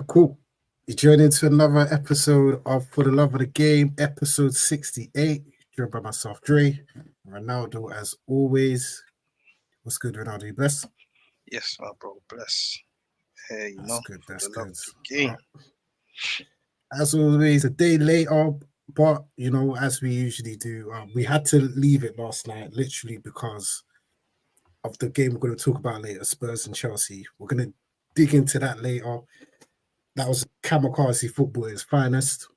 Cool. You joined into another episode of For the Love of the Game, episode 68. Joined by myself, Dre. Ronaldo, as always. What's good, Ronaldo? You blessed? Yes, my bro, bless. Hey, That's good. for That's the love good. of the game. As always, a day later, but as we usually do, we had to leave it last night, literally because of the game we're going to talk about later, Spurs and Chelsea. We're going to dig into that later. That was kamikaze football at its finest.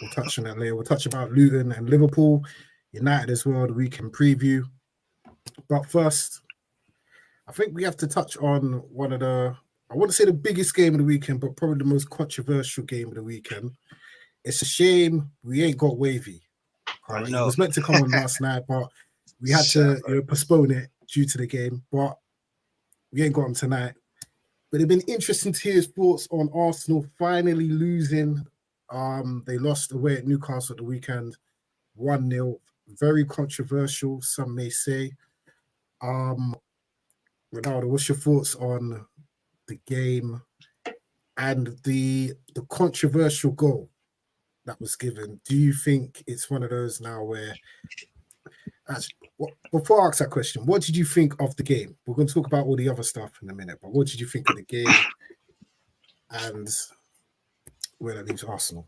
We'll touch on that later. We'll touch about Luton and Liverpool, United as well, the weekend preview. But first, I think we have to touch on one of I wouldn't say the biggest game of the weekend, but probably the most controversial game of the weekend. It's a shame we ain't got Wavy. I It know. was meant to come on last night, but we had Shut to postpone it due to the game. But we ain't got him tonight. But it'd been interesting to hear his thoughts on Arsenal finally losing. They lost away at Newcastle at the weekend, 1-0. Very controversial, some may say. Ronaldo, what's your thoughts on the game and the controversial goal that was given? Do you think it's one of those now where before I ask that question, what did you think of the game? We're going to talk about all the other stuff in a minute, but what did you think of the game and where that leaves Arsenal?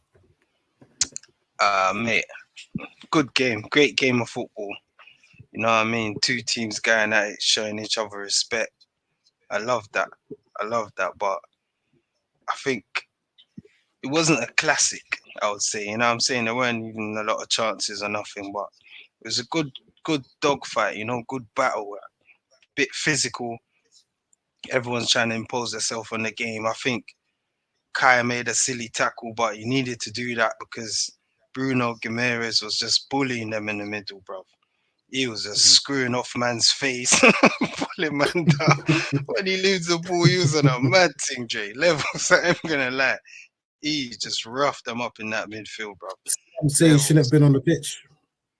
Mate, good game, great game of football. You know what I mean? Two teams going at it, showing each other respect. I love that. But I think it wasn't a classic, I would say. You know what I'm saying? There weren't even a lot of chances or nothing, but it was a good dogfight, good battle. Bit physical. Everyone's trying to impose themselves on the game. I think Kaya made a silly tackle, but he needed to do that because Bruno Guimaraes was just bullying them in the middle, bro. He was just screwing off man's face, pulling man down. When he loses the ball, he was on a mad thing, Jay. Levels, I'm gonna lie. He just roughed them up in that midfield, bro. I'm saying he shouldn't Levels. have been on the pitch.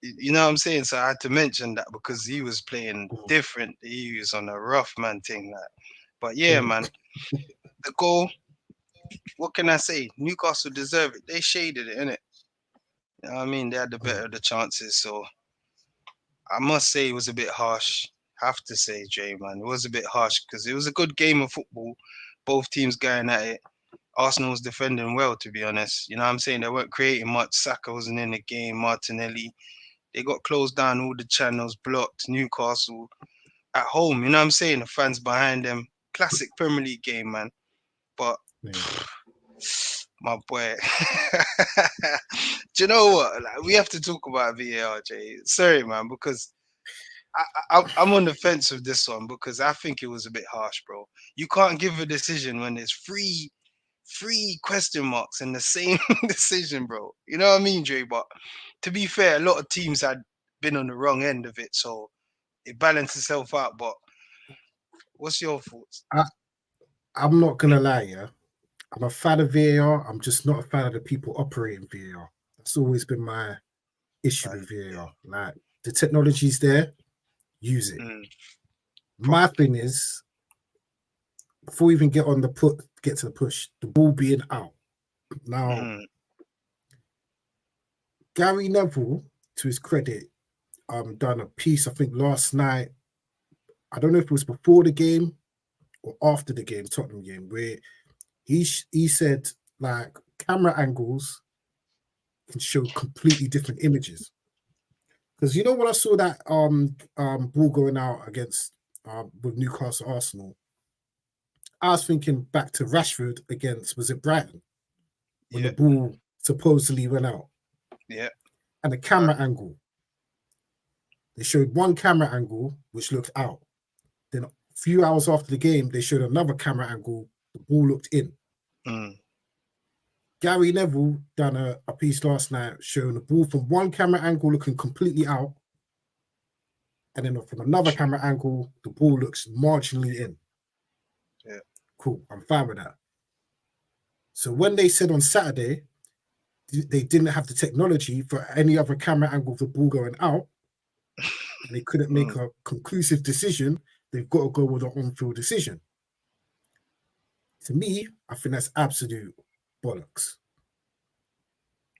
You know what I'm saying? So I had to mention that because he was playing different. He was on a rough man thing, like. But yeah, man, the goal. What can I say? Newcastle deserve it. They shaded it, innit? You know what I mean? They had the better of the chances. So I must say it was a bit harsh. Have to say, Jay, man, it was a bit harsh because it was a good game of football. Both teams going at it. Arsenal was defending well, to be honest. You know what I'm saying? They weren't creating much. Saka wasn't in the game. Martinelli. They got closed down, all the channels blocked. Newcastle at home. You know what I'm saying? The fans behind them. Classic Premier League game, man. But my boy. Do you know what? Like, we have to talk about VAR, Jay. Sorry, man, because I'm on the fence with this one because I think it was a bit harsh, bro. You can't give a decision when there's three question marks in the same decision, bro. You know what I mean, Jay? But to be fair, a lot of teams had been on the wrong end of it, so it balanced itself out. But what's your thoughts? I'm not gonna lie, yeah. I'm a fan of VAR. I'm just not a fan of the people operating VAR. That's always been my issue with VAR. Like the technology's there, use it. My thing is, before we even get to the push, the ball being out. Now, Gary Neville, to his credit, done a piece, I think last night. I don't know if it was before the game or after the game, Tottenham game, where he said like camera angles can show completely different images. Because when I saw that ball going out against with Newcastle Arsenal, I was thinking back to Rashford against, was it Brighton, when the ball supposedly went out. Yeah. And the camera angle. They showed one camera angle which looked out. Then a few hours after the game, they showed another camera angle. The ball looked in. Gary Neville done a piece last night showing the ball from one camera angle looking completely out, and then from another camera angle, the ball looks marginally in. Yeah. Cool. I'm fine with that. So when they said on Saturday they didn't have the technology for any other camera angle of the ball going out, and they couldn't make a conclusive decision, they've got to go with an on-field decision. To me, I think that's absolute bollocks.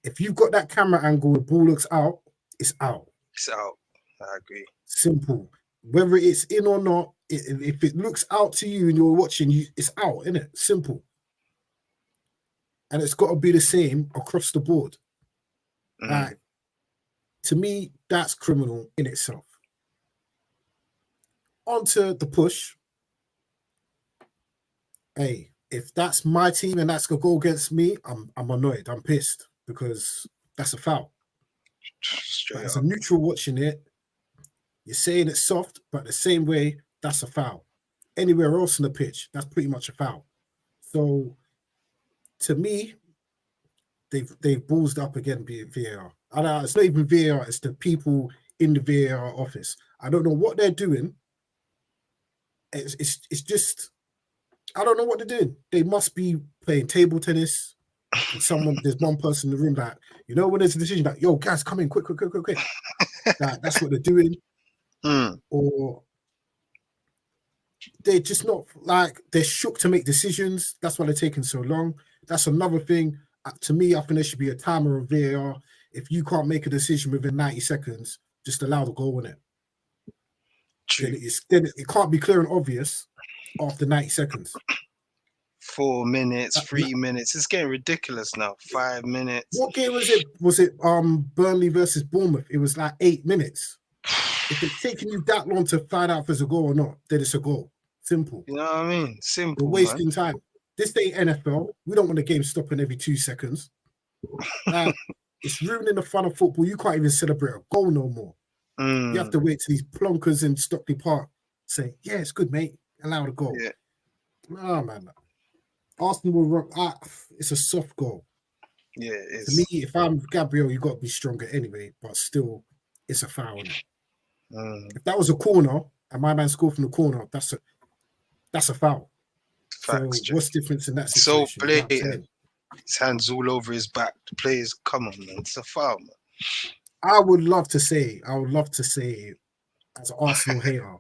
If you've got that camera angle, the ball looks out, it's out. It's out. I agree. Simple. Whether it's in or not, if it looks out to you and you're watching, it's out, innit? Simple. And it's got to be the same across the board. Like, to me, that's criminal in itself. Onto the push. Hey, if that's my team and that's going to go against me, I'm annoyed. I'm pissed because that's a foul. As a neutral watching it, you're saying it's soft, but the same way, that's a foul. Anywhere else in the pitch, that's pretty much a foul. So, to me, they've ballsed up again, VAR. It's not even VAR, it's the people in the VAR office. I don't know what they're doing. It's just, I don't know what they're doing. They must be playing table tennis. There's one person in the room that, when there's a decision like, yo, guys, come in, quick. That's what they're doing. Or they're just not, like, they're shook to make decisions. That's why they're taking so long. That's another thing. To me, I think there should be a timer of VAR. If you can't make a decision within 90 seconds, just allow the goal in it. Then it can't be clear and obvious after 90 seconds. 4 minutes, 3 minutes. It's getting ridiculous now. 5 minutes. What game was it? Was it Burnley versus Bournemouth? It was like 8 minutes. If it's taking you that long to find out if it's a goal or not, then it's a goal. Simple. You know what I mean? Simple. We're wasting time. This ain't NFL. We don't want the game stopping every 2 seconds. It's ruining the fun of football. You can't even celebrate a goal no more. You have to wait till these plonkers in Stockley Park say, yeah, it's good, mate. Allow the goal. Yeah. No, man. Arsenal will run. It's a soft goal. Yeah, it is. To me, if I'm Gabriel, you've got to be stronger anyway, but still, it's a foul. If that was a corner and my man scored from the corner, that's a foul. Facts, so what's the difference in that situation? So blatant. His hands all over his back. The players, come on, man. It's a foul, man. I would love to say, as an Arsenal hater,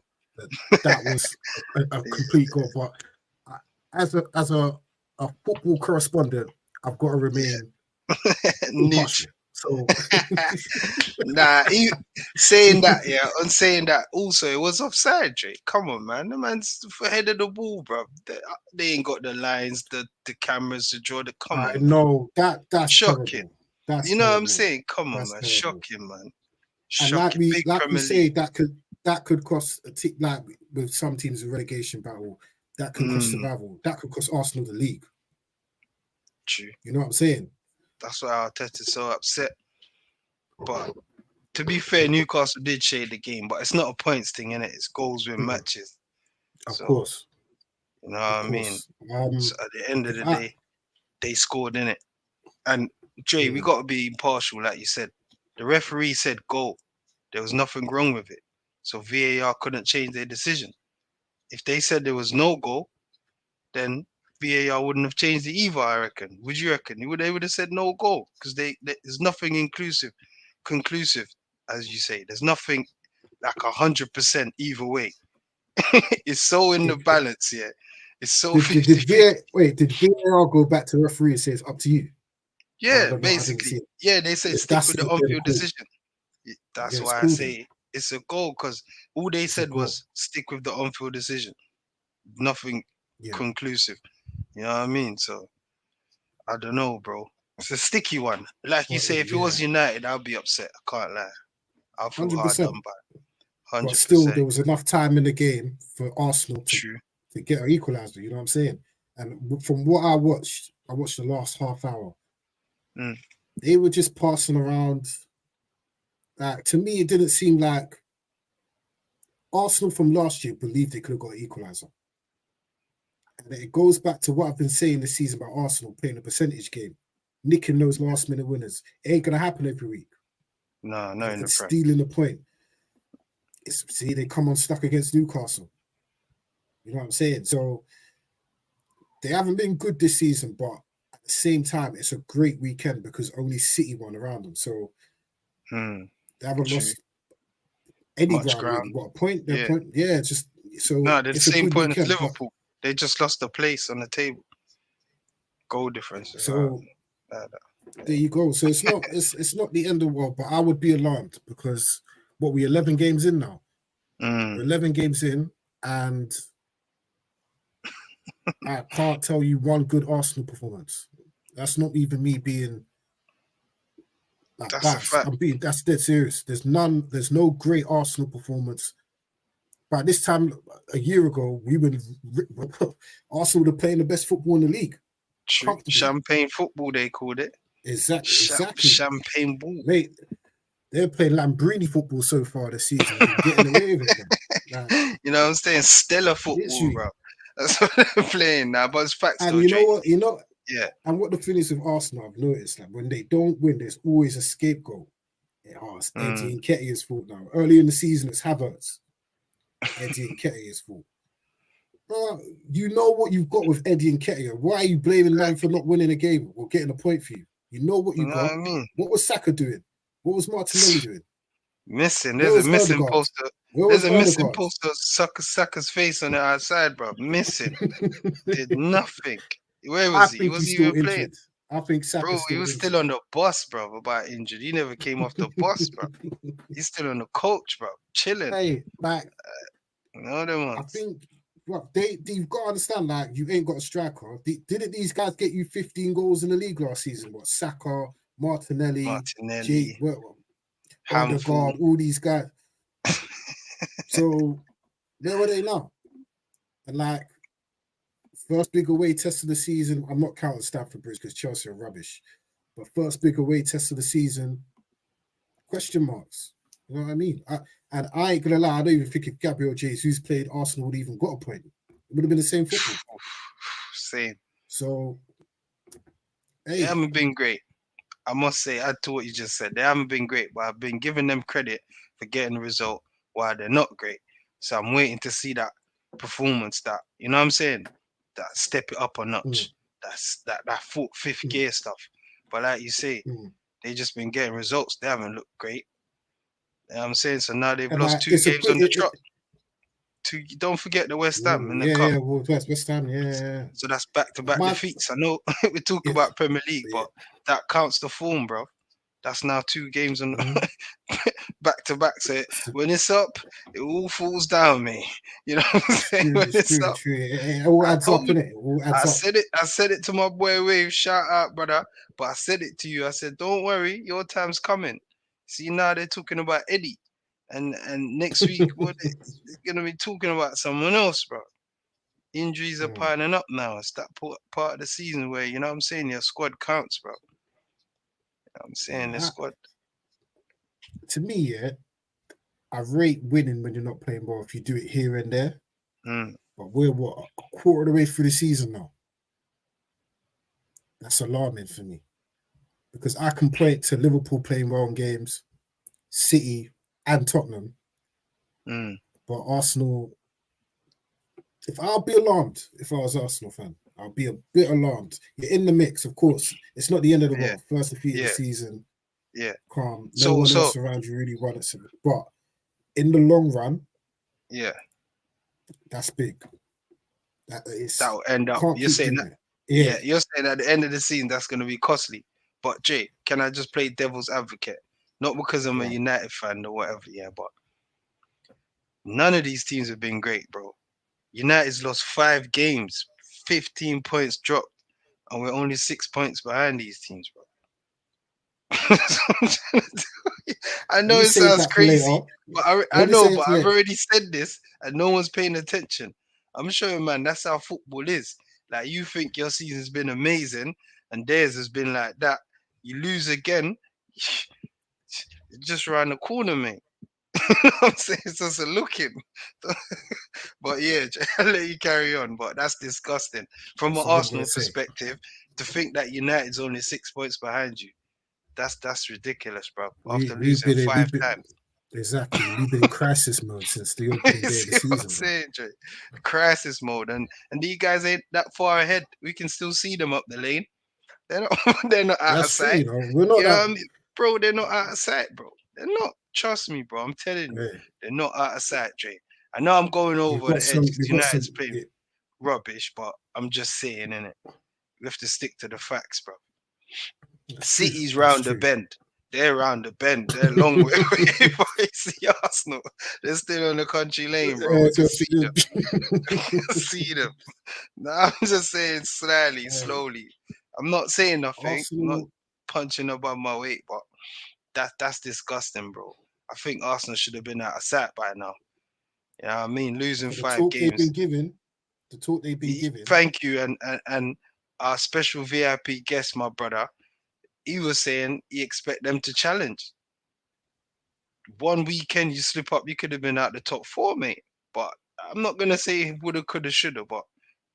that was a complete goal. But as a football correspondent, I've got to remain neutral. So saying that also it was offside, Drake. Come on, man. The man's ahead of the ball, bro. They ain't got the lines, the cameras to draw the No, that's shocking. That's what I'm saying? Come on, man. Terrible. Shocking, man. Shocking. And like we say, that could cost a team, like with some teams in relegation battle, that could cost survival. That could cost Arsenal the league. True. You know what I'm saying? That's why Arteta's so upset. But to be fair, Newcastle did shade the game, but it's not a points thing, innit? It's goals win matches. Of course. You know what I mean? So at the end of the day, they scored, innit? And Jay, we got to be impartial, like you said. The referee said goal. There was nothing wrong with it. So VAR couldn't change their decision. If they said there was no goal, then VAR wouldn't have changed it either, I reckon. Would you reckon? They would have said no goal because there's nothing conclusive, as you say. There's nothing like 100% either way. It's so in the balance, yeah. It's so did VAR go back to the referee and say it's up to you? Yeah, basically. Yeah, they say stick with the on-field decision. That's why I say it's a goal because all they said was stick with the on-field decision. Nothing conclusive. You know what I mean? So, I don't know, bro. It's a sticky one. Like you say, if it was United, I'd be upset. I can't lie. I feel 100%. Hard done by. 100%. But still, there was enough time in the game for Arsenal to get an equaliser. You know what I'm saying? And from what I watched the last half hour. They were just passing around. To me, it didn't seem like Arsenal from last year believed they could have got an equaliser. And it goes back to what I've been saying this season about Arsenal playing a percentage game, nicking those last-minute winners. It ain't going to happen every week. No, in the Prem. Stealing the point. They come unstuck against Newcastle. You know what I'm saying? So they haven't been good this season, but at the same time, it's a great weekend because only City won around them. So they haven't lost any ground. Got a point. Point. Yeah, just so. No, they're the same point as Liverpool. They just lost the place on the table. Goal difference is So that. there you go. So it's not the end of the world, but I would be alarmed because what we're 11 games in now. We're 11 games in, and I can't tell you one good Arsenal performance. That's not even me being like That's a biased. fact. That's dead serious. There's no great Arsenal performance. But this time a year ago, Arsenal were playing the best football in the league. True. Comfortably. Champagne football, they called it. Exactly. Champagne ball. Mate, they're playing Lambrini football so far this season. They're getting away with it, man. Like, You know what I'm saying? Stellar football, literally. bro. That's what they're playing now. But it's facts, And though, you know Jake. what? Yeah. And what the thing is with Arsenal, I've noticed that when they don't win, there's always a scapegoat. It's Eddie and Nketiah's fault now. Early in the season, it's Havertz. Eddie and Nketiah's fault. You know what you've got with Eddie and Nketiah. Why are you blaming them for not winning a game or getting a point for you? You know what you got. What I mean? What was Saka doing? What was Martinelli doing? Missing. There's a missing poster. There's a missing poster of Saka's face on the outside, bro. Missing. Did nothing. Where was he? He wasn't even playing. I think Saka's bro, he was still on the bus, bro, about injured. He never came off the bus, bro. He's still on the coach, bro. Chilling. Hey, like, no, them ones. I think you've got to understand, like, you ain't got a striker. Didn't these guys get you 15 goals in the league last season? What, Saka, Martinelli, Jake, Odegaard, all these guys. So where were they now? And like, first big away test of the season, I'm not counting Stamford Bridge because Chelsea are rubbish. But first big away test of the season, question marks. You know what I mean? And I ain't gonna lie, I don't even think if Gabriel Jesus played, Arsenal would even got a point. It would have been the same football. Same. So, hey. They haven't been great. I must say, add to what you just said, they haven't been great, but I've been giving them credit for getting the result while they're not great. So I'm waiting to see that performance, that, you know what I'm saying? That step it up a notch. That's that fourth, fifth gear stuff. But like you say, they just been getting results. They haven't looked great. You know what I'm saying? So now they've lost 2 games on the trot. Don't forget the West Ham in the cup. Yeah, well, West Ham, yeah. So that's back-to-back defeats. I know we talk about Premier League, but that counts the form, bro. That's now 2 games on back-to-back. So when it's up, it all falls down, mate. You know what I'm saying? When it's up, it all adds up, innit? I said it to my boy Wave. Shout out, brother. But I said it to you. I said, don't worry, your time's coming. See, now they're talking about Eddie. And next week, they're going to be talking about someone else, bro. Injuries are piling up now. It's that part of the season where, you know what I'm saying, your squad counts, bro. You know what I'm saying? The squad. To me, I rate winning when you're not playing well if you do it here and there. But we're, a quarter of the way through the season now. That's alarming for me. Because I can point to Liverpool playing well in games, City and Tottenham. But Arsenal, I'll be alarmed if I was an Arsenal fan. I'll be a bit alarmed. You're in the mix, of course. It's not the end of the world. First defeat of the season. Yeah. Calm. No one else around you really wants it. But in the long run, that's big. That'll end up. You're saying that. Yeah, you're saying at the end of the season that's going to be costly. But Jay, can I just play devil's advocate? Not because I'm a United fan or whatever, but none of these teams have been great, bro. United's lost 5 games, 15 points dropped, and we're only 6 points behind these teams, bro. I know it sounds crazy, but I've already said this, and no one's paying attention. I'm showing, man, that's how football is. Like, you think your season's been amazing, and theirs has been like that. You lose again, just around the corner, mate. I'm saying it's just a looking. But yeah, I'll let you carry on. But that's disgusting. From an Arsenal perspective, to think that United's only 6 points behind you, that's ridiculous, bro. After losing 5 times. Exactly. We've been in crisis mode since the opening day of the season. I'm saying, Jay, crisis mode. And these guys ain't that far ahead. We can still see them up the lane. They're not out of sight. We're not know what I mean? Bro, they're not out of sight, bro. They're not. Trust me, bro. I'm telling you. They're not out of sight, Jay. I know I'm going over the edge because United's playing rubbish, but I'm just saying, innit? We have to stick to the facts, bro. That's true. City's That's round the true. bend. They're round the bend. They're a long way away from AC Arsenal. They're still on the country lane, bro. We can see them. See them. No, I'm just saying slightly, slowly. I'm not saying nothing. I'm not Arsenal. punching above my weight, but that's disgusting, bro. I think Arsenal should have been out of sight by now. You know what I mean? Losing For the 5 talk they've been games. given, the talk they've been given. Thank you, and our special VIP guest, my brother, he was saying he expect them to challenge. One weekend you slip up, you could have been out the top 4, mate. But I'm not gonna say woulda, coulda, shoulda, but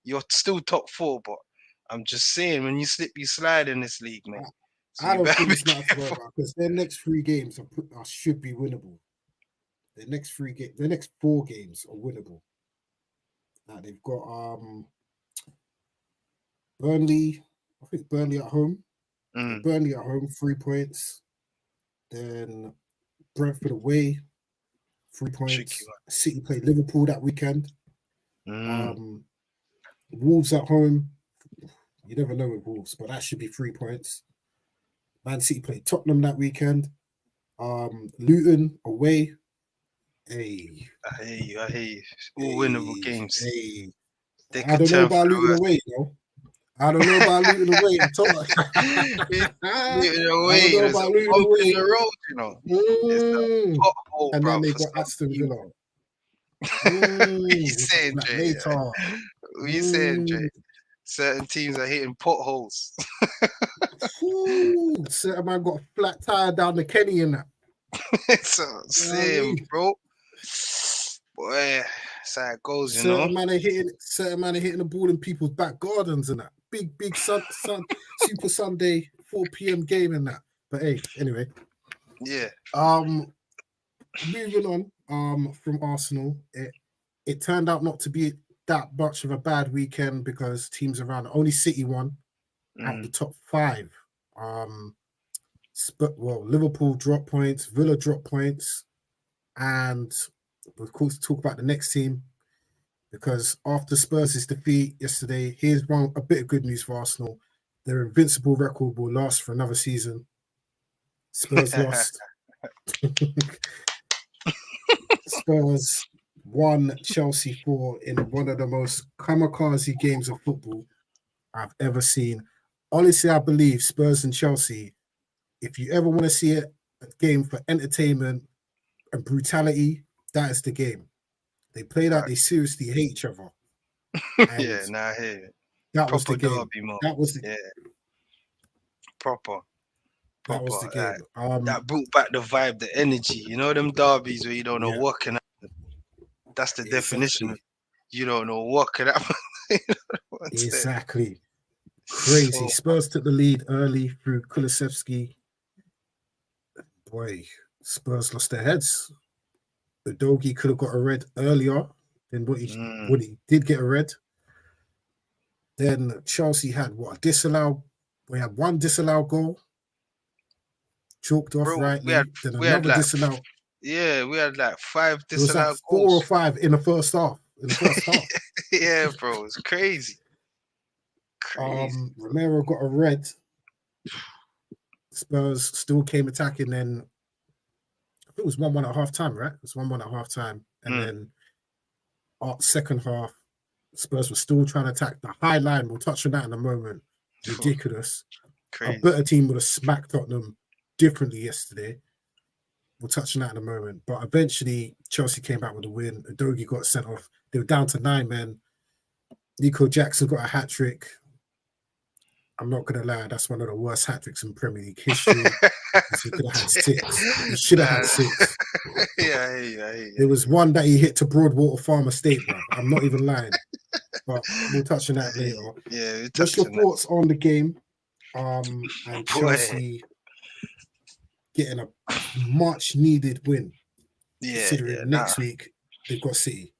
you're still top 4. But I'm just saying, when you slip, you slide in this league, mate. So I you don't better think be it's nothing to worry careful. about because their next 3 games should be winnable. Their next 4 games are winnable. Now they've got Burnley. I think Burnley at home. Burnley at home, 3 points. Then Brentford away, 3 points. City play Liverpool that weekend. Wolves at home. You never know with Wolves, but that should be 3 points. Man City play Tottenham that weekend. Luton away. Hey. I hear you. All winnable games. Hey. They I could don't know turn about for the Luton worst. away, though. I don't know about Luton away. I'm talking. Luton I away. don't know There's a about Luton bump in away. the road, you know. It's a pothole, And bro, then they for got some Aston teams. Villa. What you We'll touch saying, on that Jay? later. What you saying, Jay? Certain teams are hitting potholes. Certain man got a flat tire down the Kenny in that. So same, bro. Boy, that's how it goes, you know. Certain man are hitting the ball in people's back gardens and that. Big Super Sunday 4 p.m. game and that. But hey, anyway. Yeah. Moving on from Arsenal, it turned out not to be that much of a bad weekend because teams around only City won out of the top 5. Liverpool dropped points, Villa dropped points, and of course talk about the next team because after Spurs' defeat yesterday, here's a bit of good news for Arsenal. Their invincible record will last for another season. Spurs lost. Spurs won, Chelsea 4 in one of the most kamikaze games of football I've ever seen. Honestly, I believe Spurs and Chelsea, if you ever want to see a game for entertainment and brutality, that is the game. They play that, they seriously hate each other. Yeah, I hear it. That Proper was the game. derby mode. That was the proper. That was the game. That brought back the vibe, the energy. You know them derbies where you don't know what can happen. That's the definition of you don't know what can happen. Exactly. Crazy. Spurs took the lead early through Kulusevski. Boy, Spurs lost their heads. Udogie could have got a red earlier than what he did get a red. Then Chelsea had a disallowed. We had 1 disallowed goal. Chalked off rightly. Then another disallowed. Yeah, we had like 5 disallowed goals. It was like 4 goals. or 5 in the first half. Yeah, bro, it's crazy. Romero got a red. Spurs still came attacking. Then I think it was 1-1 at half time, right? It was 1-1 at half time, and then second half, Spurs were still trying to attack the high line. We'll touch on that in a moment. Ridiculous. Crazy. A better team would have smacked Tottenham differently yesterday. We'll touch on that in a moment. But eventually, Chelsea came back with a win. Udogie got sent off. They were down to 9 men. Nico Jackson got a hat-trick. I'm not going to lie, that's one of the worst hat-tricks in Premier League history. He could have had 6. He should have had 6. Yeah, I hear you. There was one that he hit to Broadwater Farm Estate, bro. I'm not even lying. But we'll touch on that later. Yeah, what's your thoughts on the game? And Chelsea getting a much needed win. Considering next week they've got City.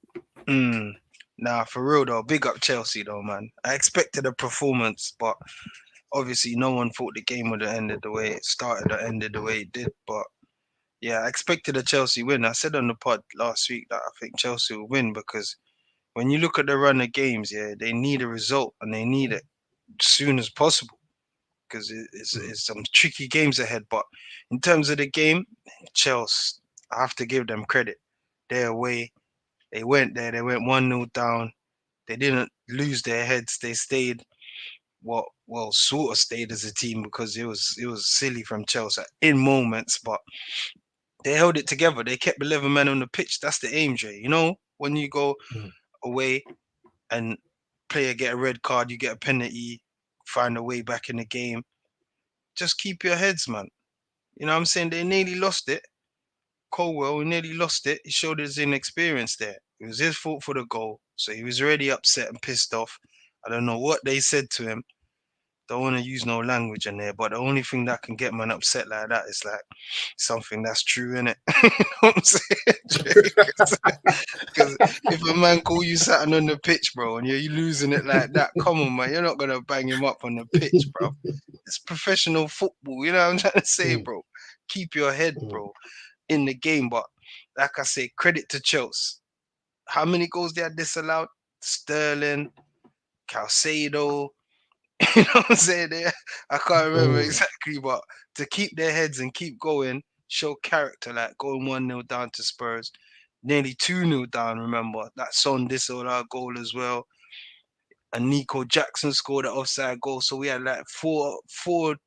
Nah, for real though, big up Chelsea though, man. I expected a performance, but obviously no one thought the game would have ended the way it started or ended the way it did. But yeah, I expected a Chelsea win. I said on the pod last week that I think Chelsea will win because when you look at the run of games, they need a result and they need it soon as possible because it's some tricky games ahead. But in terms of the game, Chelsea, I have to give them credit. They're away. They went there. They went 1-0 down. They didn't lose their heads. They stayed. Well, sort of stayed as a team because it was silly from Chelsea in moments, but they held it together. They kept 11 men on the pitch. That's the aim, Jay. You know, when you go away and player get a red card, you get a penalty, find a way back in the game. Just keep your heads, man. You know what I'm saying? They nearly lost it. Colwell nearly lost it. He showed his inexperience there. It was his fault for the goal. So he was already upset and pissed off. I don't know what they said to him. Don't want to use no language in there, but the only thing that can get man upset like that is like something that's true, innit? You know what I'm saying? Because if a man call you something on the pitch, bro, and you're losing it like that, come on, man, you're not gonna bang him up on the pitch, bro. It's professional football, you know what I'm trying to say, bro? Keep your head, bro, in the game. But like I say, credit to Chelsea. How many goals they had disallowed? Sterling, Caicedo. You know what I'm saying? I can't remember exactly, but to keep their heads and keep going, show character, like going 1-0 down to Spurs, nearly 2-0 down, remember? That Son disallowed goal as well. And Nico Jackson scored an offside goal. So we had like four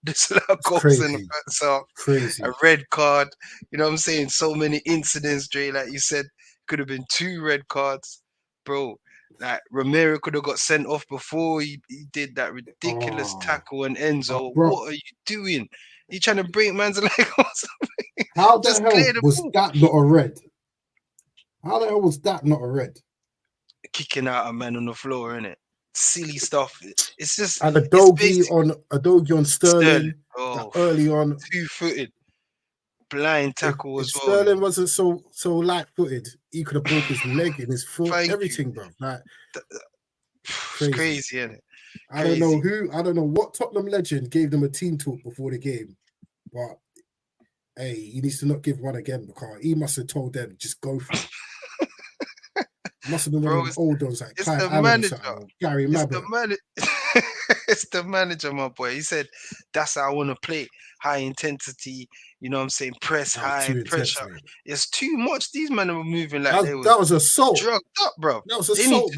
disallowed goals in the first half. Crazy. A red card. You know what I'm saying? So many incidents, Dre, like you said, could have been 2 red cards. Bro, like Romero could have got sent off before he did that ridiculous tackle on Enzo. What are you doing? You trying to break man's leg or something? How the hell was that not a red? How the hell was that not a red? Kicking out a man on the floor, innit? Silly stuff. It's just and a doggy on Sterling. Early on, 2-footed. Blind tackle as well. Sterling wasn't so light-footed, he could have broke his leg in his foot, everything, bro. Like crazy, isn't it? I don't know what Tottenham legend gave them a team talk before the game, but hey, he needs to not give one again because he must have told them just go for it. Must have been one of the old ones like Clive Allen or Gary Mabbutt. It's the manager, my boy. He said, that's how I want to play. High intensity, you know what I'm saying? Press high, pressure. It's too much. These men are moving like that was assault. Drugged up, bro. That was assault,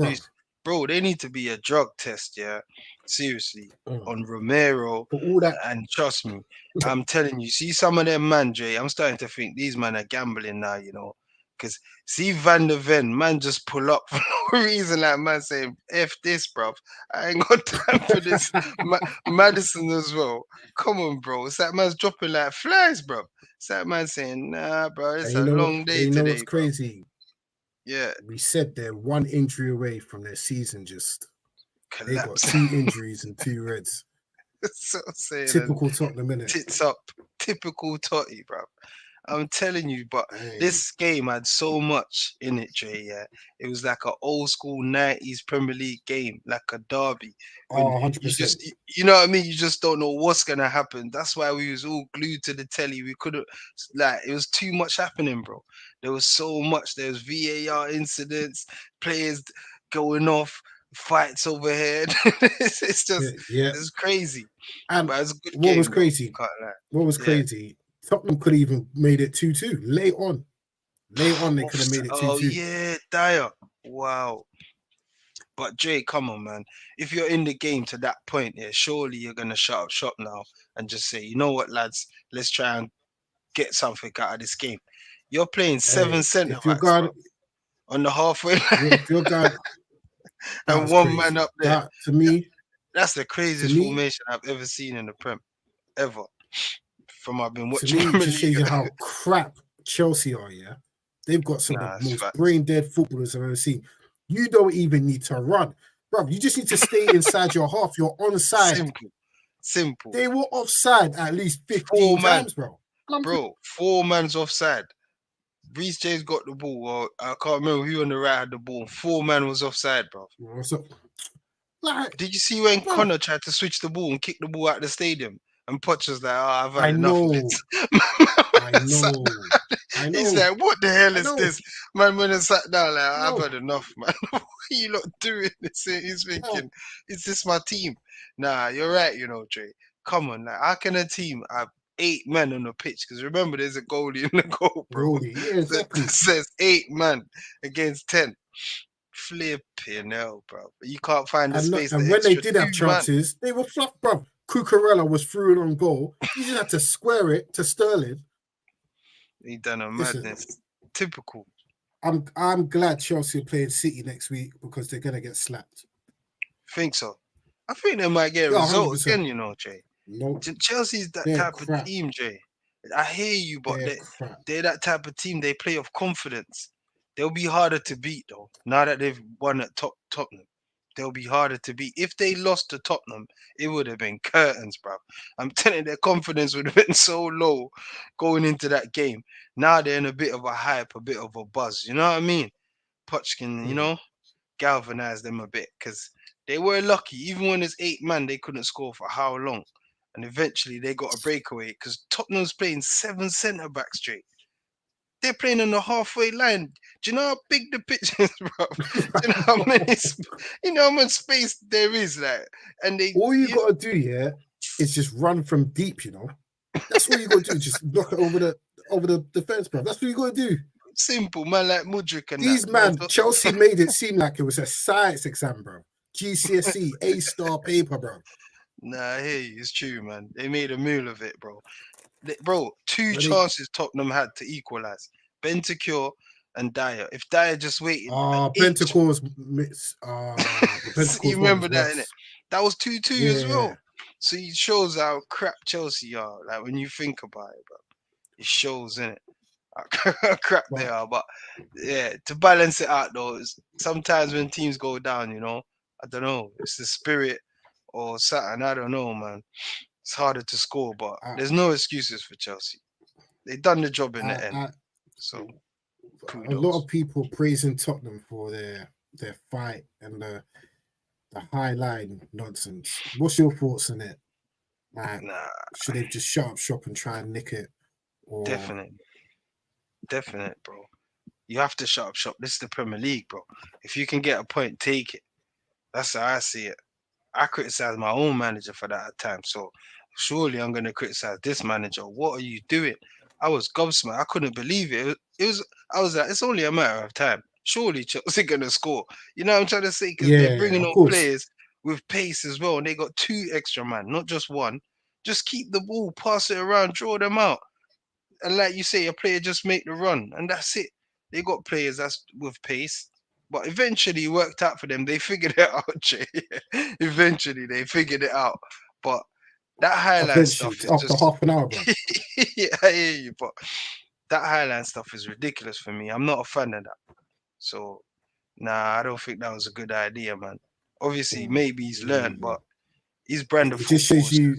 bro. They need to be a drug test, yeah? Seriously. On Romero. All that. And trust me, I'm telling you, see some of them, man, Jay, I'm starting to think these men are gambling now, you know? Because see Van der Ven, man, just pull up for no reason. Like man saying, "F this, bruv. I ain't got time for this." Madison as well. Come on, bro. It's that man's dropping like flies, bro. It's that man saying, "Nah, bro. It's a long day today." You know what's crazy? Yeah, we said they're 1 injury away from their season just collapse. They got 2 injuries and 2 reds. So saying, typical Tottenham, innit? Tits up, typical Totty, bro. I'm telling you, but this game had so much in it, Dre. Yeah, it was like an old school 90s Premier League game, like a derby. 100%. You know what I mean? You just don't know what's gonna happen. That's why we was all glued to the telly. We couldn't, like, it was too much happening, bro. There was so much. There was VAR incidents, players going off, fights overhead. It's just, it's crazy. And but it's a good what game, was crazy? What was crazy? Tottenham could have even made it 2-2 late on. They could have made it 2-2. Oh yeah, Dyer. Wow. But Jay, come on, man. If you're in the game to that point, surely you're gonna shut up shop now and just say, you know what, lads, let's try and get something out of this game. You're playing 7 centre backs on the halfway line. If you're going, and one man up there. To me, that's the craziest formation I've ever seen in the Prem, ever. From I've been watching. To me, just shows you how crap Chelsea are. Yeah, they've got some of the most brain dead footballers I've ever seen. You don't even need to run, bro. You just need to stay inside your half. You're onside. Simple. They were offside at least 15 times, bro. Bro, 4 man's offside. Reece James got the ball. Well, I can't remember who on the right had the ball. 4 man was offside, bro. Did you see when Connor tried to switch the ball and kick the ball out of the stadium? And Poch was like, I've had enough of it. I know. I He's know. like, what the hell I is know. this? Man, when I sat down, like, I've No. had enough, man. What are you lot doing? He's No. thinking, is this my team? Nah, you're right, you know, Dre. Come on, like, how can a team have 8 men on the pitch? Because remember, there's a goalie in the goal, bro. Goalie. Yeah, That exactly. says 8 men against 10. Flipping hell, bro. You can't find the space, And the when they extra did have 2 man. chances, they were fluffed, bro. Cucurella was through and on goal. You just had to square it to Sterling. He done a Listen, madness. Typical. I'm glad Chelsea are playing City next week because they're gonna get slapped. Think so. I think they might get a Yeah, result 100%. again, you know, Jay. No, Chelsea's that they're type of crap. team, Jay. I hear you, but They're crap. they're that type of team. They play off confidence. They'll be harder to beat, though. Now that they've won at Tottenham, they'll be harder to beat. If they lost to Tottenham, it would have been curtains, bro. I'm telling you, their confidence would have been so low going into that game. Now they're in a bit of a hype, a bit of a buzz. You know what I mean? Pochkin, you know, galvanize them a bit because they were lucky. Even when there's 8 men, they couldn't score for how long? And eventually they got a breakaway because Tottenham's playing 7 centre backs straight. They're playing on the halfway line. Do you know how big the pitch is, bro? Do you know how many? You know how much space there is, like, and they. All you gotta do, yeah, is just run from deep. You know, that's all you gotta do. Just knock it over the defense, bro. That's what you gotta do. Simple, man, like Mudryk and These that. man, Chelsea made it seem like it was a science exam, bro. GCSE, A-star paper, bro. Nah, hey, it's true, man. They made a meal of it, bro. Bro, two But chances Tottenham had to equalise. Bentancur and Dyer. If Dyer just waited, Bentancur's you one remember was that, innit? worse. That was 2-2 as Yeah. well. So it shows how crap Chelsea are. Like when you think about it, bro, it shows, innit? How crap they are. But yeah, to balance it out though, sometimes when teams go down, you know, I don't know, it's the spirit or something. I don't know, man. It's harder to score, but there's no excuses for Chelsea. They done the job in the end. So a lot of people praising Tottenham for their fight and the high line nonsense. What's your thoughts on it? Like, should they just shut up shop and try and nick it? Or... Definite, bro. You have to shut up shop. This is the Premier League, bro. If you can get a point, take it. That's how I see it. I criticize my own manager for that at times. So surely I'm going to criticize this manager. What are you doing? I was gobsmacked. I couldn't believe it. I was like, it's only a matter of time. Surely Chelsea going to score. You know what I'm trying to say? Because they're bringing on players with pace as well. And they got 2 extra man, not just one. Just keep the ball, pass it around, draw them out. And like you say, a player just make the run. And that's it. They got players that's with pace. But eventually it worked out for them. They figured it out, Jay. Eventually they figured it out. But that highlight stuff is after just... half an hour, bro. Yeah, I hear you, but that highlight stuff is ridiculous for me. I'm not a fan of that. So nah, I don't think that was a good idea, man. Obviously, maybe he's learned, but his brand of football, just shows you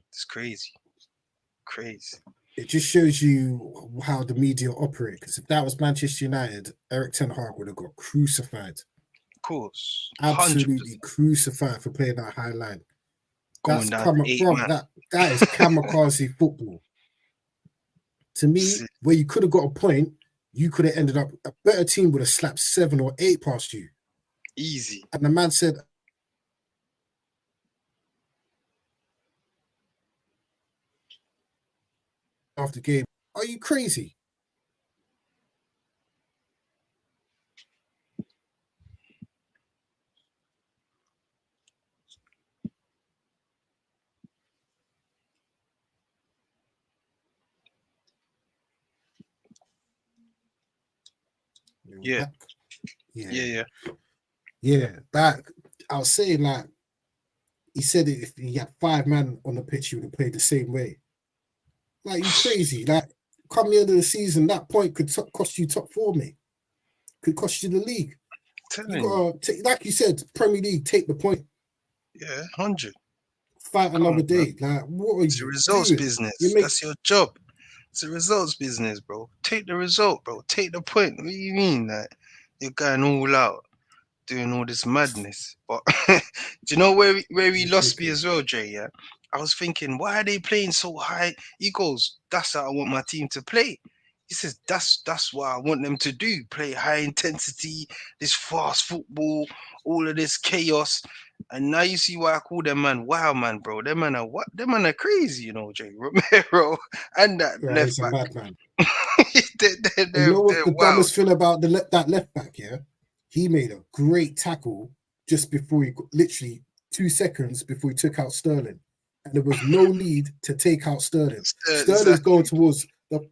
it's crazy. Crazy. It just shows you how the media operate. Because if that was Manchester United, Eric Ten Hag would have got crucified. Of course. Absolutely 100%. Crucified for playing that high line. Going down to 8 man. That is kamikaze football. To me, where you could have got a point, you could have ended up, a better team would have slapped 7 or 8 past you. Easy. And the man said, after game, are you crazy? Yeah. That I was saying, like, he said if he had 5 men on the pitch, he would have played the same way. Like, you crazy? Like, come the end of the season, that point could cost you top 4, mate. Could cost you the league. You gotta take, like you said, Premier League, take the point. Yeah, 100. Fight another day. Like, what are it's you? It's a results business. That's your job. It's a results business, bro. Take the result, bro. Take the point. What do you mean? Like, you're going all out, doing all this madness. But do you know where he lost me as well, Jay? Yeah, I was thinking, why are they playing so high? He goes, that's how I want my team to play. He says, that's what I want them to do. Play high intensity, this fast football, all of this chaos. And now you see why I call them man wow man, bro. Them man are what? Them man are crazy, you know, Jay Romero and that Yeah, left he's a back. madman. they're You know what the wow. dumbest thing about that left back? Yeah, he made a great tackle just before he literally 2 seconds before he took out Sterling, and there was no need to take out Sterling. Sterling's going Exactly. towards the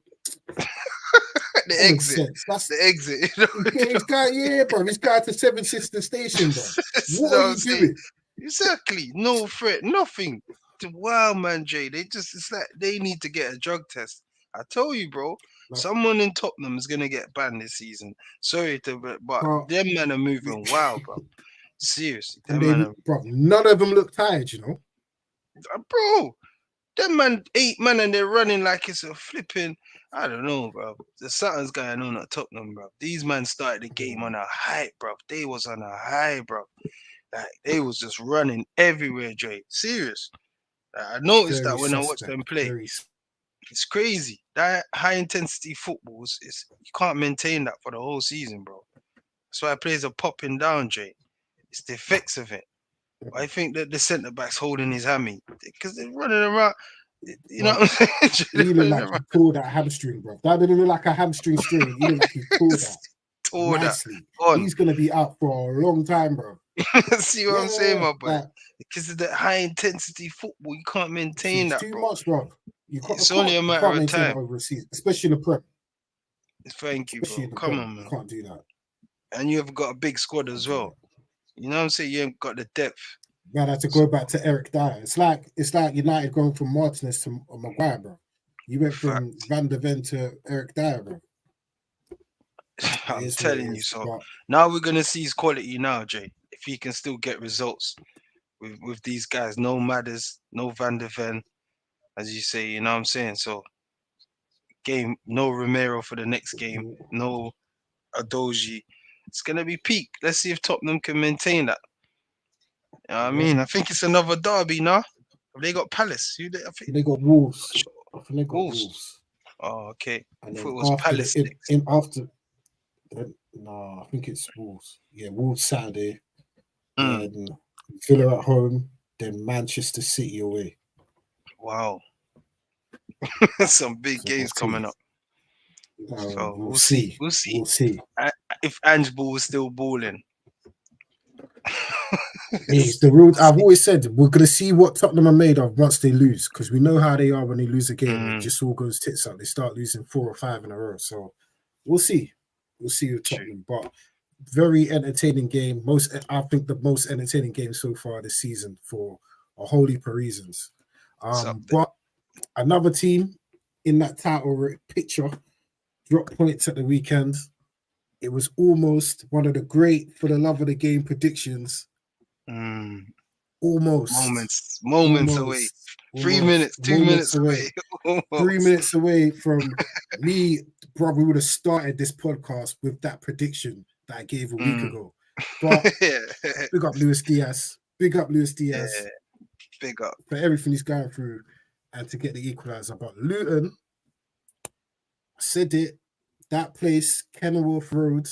The common exit. sense. That's The exit. You know, he's got yeah, bro. He's got to Seven Sister Station, bro. you What know are what I'm you saying? doing? Exactly. No threat, nothing. Wow, man, Jay. It's like they need to get a drug test. I tell you, bro, Like, someone in Tottenham is gonna get banned this season. Sorry to, but bro, them men are moving wild, bro. Seriously, and them they, men are, bro, none of them look tired, you know. bro. Them man, 8 men, and they're running like it's a flipping. I don't know, bro. There's something's going on at Tottenham, bro. These men started the game on a high, bro. They was on a high, bro. Like they was just running everywhere, Dre. Serious. I noticed Very that when I watched suspect. them play. Very. It's crazy. That high intensity football is you can't maintain that for the whole season, bro. That's why players are popping down, Jay. It's the effects of it. I think that the centre back's holding his hammy because they're running around. You know Bro, what I'm saying? They're he looked running like he around. pulled that hamstring, bro. That didn't look like a hamstring strain. He looked like he pulled that Tore that. nicely. On. He's gonna be out for a long time, bro. See what I'm saying, Yeah, my boy? like Because of that high intensity football, you can't maintain it's that, too bro. much, bro. You can't, It's only a you matter can't of maintain that time. over a season, especially in the Prem. Thank you, Especially bro. in the Come Prem, on, you man. can't do that. And you have got a big squad Can't as do well. that. You know what I'm saying? You ain't got the depth. Man, I had to go back to Eric Dyer. It's like United going from Martinez to Maguire, bro. You went Fact. from Van der Ven to Eric Dyer, bro. It I'm is what it telling you is. so. But Now we're gonna see his quality now, Jay. If he can still get results with these guys, no Madders, no Van der Ven, as you say, you know what I'm saying? So game, no Romero for the next game, no Adoji. It's gonna be peak. Let's see if Tottenham can maintain that. You know what I yeah, mean? I think it's another derby now. Have they got Palace? I think they got Wolves. sure. I think they got Wolves. Wolves. Oh, okay. I And thought then it was after Palace the next. in after no, I think it's Wolves. Yeah, Wolves Saturday, Mm, then Villa at home, then Manchester City away. wow. Some big So we'll games see. coming up. So We'll we'll see. see. We'll see. We'll see. If Ange Ball is still balling. It's the real. I've always said we're gonna see what Tottenham are made of once they lose, because we know how they are when they lose a game. It Mm, just all goes tits up. They start losing 4 or 5 in a row. So we'll see. We'll see with true. Tottenham. But very entertaining game. I think the most entertaining game so far this season for a whole heap of reasons. It's up there. But another team in that title picture dropped points at the weekend. It was almost one of the great for the love of the game predictions. Mm, Almost, moments away. almost, 3 minutes, 2 minutes moments away. away. 3 minutes away from me, bro. We would have started this podcast with that prediction that I gave a week Mm. ago. But yeah, big up Luis Diaz. Big up Luis Diaz big up. for everything he's going through and to get the equaliser. But Luton, I said it, that place, Kenilworth Road,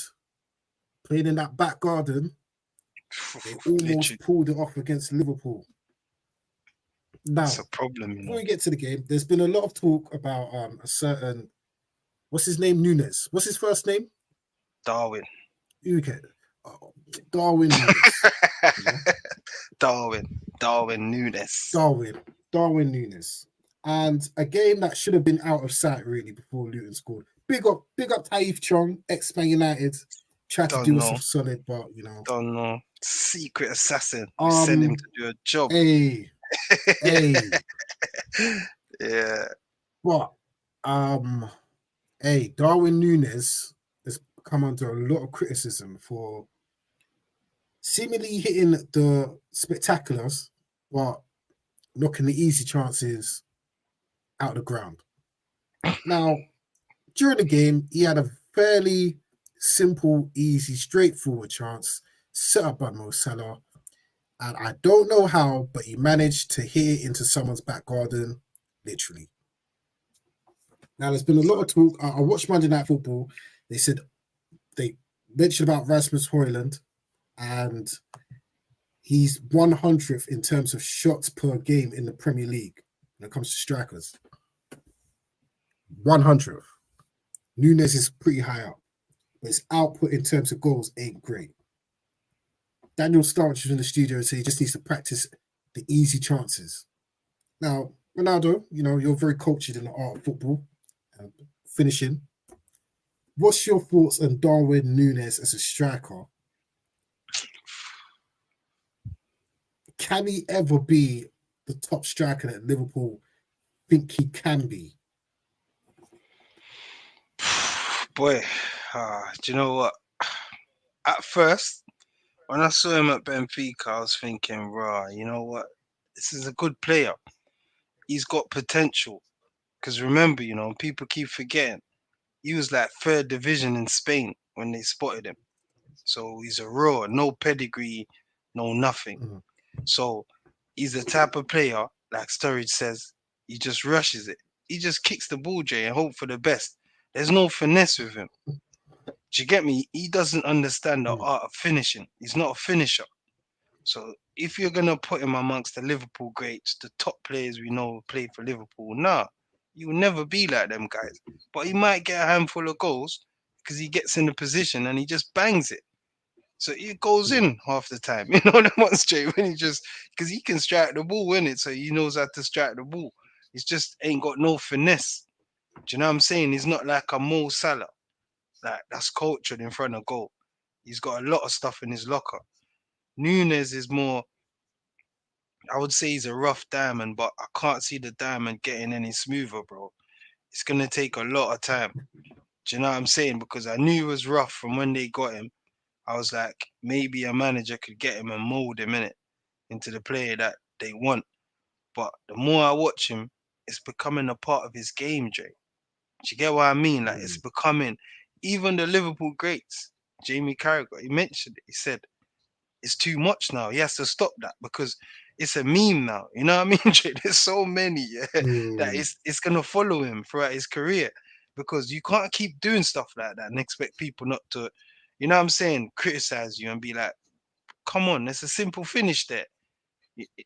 playing in that back garden, they almost Literally, pulled it off against Liverpool. Now, it's a problem, before we get to the game, there's been a lot of talk about a certain, what's his name, Nunes. What's his first name? Darwin. Okay. Darwin Nunes. Yeah? Darwin Nunes. Darwin Nunes. And a game that should have been out of sight really before Luton scored. Big up Taif Chong, ex-Man United. Tried to do us a solid, but you know. Don't know. Secret assassin. We sent him to do a job. Hey. Yeah. But Darwin Nunes has come under a lot of criticism for seemingly hitting the spectaculars, but knocking the easy chances out the ground. Now, during the game, he had a fairly simple, easy, straightforward chance set up by Mo Salah, And I don't know how, but he managed to hit it into someone's back garden, literally. Now, there's been a lot of talk. I watched Monday Night Football. They mentioned about Rasmus Højlund, and he's 100th in terms of shots per game in the Premier League when it comes to strikers. 100th. Nunes is pretty high up, but his output in terms of goals ain't great. Daniel Sturridge was in the studio and said he just needs to practice the easy chances. Now, Ronaldo, you're very cultured in the art of football and finishing. What's your thoughts on Darwin Nunes as a striker? Can he ever be the top striker that Liverpool think he can be? Boy, do you know what? At first, when I saw him at Benfica, I was thinking, rah, you know what? This is a good player. He's got potential. Because remember, people keep forgetting. He was like third division in Spain when they spotted him. So he's a raw, no pedigree, no nothing. Mm-hmm. So he's the type of player, like Sturridge says, he just rushes it. He just kicks the ball, Jay, and hope for the best. There's no finesse with him. Do you get me? He doesn't understand the art of finishing. He's not a finisher. So if you're going to put him amongst the Liverpool greats, the top players we know play for Liverpool, nah, you will never be like them guys. But he might get a handful of goals because he gets in the position and he just bangs it. So he goes in half the time. You know that one straight when because he can strike the ball, innit? So he knows how to strike the ball. He's just ain't got no finesse. Do you know what I'm saying? He's not like a Mo Salah. Like, that's cultured in front of goal. He's got a lot of stuff in his locker. Nunes is more, I would say he's a rough diamond, but I can't see the diamond getting any smoother, bro. It's going to take a lot of time. Do you know what I'm saying? Because I knew he was rough from when they got him. I was like, maybe a manager could get him and mold him into the player that they want. But the more I watch him, it's becoming a part of his game, Jay. Do you get what I mean? Like, it's becoming, even the Liverpool greats, Jamie Carragher, he mentioned it. He said, it's too much now. He has to stop that because it's a meme now. You know what I mean, Jay? There's so many that it's going to follow him throughout his career because you can't keep doing stuff like that and expect people not to, you know what I'm saying, criticize you and be like, come on, there's a simple finish there.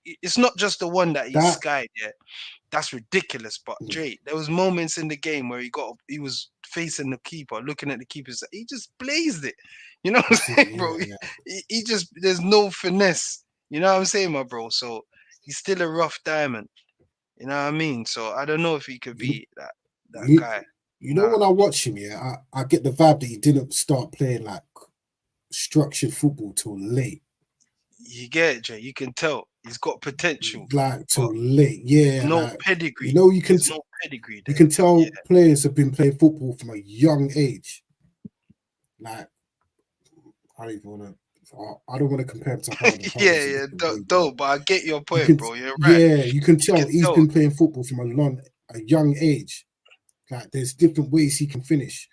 It's not just the one that he skied, yeah. That's ridiculous. But Jay, there was moments in the game where he was facing the keeper, looking at the keeper. He just blazed it. You know what I'm saying, bro? Yeah. He just, there's no finesse. You know what I'm saying, my bro? So he's still a rough diamond. You know what I mean? So I don't know if he could be that guy. When I watch him, yeah, I get the vibe that he didn't start playing like structured football till late. You get it, Jay. You can tell he's got potential. Like till late, yeah. No pedigree. You can no pedigree. You can tell players have been playing football from a young age. Like, I don't want to compare him to Haaland. Don't. But I get your point, bro. You're right. Yeah, you can tell he's been playing football from a young age. Like, there's different ways he can finish.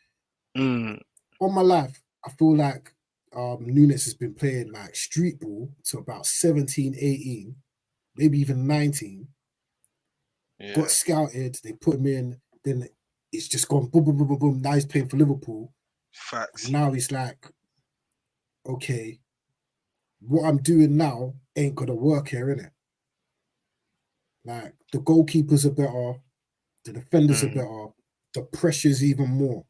All my life, I feel like Nunes has been playing like street ball to about 17, 18, maybe even 19. Yeah. Got scouted, they put him in, then it's just gone boom, boom, boom, boom, boom. Now he's playing for Liverpool. Facts. And now he's like, okay, what I'm doing now ain't gonna work here, innit? Like, the goalkeepers are better, the defenders are better, the pressure's even more.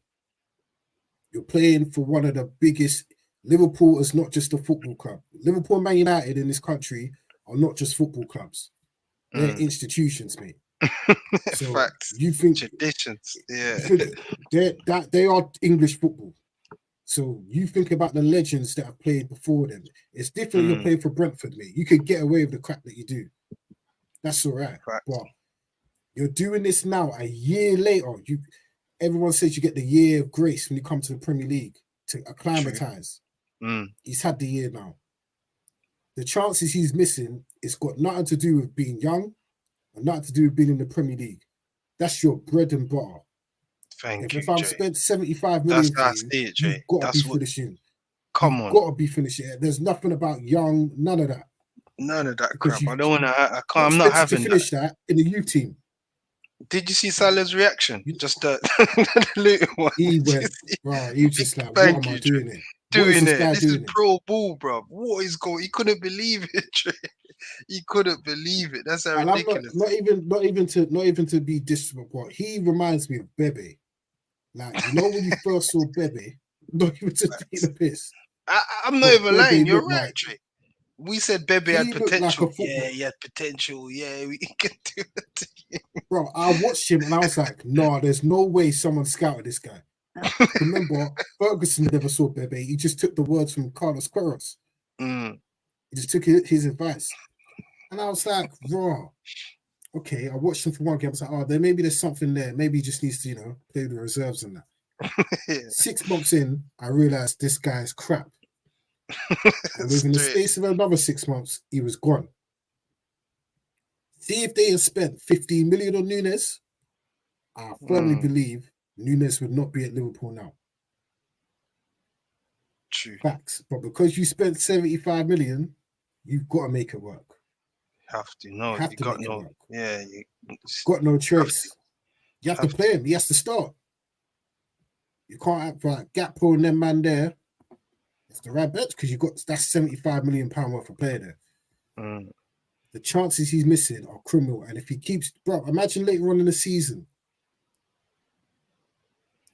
You're playing for one of the biggest. Liverpool is not just a football club. Liverpool and Man United in this country are not just football clubs. They're institutions, mate. So facts. You think traditions? Yeah, they are English football. So you think about the legends that have played before them. It's different. You're playing for Brentford, mate. You could get away with the crap that you do. That's all right. Facts. But you're doing this now a year later. Everyone says you get the year of grace when you come to the Premier League to acclimatise. He's had the year now. The chances he's missing, it's got nothing to do with being young and nothing to do with being in the Premier League. That's your bread and butter. If I'm spent 75 million, you've got to be finishing. Come on. Got to be finishing. There's nothing about young, none of that. None of that because crap. you I don't want to. I got can't. I'm not expected to having that. finish that in the youth team. Did you see Salah's reaction? You, Just the Luton one. he Did you went, see? right. He was just like, "What Thank am I you, Dre. doing here? What is Doing this it. guy This is doing here?" pro ball, bro. What is going? He couldn't believe it, Dre. He couldn't believe it. That's how And I'm ridiculous. not even to be disrespectful. He reminds me of Bebe. Like, you know, when you first saw Bebe, not even to take the piss, I'm not but even lying. Bebe You're looked right, like Dre. We said Bebe had he looked like potential. a Yeah, football. he had potential. Yeah, we can do it. Bro, I watched him and I was like, no, there's no way someone scouted this guy. Remember, Ferguson never saw Bebe. He just took the words from Carlos Queiroz. Mm, He just took his advice. And I was like, raw. Okay, I watched him for one game. I was like, oh, there maybe there's something there. Maybe he just needs to, play the reserves and that. yeah, 6 months in, I realized this guy's crap. And within the straight. space of another 6 months, he was gone. See, if they had spent 15 million on Nunes, I firmly Mm, believe Nunes would not be at Liverpool now. true. Facts. But because you spent 75 million, you've got to make it work. Have to. You No, have you to got make it no. work. Yeah, you Got no have to. choice. You have to Have play to. him. He has to start. You can't have like Gakpo and them man there. It's the right bet because you got that's 75 million pound worth of player there. Mm, The chances he's missing are criminal. And if he keeps, bro, imagine later on in the season,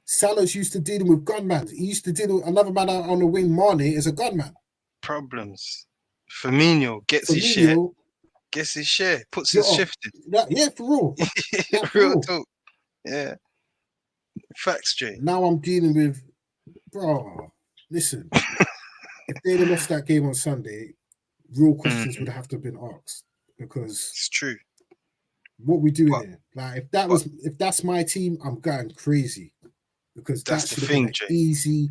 Salah's used to dealing with gunmen. He used to deal with another man out on the wing, Mane, as a gunman. problems. Firmino gets his share. Firmino, Gets his share. Puts his you're shift yeah, for real. in. That for Real real. talk. Yeah. Facts, Jay. Now I'm dealing with, bro, listen, if they'd have lost that game on Sunday, real questions would have to have been asked because It's true. what we doing But here? Like but if that's my team, I'm going crazy because that's that the should have been thing, an Jay. easy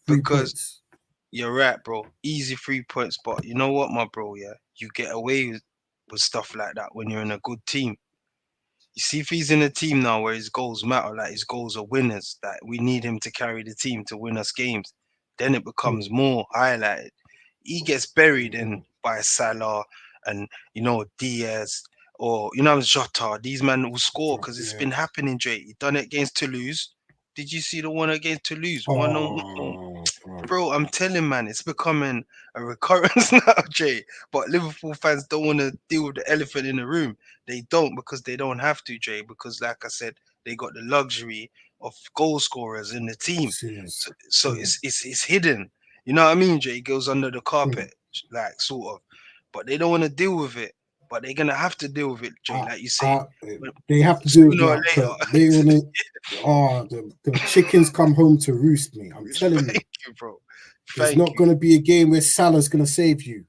three Because points. you're right, bro. Easy 3 points, but you know what, my bro, yeah? You get away with stuff like that when you're in a good team. You see, if he's in a team now where his goals matter, like his goals are winners, that we need him to carry the team to win us games, then it Mm, becomes more highlighted. He gets buried in mm, by Salah and Diaz or Jota. These men will score because it's yeah. been happening, Jay. He done it against Toulouse. Did you see the one against Toulouse? One on one. Oh, bro. Bro, I'm telling man, it's becoming a recurrence now, Jay. But Liverpool fans don't want to deal with the elephant in the room. They don't because they don't have to, Jay. Because like I said, they got the luxury of goal scorers in the team, Serious. so Mm, it's hidden. You know what I mean, Jay? It goes under the mm. carpet, like sort of. But they don't want to deal with it. But they're gonna have to deal with it, Jay. Uh, Like you say, uh, when- they have to do it sooner or now because later. they want to. Oh, the chickens come home to roost me. I'm telling you, Thank you, bro. there's Thank not you. going to be a game where Salah's going to save you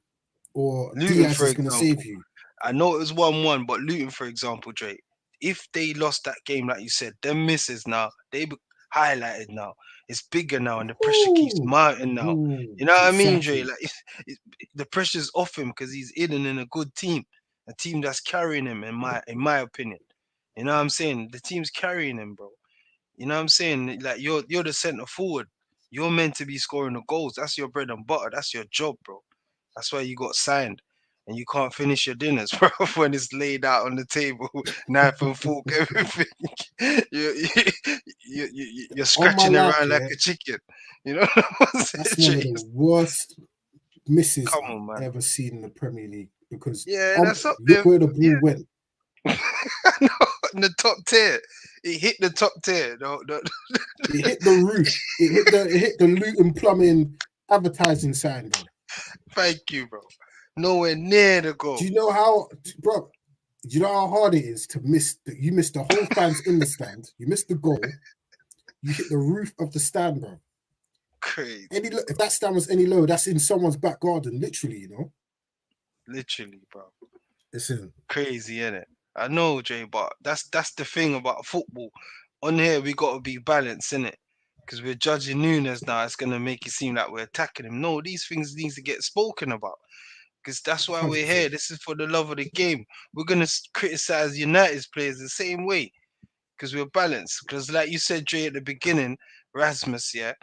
or Luton, Diaz for is going to save example. you. I know it was 1-1, but Luton, for example, Drake, if they lost that game, like you said, them misses now, highlighted now. It's bigger now, and the pressure keeps Ooh, mounting now. ooh, You know what I mean, Dre? exactly. Like the pressure's off him because he's hidden in a good team, a team that's carrying him. In my opinion, you know what I'm saying? The team's carrying him, bro. You know what I'm saying? Like you're the center forward. You're meant to be scoring the goals. That's your bread and butter. That's your job, bro. That's why you got signed. And you can't finish your dinners, bro, when it's laid out on the table, knife and fork, everything. you, you're On my scratching life, around like yeah, a chicken. You know what I'm saying, that's one of the worst misses Come I've on, man. ever seen in the Premier League because Yeah, that's up look there. where the ball went. Yeah, no, in the top tier. It hit the top tier. No, no. It hit the roof. It hit the Luton Plumbing advertising sign, bro. Thank you, bro. Nowhere near the Do goal. you know how, bro? Do you know how hard it is to miss? You missed the whole fans in the stand. You missed the goal. You hit the roof of the stand, bro. Crazy, If that stand was any lower, that's in someone's back garden, literally. literally, bro. Listen, Crazy, innit? I know, Jay, but that's the thing about football. On here, we got to be balanced, innit? Because we're judging Nunes now. It's gonna make it seem like we're attacking him. No, these things needs to get spoken about. Because that's why we're here. 100%. This is for the love of the game. We're gonna criticize United's players the same way because we're balanced. Because like you said, Jay, at the beginning, Rasmus, yeah,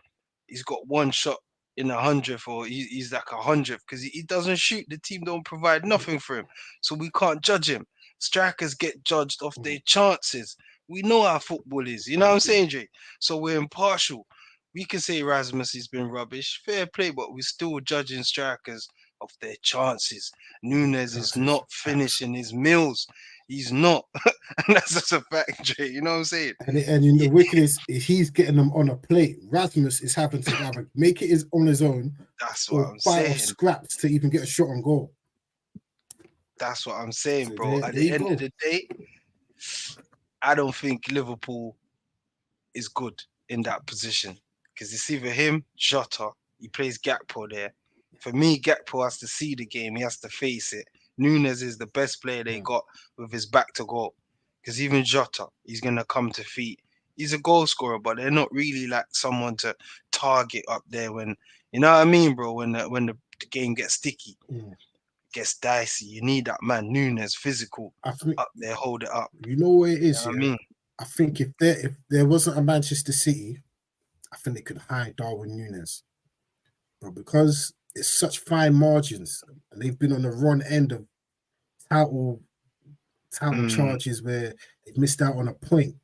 he's got one shot in 100th, or he's like 100th because he doesn't shoot. The team don't provide nothing for him, so we can't judge him. Strikers get judged off their chances. We know how football is. You know what I'm saying, Jay? So we're impartial. We can say Rasmus has been rubbish, fair play, but we're still judging strikers off their chances. Nunes is not finishing his meals. He's not. And that's just a fact, Jay. You know what I'm saying? And you know, the wicked is he's getting them on a plate. Rasmus is having to either make it on his own That's what or I'm fight saying. off scraps to even get a shot on goal. That's what I'm saying, So bro. At the end of the day, I don't think Liverpool is good in that position because it's either him, Jota. He plays Gakpo there. For me, Gakpo has to see the game. He has to face it. Nunes is the best player they got with his back to goal. Because even Jota, he's gonna come to feet. He's a goal scorer, but they're not really like someone to target up there when you know what I mean, bro. When the game gets sticky, gets dicey. You need that man Nunes, physical, up there, hold it up. You know what it is, You know what I mean? I think if there wasn't a Manchester City, I think they could hire Darwin Nunes. But because it's such fine margins, and they've been on the wrong end of title charges where they've missed out on a point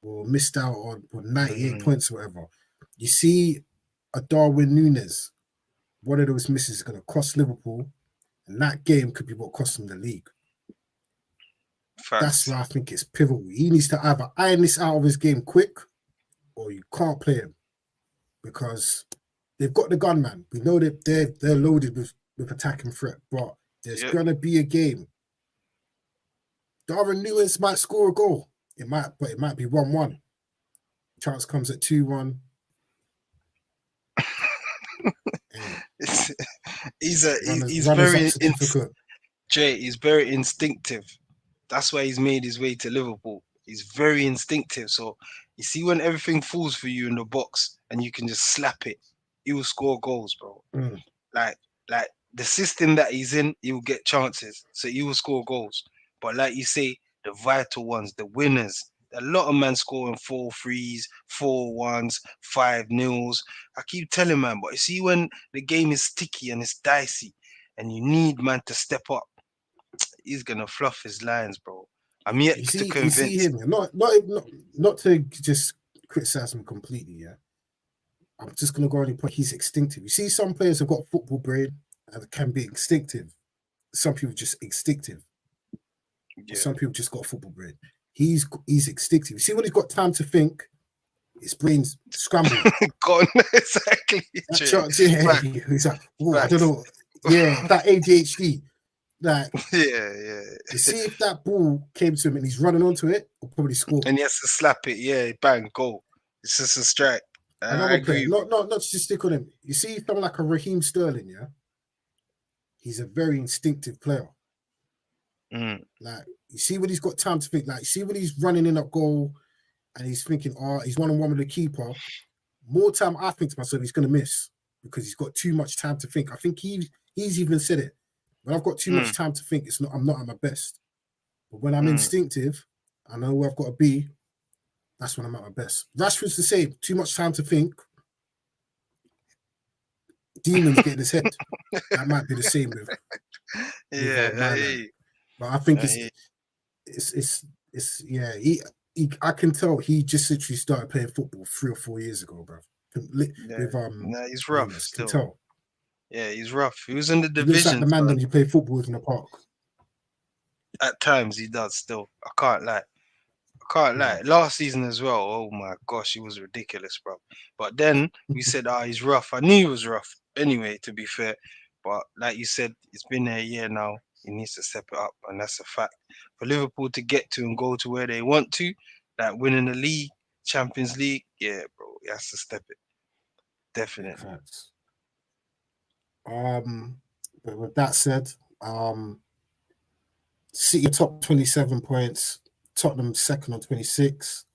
or missed out on 98 points or whatever. You see a Darwin Nunes, one of those misses is going to cost Liverpool, and that game could be what cost them the league. Facts. That's why I think it's pivotal. He needs to either iron this out of his game quick, or you can't play him because they've got the gunman. We know that they're loaded with attacking threat, but there's gonna be a game. Darwin Nunes might score a goal. It might be 1-1. Chance comes at 2-1. He's very Jay. He's very instinctive. That's why he's made his way to Liverpool. He's very instinctive. So you see, when everything falls for you in the box and you can just slap it, he will score goals, bro. Like the system that he's in, he will get chances. So he will score goals. But like you say, the vital ones, the winners, a lot of men scoring 4-3s, 4-1s, 5-0s. I keep telling man, but you see when the game is sticky and it's dicey and you need man to step up, he's gonna fluff his lines, bro. I'm yet to convince. You see him, not to just criticize him completely, yeah. I'm just gonna go on the point. He's instinctive. You see, some players have got football brain and can be instinctive. Some people just instinctive. Yeah. Some people just got football brain. He's instinctive. You see, when he's got time to think, his brain's scrambled. Gone exactly. He's like, oh, I don't know. Yeah, that ADHD. Like, yeah. You see, if that ball came to him and he's running onto it, he'll probably score. And he has to slap it. Yeah, bang, goal. It's just a strike. Another player, not to stick on him. You see, someone like a Raheem Sterling, yeah, he's a very instinctive player. Like, you see when he's got time to think. Like, you see when he's running in a goal and he's thinking, he's 1-on-1 with the keeper. More time, I think to myself, he's going to miss because he's got too much time to think. I think he's even said it. When I've got too much time to think, I'm not at my best. But when I'm instinctive, I know where I've got to be. That's when I'm at my best. Rashford's the same. Too much time to think. Demons get in his head. That might be the same with but I think I can tell he just literally started playing football 3 or 4 years ago, bro. He's rough still. Can tell. Yeah, he's rough. He was in the division. He looks like the man that you play football with in the park. At times he does still. I can't lie. Last season as well, oh my gosh, he was ridiculous, bro. But then we said, he's rough. I knew he was rough anyway, to be fair. But like you said, it's been a year now. He needs to step it up, and that's a fact. For Liverpool to get to and go to where they want to, like winning the league, Champions League, yeah, bro, he has to step it. Definitely. But with that said, City top 27 points, Tottenham second on 26,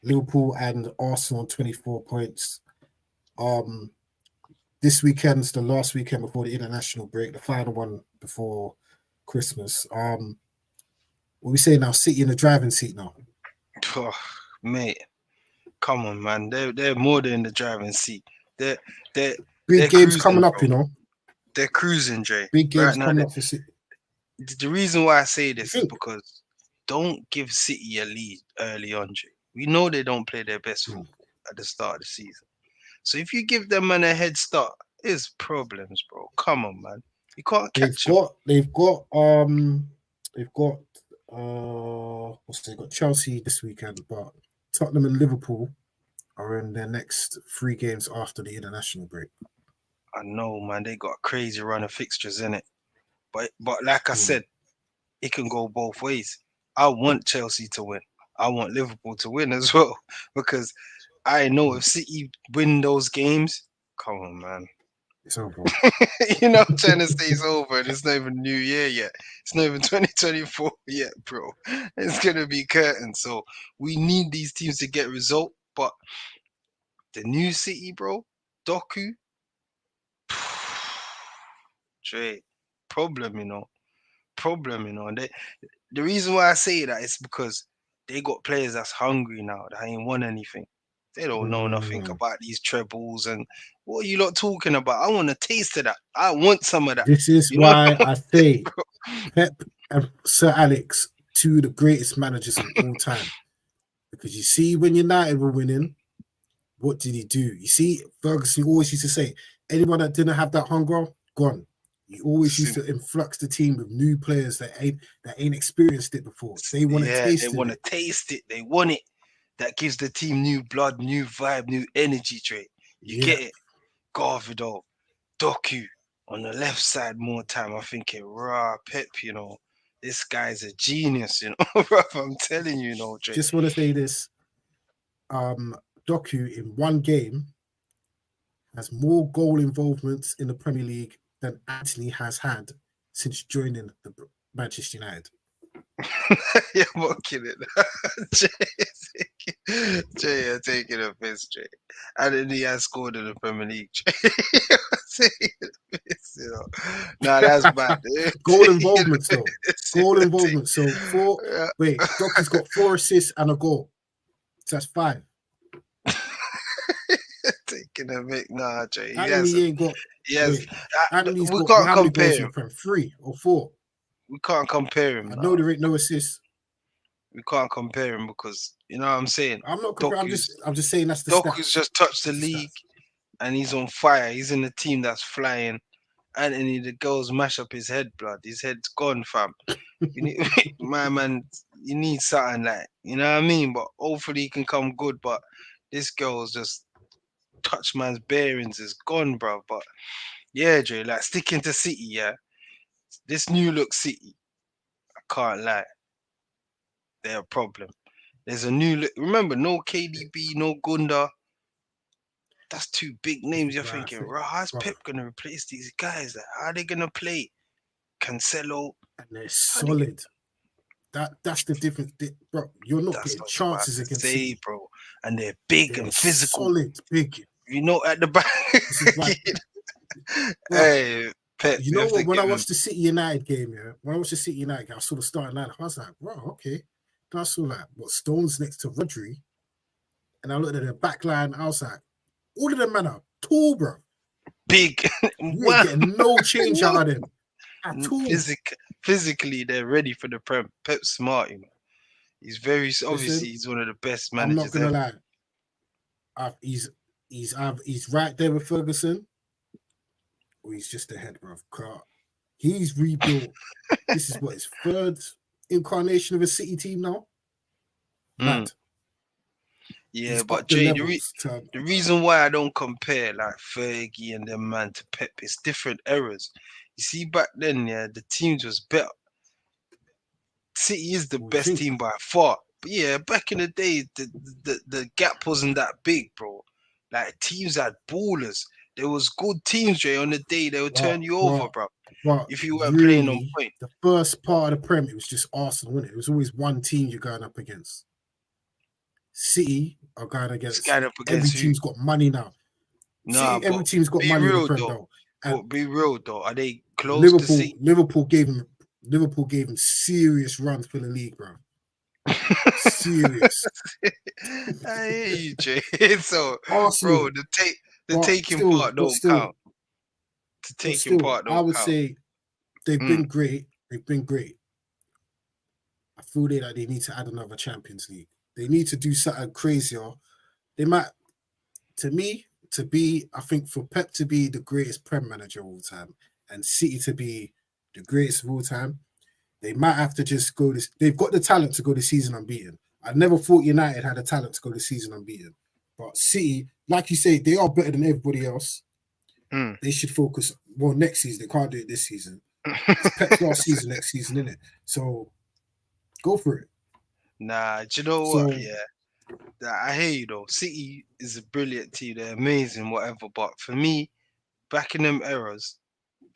Liverpool and Arsenal on 24 points. This weekend's the last weekend before the international break, the final one before Christmas. What we say now? City in the driving seat now. Oh, mate, come on, man. They're more than in the driving seat. Big games cruising, coming up, bro. you know. They're cruising, Dre. Big games Right now, coming up for City. the reason why I say this is think? because don't give City a lead early on, Dre. We know they don't play their best Hmm. football at the start of the season. So if you give them man a head start, it's problems, bro. Come on, man. You can't catch them. They've got what's they got Chelsea this weekend, but Tottenham and Liverpool are in their next 3 games after the international break. I know, man. They got a crazy run of fixtures in it. But like I said, it can go both ways. I want Chelsea to win. I want Liverpool to win as well. Because I know if City win those games, come on, man. It's over. You know, I'm trying to say it's over and it's not even New Year yet. It's not even 2024 yet, bro. It's gonna be curtain. So we need these teams to get result. But the new City, bro, Doku, Dre, problem, you know. Problem, you know. And the reason why I say that is because they got players that's hungry now that ain't won anything. They don't know nothing about these trebles and what are you lot talking about? I want a taste of that. I want some of that. This is You know why what I say Pep and Sir Alex, 2 of the greatest managers of all time. Because you see, when United were winning, what did he do? You see, Ferguson always used to say, anyone that didn't have that hunger, gone. He always used to influx the team with new players that ain't experienced it before. They want to taste it. They want to taste it. They want it. That gives the team new blood, new vibe, new energy, Trey. You get it. Garvido, Doku on the left side more time. I'm thinking, rah, Pep, you know, this guy's a genius, you know, bro. I'm telling you, you know, Trey. Just want to say this. Doku in one game has more goal involvements in the Premier League than Anthony has had since joining the Manchester United. You're mocking it. Jay, you're taking a piss, Jay. And then he has scored in the Premier League, Jay. You know. Nah, that's bad. Goal involvements, though. Goal involvement. So Doku's got 4 assists and a goal. So that's 5. Taking a mic, nah, Jay. Anthony ain't got. Yes, Anthony's we got can't how many compare goals in him. the Prem? 3 or 4. We can't compare him. I know there ain't no assists. We can't compare him because you know what I'm saying. I'm not comparing. I'm just saying that's the Doku's stats. just touched the league, and he's on fire. He's in the team that's flying. Anthony, the girls mash up his head, blood. His head's gone, fam. You need, my man, you need something like, you know what I mean? But hopefully he can come good. But this girl's just touch man's bearings is gone, bro. But yeah, Jay, like sticking to City, yeah. This new look City, I can't lie. They're a problem. There's a new look. Remember, no KDB, no Gunda. That's 2 big names. You're thinking, how's Pep gonna replace these guys? Like, how are they gonna play? Cancelo. And they're solid. That's the difference, bro. You're not getting chances against City, bro. And they're big and physical. Solid, big. You know, at the back. This is why, hey, Pep. You know what? When I watched the City United game, I saw the starting lineup. I was like, bro, okay. Then I saw like Stones next to Rodri, and I looked at the back line. I was like, all of them men are tall, bro. Big. You ain't getting no change out of them at all. Physically, they're ready for the Prem. Pep's smart, you know. He's very obviously he's one of the best managers. I'm not gonna lie. He's right there with Ferguson, or he's just ahead, bro. He's rebuilt. This is what his 3rd incarnation of a City team now. Mad. Yeah, He's but Jay, the reason why I don't compare like Fergie and them man to Pep is different eras. You see, back then, yeah, the teams was better. City is the best team by far. But yeah, back in the day, the gap wasn't that big, bro. Like teams had ballers. There was good teams, Jay, on the day they would turn you over, bro. If you weren't playing on point. The first part of the Prem, it was just Arsenal, wasn't it? It was always one team you're going up against. City are going against every team's got money now. Nah, City, every team's got money in the Prem, though. But be real though, are they close to City? Liverpool gave him serious runs for the league, bro. Serious. I hear you, Jay. So, Arsenal, bro, The taking part but don't still, count. The but taking still, part I don't would count. say they've Mm. been great. They've been great. I feel that they need to add another Champions League. They need to do something crazier. They might, to me, to be, I think for Pep to be the greatest Prem manager of all time and City to be the greatest of all time, they might have to just go this. They've got the talent to go the season unbeaten. I never thought United had the talent to go the season unbeaten. But City, like you say, they are better than everybody else. Mm. They should focus. Well, next season, they can't do it this season. It's Pep's last season next season, isn't it? So go for it. Nah, do you know what? So Yeah, I hear you though. City is a brilliant team. They're amazing, whatever. But for me, back in them eras,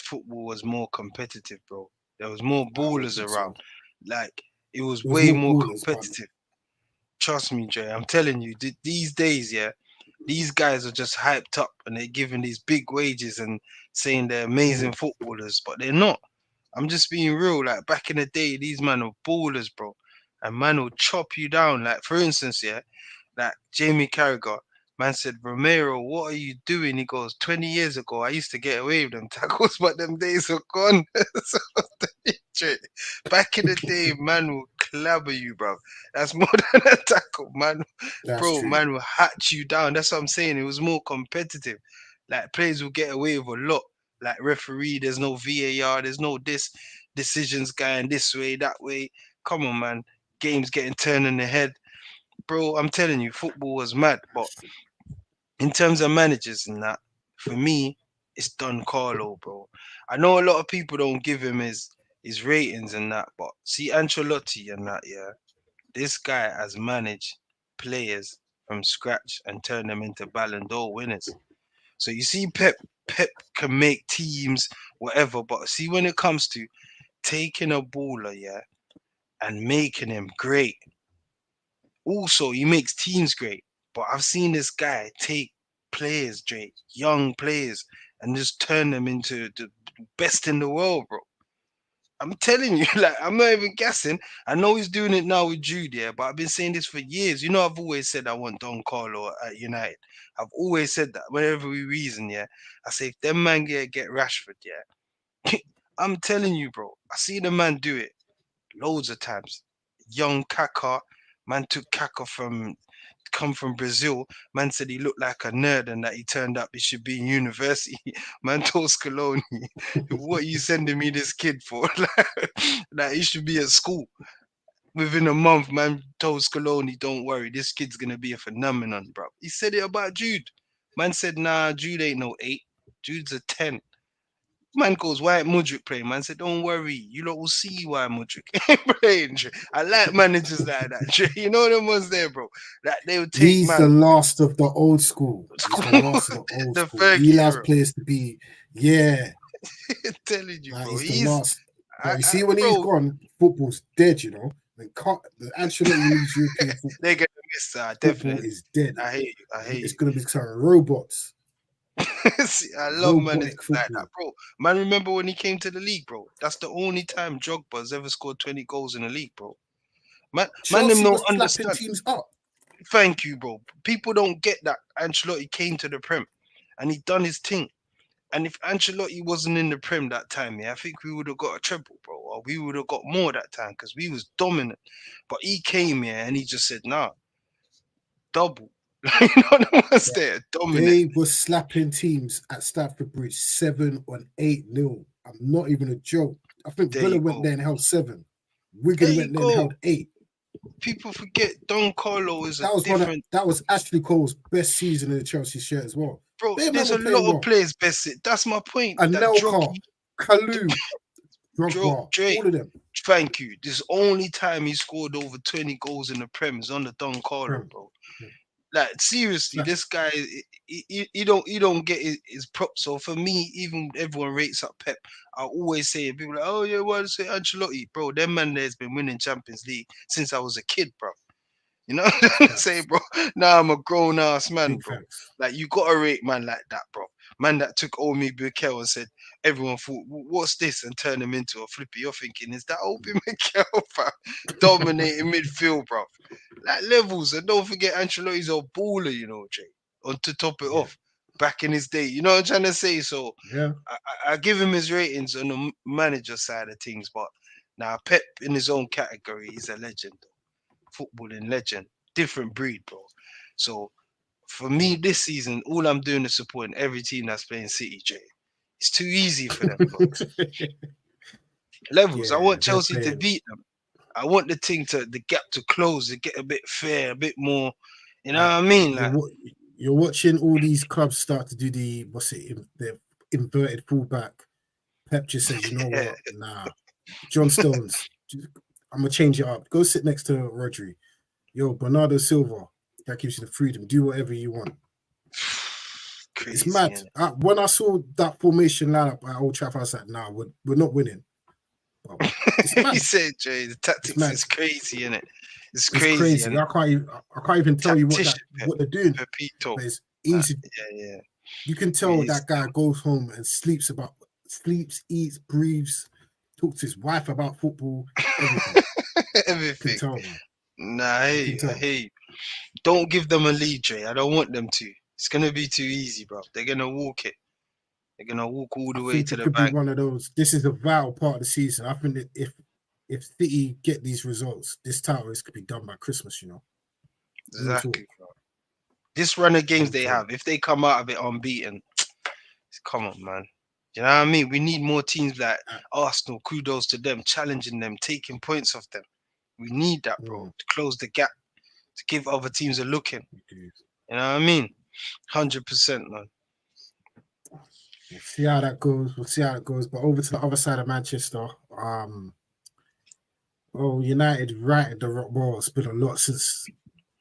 football was more competitive, bro. There was more I don't ballers think around. so. Like it was There was way more more ballers, but competitive. Trust me, Jay. I'm telling you, these days, yeah, these guys are just hyped up and they're given these big wages and saying they're amazing mm, footballers, but they're not. I'm just being real. Like back in the day, these man were ballers, bro, and man will chop you down. Like for instance, yeah, like Jamie Carragher, man said, Romero, what are you doing? He goes, 20 years ago, I used to get away with them tackles, but them days are gone. So, straight. Back in the day, man will clobber you, bro. That's more than a tackle, man. that's Bro, true. man will hatch you down. That's what I'm saying. It was more competitive. Like players will get away with a lot. Like referee, there's no VAR, there's no this decisions going this way, that way. Come on, man. Games getting turned in the head. Bro, I'm telling you, football was mad. But in terms of managers and that, for me, it's Don Carlo, bro. I know a lot of people don't give him his ratings and that, but see Ancelotti and that, yeah. This guy has managed players from scratch and turned them into Ballon d'Or winners. So you see, Pep can make teams, whatever, but see when it comes to taking a baller, yeah, and making him great. Also, he makes teams great. But I've seen this guy take players, Drake, young players, and just turn them into the best in the world, bro. I'm telling you, like, I'm not even guessing. I know he's doing it now with Jude, yeah, but I've been saying this for years. You know, I've always said I want Don Carlo at United. I've always said that whenever we reason, yeah. I say, if them man get Rashford, yeah. I'm telling you, bro. I see the man do it loads of times. Young Kaka, man took Kaka come from Brazil. Man said he looked like a nerd and that he turned up he should be in university. Man told Scaloni, what are you sending me this kid for? Like he should be at school. Within a month, man told Scaloni, don't worry, this kid's gonna be a phenomenon, bro. He said it about Jude. Man said, nah, Jude ain't no 8. Jude's a 10. Man goes, why ain't Mudrick playing? Man said, don't worry, you lot will see why Mudrick ain't playing. I like managers like that. You know them ones there, bro. That they would take He's the man. last of the old school. He's the last of the old The school. He Fergie allows era. players to be, yeah, Telling you, like bro. he's the He's, last. But you see, when he's bro, gone, football's dead. You know, the Ancelotti leaves European they're gonna miss that. football Definitely. is dead. I hate you. I hate It's you. gonna be some robots, See, I love managers robotic like that, football. bro. Man, remember when he came to the league, bro? That's the only time Drogba's ever scored 20 goals in the league, bro. Man, them Chelsea don't was slapping understand. teams up. Thank you, bro. People don't get that Ancelotti came to the Prem and he done his thing. And if Ancelotti wasn't in the Prem that time, yeah, I think we would have got a treble, bro, or we would have got more that time because we was dominant. But he came here and he just said, nah, double. You know what was there? Dominant. They were slapping teams at Stamford Bridge 7 or 8-0. I'm not even a joke. I think There Villa you went go. there and held 7. There Wigan you went there and go. held 8. People forget Don Carlo is a That was different that was Ashley Cole's best season in the Chelsea shirt as well. bro. Their men There's were a playing lot of well. players best. That's my point. That Anelka, Kalu, Drogba, Drake, all of them. thank you. This only time he scored over 20 goals in the Prem is under Don Carlo, Prem. bro. Like seriously, Slap. this guy, he don't get his props. So for me, even everyone rates up Pep. I always say people are like, oh yeah, why say Ancelotti, bro? Them man there's been winning Champions League since I was a kid, bro. You know what I'm saying, Facts. bro? Now I'm a grown ass man, Big bro. facts. Like you gotta rate man like that, bro. Man that took Omi Bukel and said everyone thought, what's this? And turned him into a flipper. You're thinking, is that Obi Mikel, bro? Dominating midfield, bro. Like levels. And don't forget Ancelotti's a baller, you know, Jay. On to top it Yeah. off. back in his day. You know what I'm trying to say? So Yeah. I give him his ratings on the manager side of things, but now Pep in his own category is a legend, footballing legend, different breed, bro. So for me this season, all I'm doing is supporting every team that's playing City, Jay. It's too easy for them, bro. Levels. I Yeah, want they're Chelsea to playing. beat them. I want the gap to close, to get a bit fair, a bit more. You know what Like I mean? you're Like, you're watching all these clubs start to do the inverted fullback. Pep just says, you know what? Nah, John Stones. I'm gonna change it up. Go sit next to Rodri. Yo, Bernardo Silva. That gives you the freedom. Do whatever you want. It's crazy, mad. innit? When I saw that formation lineup at Old Trafford, I was like, nah, we're not winning. But it's He mad. said, Jay, the It's tactics mad. is crazy, innit? It's It's crazy, crazy. and I can't even tell you tactician Pep, what they're doing. Pepito. But it's easy. Yeah. You can It tell is that guy goes home and sleeps, eats, breathes, talks to his wife about football, everything. You can everything. tell, man. Nah, You can I tell. hear you. Don't give them a lead, Jay. I don't want them to. It's gonna be too easy, bro. They're gonna walk it. They're gonna walk all I the way think to it the could be bank. one of those. This is a vital part of the season. I think that if City get these results, this title is could be done by Christmas. Real talk. Exactly, bro. This run of games Real they talk. have, if they come out of it unbeaten, come on, man. You know what I mean? We need more teams like Uh, Arsenal. Kudos to them, challenging them, taking points off them. We need that, bro, mm, to close the gap, to give other teams a look in. we do. You know what I mean? 100%, man. We'll see how that goes. We'll see how it goes. But over to the other side of Manchester. United righted the rock. Well, it's been a lot since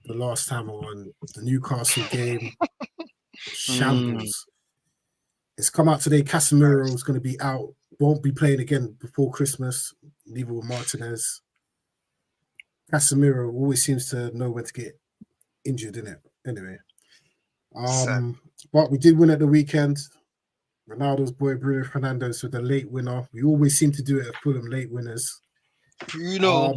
the last time I won the Newcastle game. Mm, Shambles. It's come out today. Casemiro is going to be out. Won't be playing again before Christmas. Neither will Martinez. Casemiro always seems to know when to get injured, in it. Anyway, sad. but we did win at the weekend. Ronaldo's boy Bruno Fernandes with the late winner. We always seem to do it at Fulham, late winners. Bruno.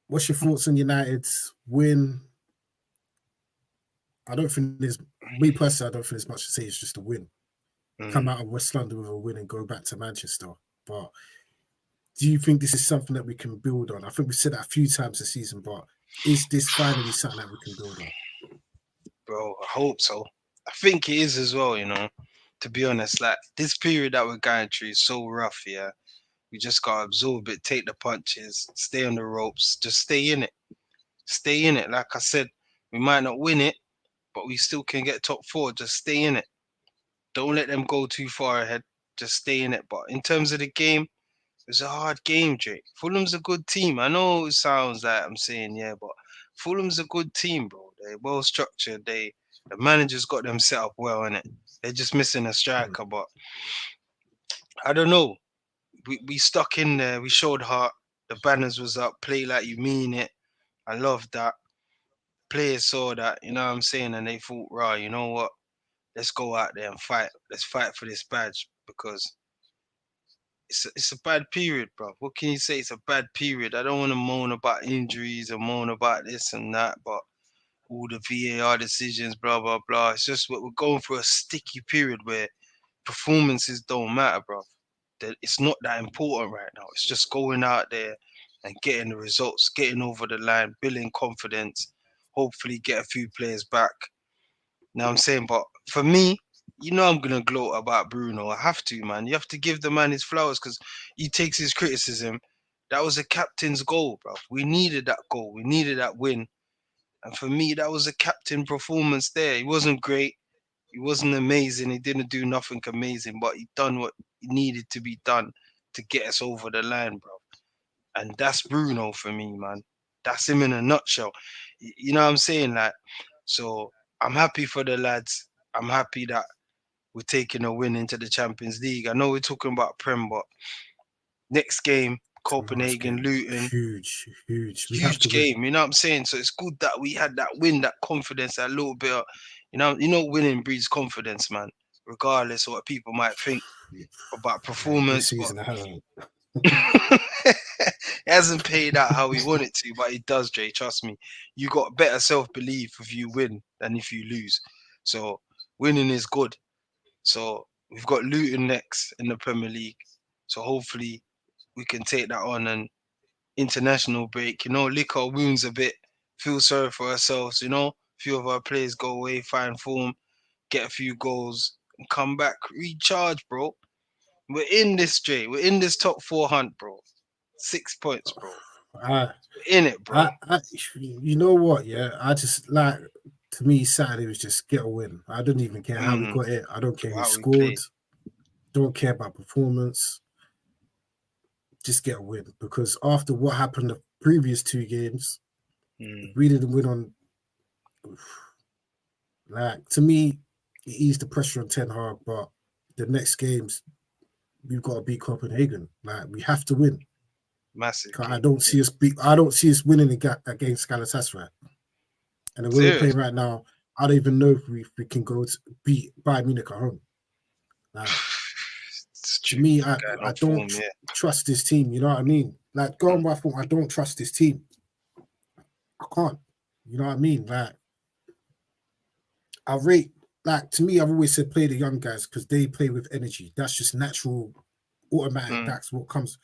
What's your thoughts on United's win? I don't think there's me personally. I don't think there's much to say. It's just a win. Come out of West London with a win and go back to Manchester. But do you think this is something that we can build on? I think we've said that a few times this season, but is this finally something that we can build on? Bro, I hope so. I think it is as well, to be honest. Like, this period that we're going through is so rough, yeah. We just gotta absorb it, take the punches, stay on the ropes, just stay in it. Stay in it. Like I said, we might not win it, but we still can get top four. Just stay in it. Don't let them go too far ahead. Just stay in it. But in terms of the game, it's a hard game, Drake. Fulham's a good team. I know it sounds like I'm saying, yeah, but Fulham's a good team, bro. They're well structured. The manager's got them set up well, innit? They're just missing a striker, but I don't know. We stuck in there. We showed heart. The banners was up. Play like you mean it. I love that. Players saw that, you know what I'm saying, and they thought, right, you know what? Let's go out there and fight. Let's fight for this badge because it's a bad period, bro. What can you say? It's a bad period. I don't want to moan about injuries and moan about this and that, but all the VAR decisions, blah blah blah. It's just we're going through a sticky period where performances don't matter, bro. It's not that important right now. It's just going out there and getting the results, getting over the line, building confidence, hopefully get a few players back. Know what I'm saying? But for me, I'm gonna gloat about Bruno. I have to, man. You have to give the man his flowers because he takes his criticism. That was a captain's goal, bro. We needed that goal. We needed that win. And for me, that was a captain performance there. He wasn't great. He wasn't amazing. He didn't do nothing amazing, but he done what needed to be done to get us over the line, bro. And that's Bruno for me, man. That's him in a nutshell. You know what I'm saying? Like, so I'm happy for the lads. I'm happy that we're taking a win into the Champions League. I know we're talking about Prem, but next game, Tomorrow's Copenhagen, game, Luton, huge. We have huge to win. game. You know what I'm saying? So it's good that we had that win, that confidence, that little bit of, winning breeds confidence, man. Regardless of what people might think about This performance, but season, I haven't. it hasn't paid out how we want it to, but it does, Jay. Trust me. You got better self-belief if you win than if you lose. So winning is good. So we've got Luton next in the Premier League. So hopefully we can take that on and international break, lick our wounds a bit, feel sorry for ourselves, a few of our players go away, find form, get a few goals, and come back, recharge, bro. We're in this, Jay. We're in this top 4 hunt, bro. 6 points, bro. I, We're in it, bro. you know what? Yeah, I just like, to me, Saturday was just get a win. I don't even care how we got it. I don't care who How we scored. played. Don't care about performance. Just get a win, because after what happened the previous 2 games, we didn't win on. Like, to me, it eased the pressure on Ten Hag, but the next games we've got to beat Copenhagen. Like, we have to win. Massive. I don't see us winning against Galatasaray. And the way we're playing right now, I don't even know if we can go to beat Bayern Munich at home. Like, to me, I don't trust this team. You know what I mean? Like, going by form, I don't trust this team. I can't. You know what I mean? Like, I rate, like, to me, I've always said play the young guys because they play with energy. That's just natural, automatic. That's what comes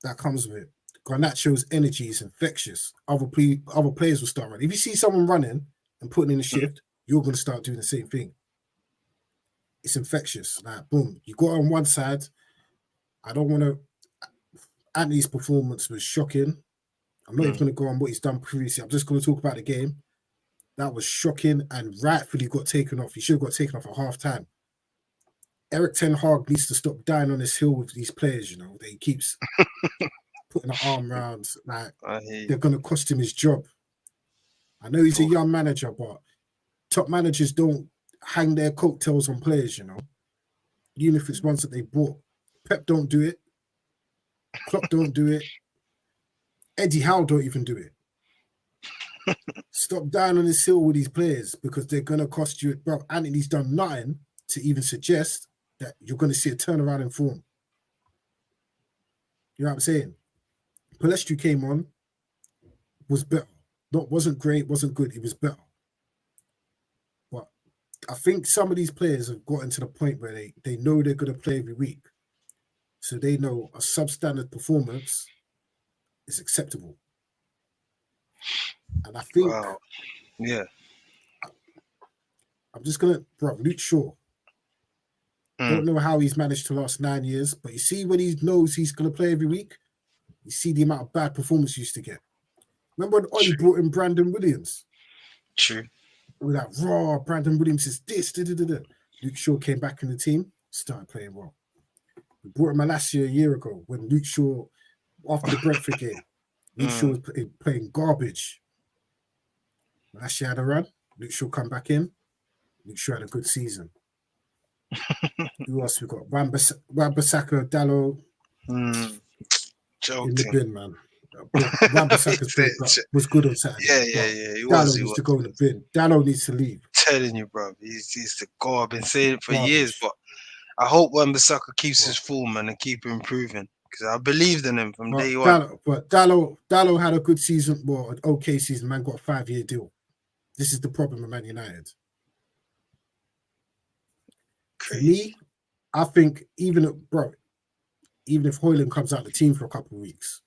with it. Garnacho's energy is infectious. Other players will start running. If you see someone running and putting in a shift, you're going to start doing the same thing. It's infectious. Like, boom, you got on one side. I don't want to. Anthony's performance was shocking. I'm not even going to go on what he's done previously. I'm just going to talk about the game. That was shocking and rightfully got taken off. He should have got taken off at half time. Eric Ten Hag needs to stop dying on this hill with these players, that he keeps putting an arm around. Like, they're going to cost him his job. I know he's a young manager, but top managers don't hang their coattails on players, even if it's ones that they bought. Pep don't do it. Klopp don't do it. Eddie Howe don't even do it. Stop dying on this hill with these players because they're going to cost you. Bro, Anthony's done nothing to even suggest that you're going to see a turnaround in form. You know what I'm saying? Palestri came on, was better. Wasn't great, wasn't good. He was better. But I think some of these players have gotten to the point where they know they're going to play every week. So they know a substandard performance is acceptable. And I think... Wow. Yeah. I'm just going to... Bro, Luke Shaw. Don't know how he's managed to last 9 years, but you see when he knows he's going to play every week, you see the amount of bad performance he used to get. Remember when Ollie brought in Brandon Williams? True. With that raw, Brandon Williams is this, Luke Shaw came back in the team, started playing well. We brought him last year, a year ago, when Luke Shaw, after the Brentford game, Luke Shaw was playing garbage. Last year had a run, Luke Shaw come back in, Luke Shaw had a good season. Who else we got? Wan-Bissaka, Dalot. Joking. In the bin, man. Wan-Bissaka was good on Saturday. Yeah. Dalot needs to go in the bin. Dalot needs to leave. Telling you, bro. He's the goal. I've been saying it for years, but I hope Wan-Bissaka keeps his form, man, and keep improving. Because I believed in him from day one. But Dalot had a good season, an okay season, man, got a 5-year deal. This is the problem with Man United. For me, I think even if Højlund comes out of the team for a couple of weeks,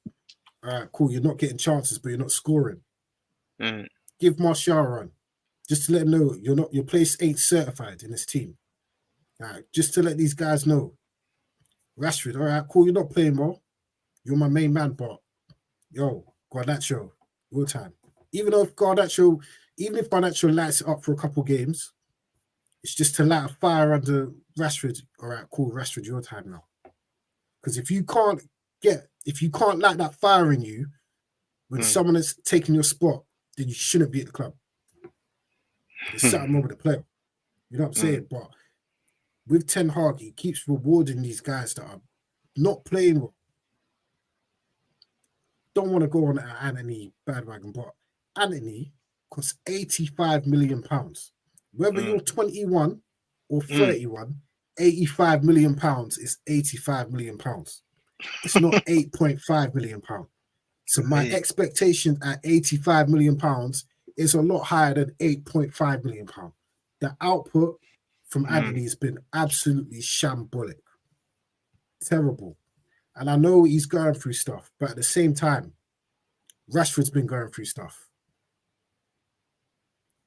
all right, cool, you're not getting chances, but you're not scoring. Give Martial a run, just to let him know your place ain't certified in this team. All right, just to let these guys know. Rashford, all right, cool, you're not playing well. You're my main man, but Garnacho, your time. Even if Garnacho lights it up for a couple games, it's just to light a fire under Rashford. All right, cool, Rashford, your time now. Because if you can't light that fire in you when someone is taking your spot, then you shouldn't be at the club. There's something wrong with the player. You know what I'm saying? But with Ten Hag, he keeps rewarding these guys that are not playing well. Don't want to go on Anthony bandwagon, but Anthony costs £85 million. Whether you're 21 or 31, £85 million is £85 million. It's not £8.5 million. So my Hey, expectation at £85 million is a lot higher than £8.5 million. The output from Anthony has been absolutely shambolic, terrible. And I know he's going through stuff, but at the same time, Rashford's been going through stuff.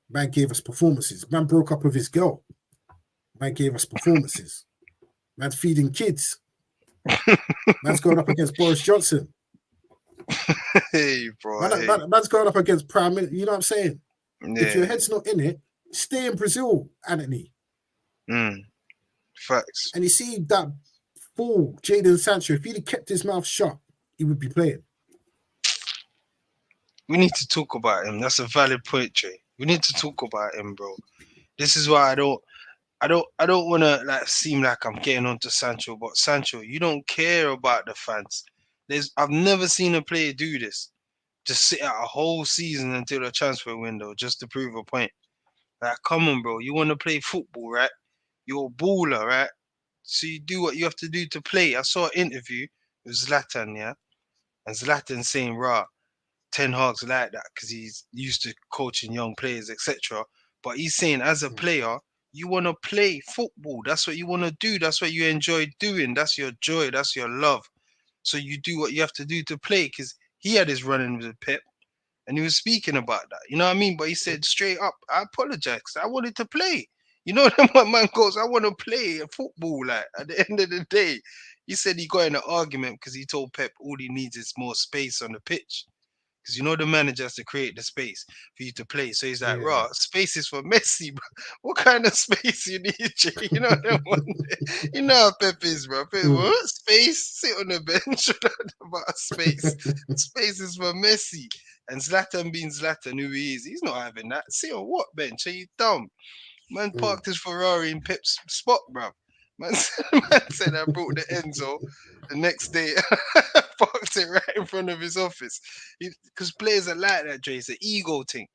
Man gave us performances. Man broke up with his girl. Man gave us performances. Man's feeding kids. Man's going up against Boris Johnson. hey, bro. Hey. Man's going up against Prime Minister. You know what I'm saying? Yeah. If your head's not in it, stay in Brazil, Anthony. Facts. And you see that fool, Jadon Sancho, if he'd have kept his mouth shut, he would be playing. We need to talk about him. That's a valid point, Jay. We need to talk about him, bro. This is why I don't want to like seem like I'm getting onto Sancho, but Sancho, you don't care about the fans. I've never seen a player do this. Just sit out a whole season until the transfer window just to prove a point. Like, come on, bro. You want to play football, right? You're a baller, right? So you do what you have to do to play. I saw an interview with Zlatan, yeah? And Zlatan saying, rah, Ten Hag's like that because he's used to coaching young players, etc. But he's saying, as a player, you want to play football. That's what you want to do. That's what you enjoy doing. That's your joy. That's your love. So you do what you have to do to play, because he had his run-in with Pep and he was speaking about that. You know what I mean? But he said straight up, I apologize because I wanted to play. You know what man goes, I want to play football. Like, at the end of the day, he said he got in an argument because he told Pep all he needs is more space on the pitch. Because you know the manager has to create the space for you to play. So he's like, raw, space is for Messi, bro. What kind of space you need, Jay? You know that one. You know how Pep is, bro. Pep, what? Space? Sit on the bench. About space. Space is for Messi. And Zlatan being Zlatan, who he is, he's not having that. Sit on what bench? Are you dumb? Man parked his Ferrari in Pep's spot, bro. Man said I brought the Enzo the next day. Parked it right in front of his office. Because players are like that, Jay. It's an ego thing.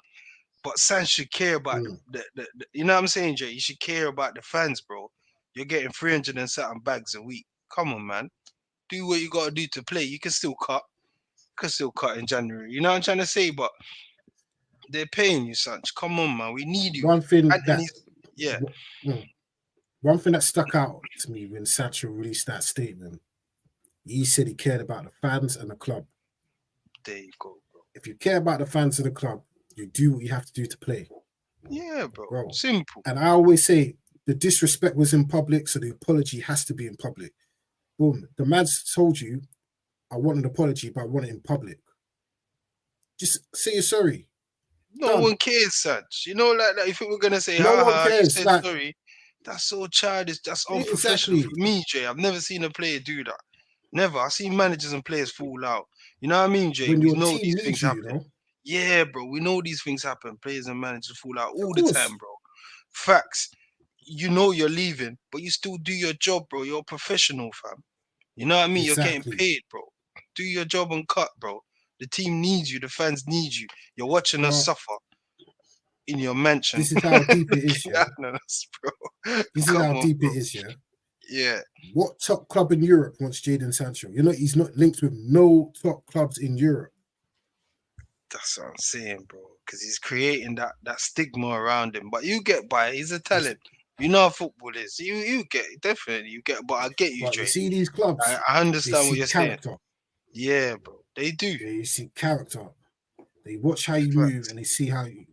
But Sans should care about the you know what I'm saying, Jay? You should care about the fans, bro. You're getting 300 and something bags a week. Come on, man. Do what you got to do to play. You can still cut. You can still cut in January. You know what I'm trying to say? But they're paying you, Sans. Come on, man. We need you. One thing that stuck out to me when Sancho released that statement, he said he cared about the fans and the club. There you go, bro. If you care about the fans and the club, you do what you have to do to play. Yeah, bro. Simple. And I always say the disrespect was in public, so the apology has to be in public. Boom. The man's told you, I want an apology, but I want it in public. Just say you're sorry. No one cares, Sanch. You know, like if we were gonna say, no one cares. You said sorry, that's so childish. That's unprofessional for me, Jay. I've never seen a player do that. Never. I've seen managers and players fall out. You know what I mean, Jay? When we your know team these things happen. You know? Yeah, bro. We know these things happen. Players and managers fall out all the time, bro. Facts. You know you're leaving, but you still do your job, bro. You're a professional, fam. You know what I mean? Exactly. You're getting paid, bro. Do your job and cut, bro. The team needs you. The fans need you. You're watching us suffer in your mansion. This is how deep it is, yeah. Bro. This is how deep it is, yeah. Yeah. What top club in Europe wants Jadon Sancho? You know, he's not linked with no top clubs in Europe. That's what I'm saying, bro. Because he's creating that stigma around him. But you get by. He's a talent. You know how football is. You get definitely you get. But I get you, Jay. You see these clubs. I understand what you're saying. Yeah, bro. They do. Yeah, you see character. They watch how you move and they see how you.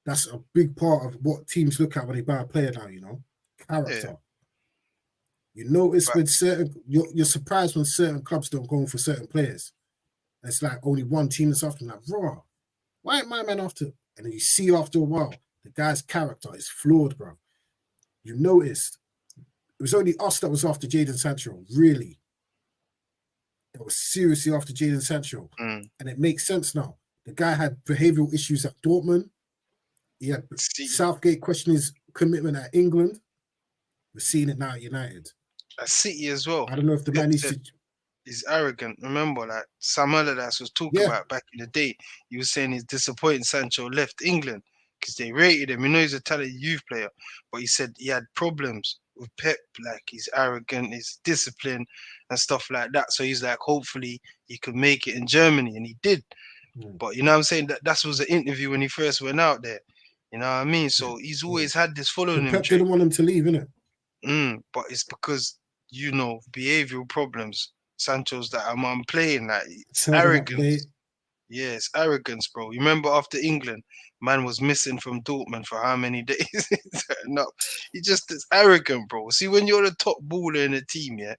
That's a big part of what teams look at when they buy a player now. You know, character. Yeah. You notice when you're surprised when certain clubs don't go for certain players. It's like only one team that's after them. Like, raw. Why ain't my man after? And then you see after a while, the guy's character is flawed, bro. You noticed it was only us that was after Jadon Sancho, really. That was seriously after Jadon Sancho. And it makes sense now. The guy had behavioral issues at Dortmund. He had Southgate questioning his commitment at England. We're seeing it now at United. At City as well. I don't know if the man needs to... He's arrogant. Remember, like Sam Allardyce was talking about back in the day. He was saying he's disappointed Sancho left England because they rated him. You know, he's a talented youth player, but he said he had problems with Pep. Like he's arrogant, he's disciplined and stuff like that. So he's like, hopefully he could make it in Germany, and he did. But you know what I'm saying? That was an interview when he first went out there. You know what I mean? So he's always had this following him. Pep didn't want him to leave, innit? But it's because, behavioral problems. Sancho's that I'm playing like it's arrogance. Yeah, it's arrogance, bro. You remember after England, man was missing from Dortmund for how many days? No, he just is arrogant, bro. See, when you're the top baller in a team, yeah,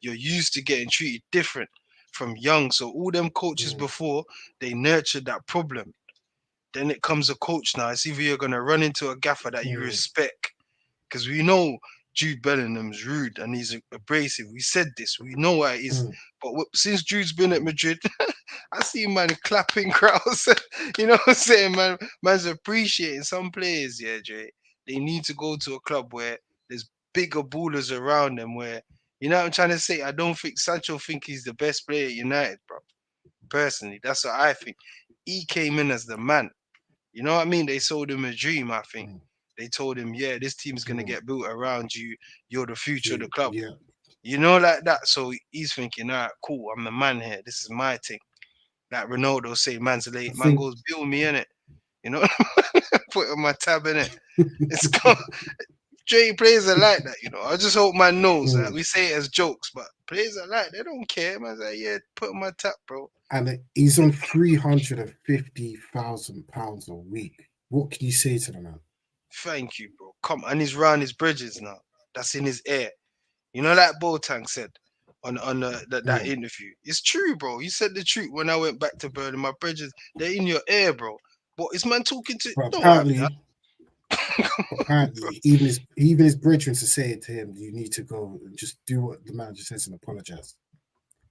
you're used to getting treated different from young. So all them coaches before, they nurtured that problem. Then it comes a coach now. It's either you're gonna run into a gaffer that you respect, because we know Jude Bellingham's rude and he's abrasive. We said this. We know what it is. But since Jude's been at Madrid, I see man clapping crowds. You know what I'm saying, man? Man's appreciating some players, yeah, Jay. They need to go to a club where there's bigger ballers around them. Where, you know what I'm trying to say? I don't think Sancho think he's the best player at United, bro. Personally, that's what I think. He came in as the man. You know what I mean? They sold him a dream, I think. They told him, yeah, this team's going to get built around you. You're the future of the club. Yeah. You know, like that. So he's thinking, all right, cool, I'm the man here. This is my thing. Like Ronaldo say, man's late. Man goes, bill me in it. You know, put on my tab in it. It's gone. Dre players are like that, you know. I just hope man knows that we say it as jokes, but players are like, they don't care. Man's like, yeah, put on my tap, bro. And he's on £350,000 a week. What can you say to the man? Thank you, bro. Come, and he's round his bridges now. That's in his air. You know, like Boateng said on that interview. It's true, bro. You said the truth when I went back to Berlin. My bridges, they're in your air, bro. What is man talking to? But apparently, even his brethren to say to him, you need to go and just do what the manager says and apologize.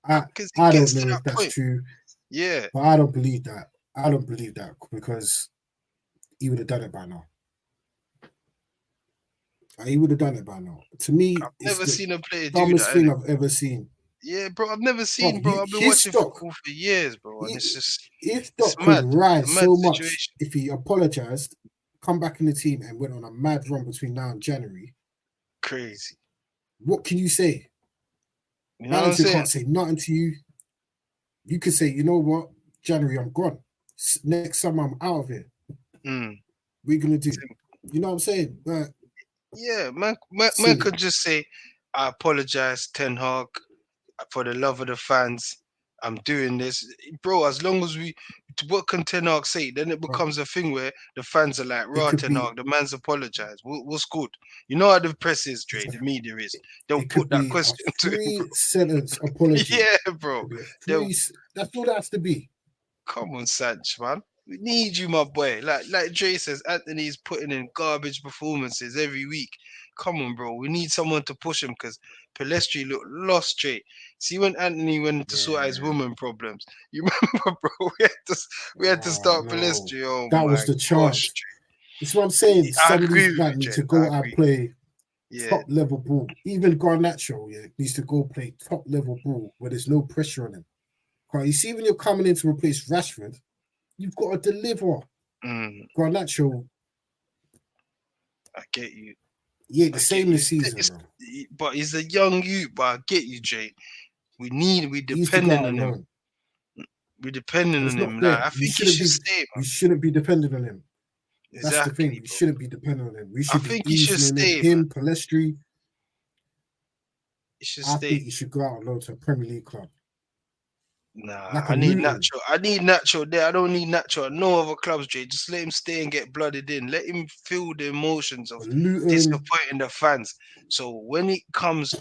I don't know if that's true. Yeah. But I don't believe that. I don't believe that because he would have done it by now. He would have done it by now. To me, I've never seen a player do dumbest that. Thing I've ever seen. Yeah, bro. I've never seen, bro. I've been watching football for years, bro. And it's just his stock could rise so much if he apologized, come back in the team, and went on a mad run between now and January. Crazy. What can you say? You know Manager can't say nothing to you. You could say, you know what, January, I'm gone. Next summer, I'm out of here. What are you gonna do? You know what I'm saying? Yeah, man could just say, I apologize, Ten Hag, for the love of the fans. I'm doing this, bro. As long as what can Ten Hag say? Then it becomes a thing where the fans are like, "Raw Ten Hag, the man's apologized. What's good?" You know how the press is, Dre. The media is. They'll put that question to him. Sentence apology. Yeah, bro. That's all that has to be. Come on, Sanch, man. We need you, my boy. Like Dre says, Anthony's putting in garbage performances every week. Come on, bro. We need someone to push him because Pelestri looked lost, Dre. See when Anthony went to sort out his woman problems. You remember, bro? We had to start Pelestri. Oh, that was the chance. That's what I'm saying. Some of these men need to go out and play top level ball. Even Garnacho, needs to go play top level ball where there's no pressure on him. Because you see, when you're coming in to replace Rashford, you've got to deliver. Garnacho. I get you. Yeah, the same this season, bro. But he's a young youth, but I get you, Jay. We depending on him. We're depending on him. Like, I think he should stay. We shouldn't be dependent on him. That's the thing. We shouldn't be dependent on him. We should be easing him, Pelestri. He should stay. I think he should go out and loan to a Premier League club. Nah, I need Nacho. I need Nacho there. I don't need Nacho at no other clubs, Jay. Just let him stay and get blooded in. Let him feel the emotions of disappointing the fans. So when it comes,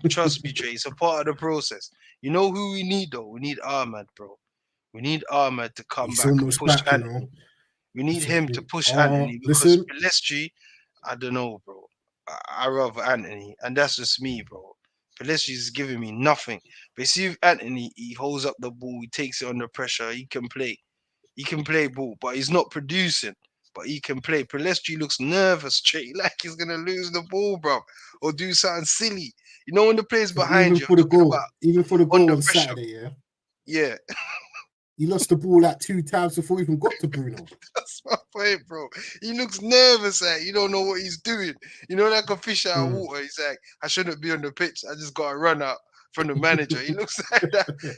trust me, Jay, it's a part of the process. You know who we need, though? We need Ahmad, bro. We need Ahmad to come back and push Anthony. We need him to push Anthony because Pelestri, I don't know, bro. I rather Anthony, and that's just me, bro. Pelestri is giving me nothing. But see, if Anthony, he holds up the ball, he takes it under pressure, he can play. He can play ball, but he's not producing. But he can play. Pelestri looks nervous, straight like he's gonna lose the ball, bro, or do something silly. You know when the player's behind even you. For the goal, even for the goal on Saturday, yeah. He lost the ball like 2 times before he even got to Bruno. That's my point, bro. He looks nervous, like you don't know what he's doing. You know, like a fish out of water. He's like, I shouldn't be on the pitch. I just got to run out from the manager. He looks like that.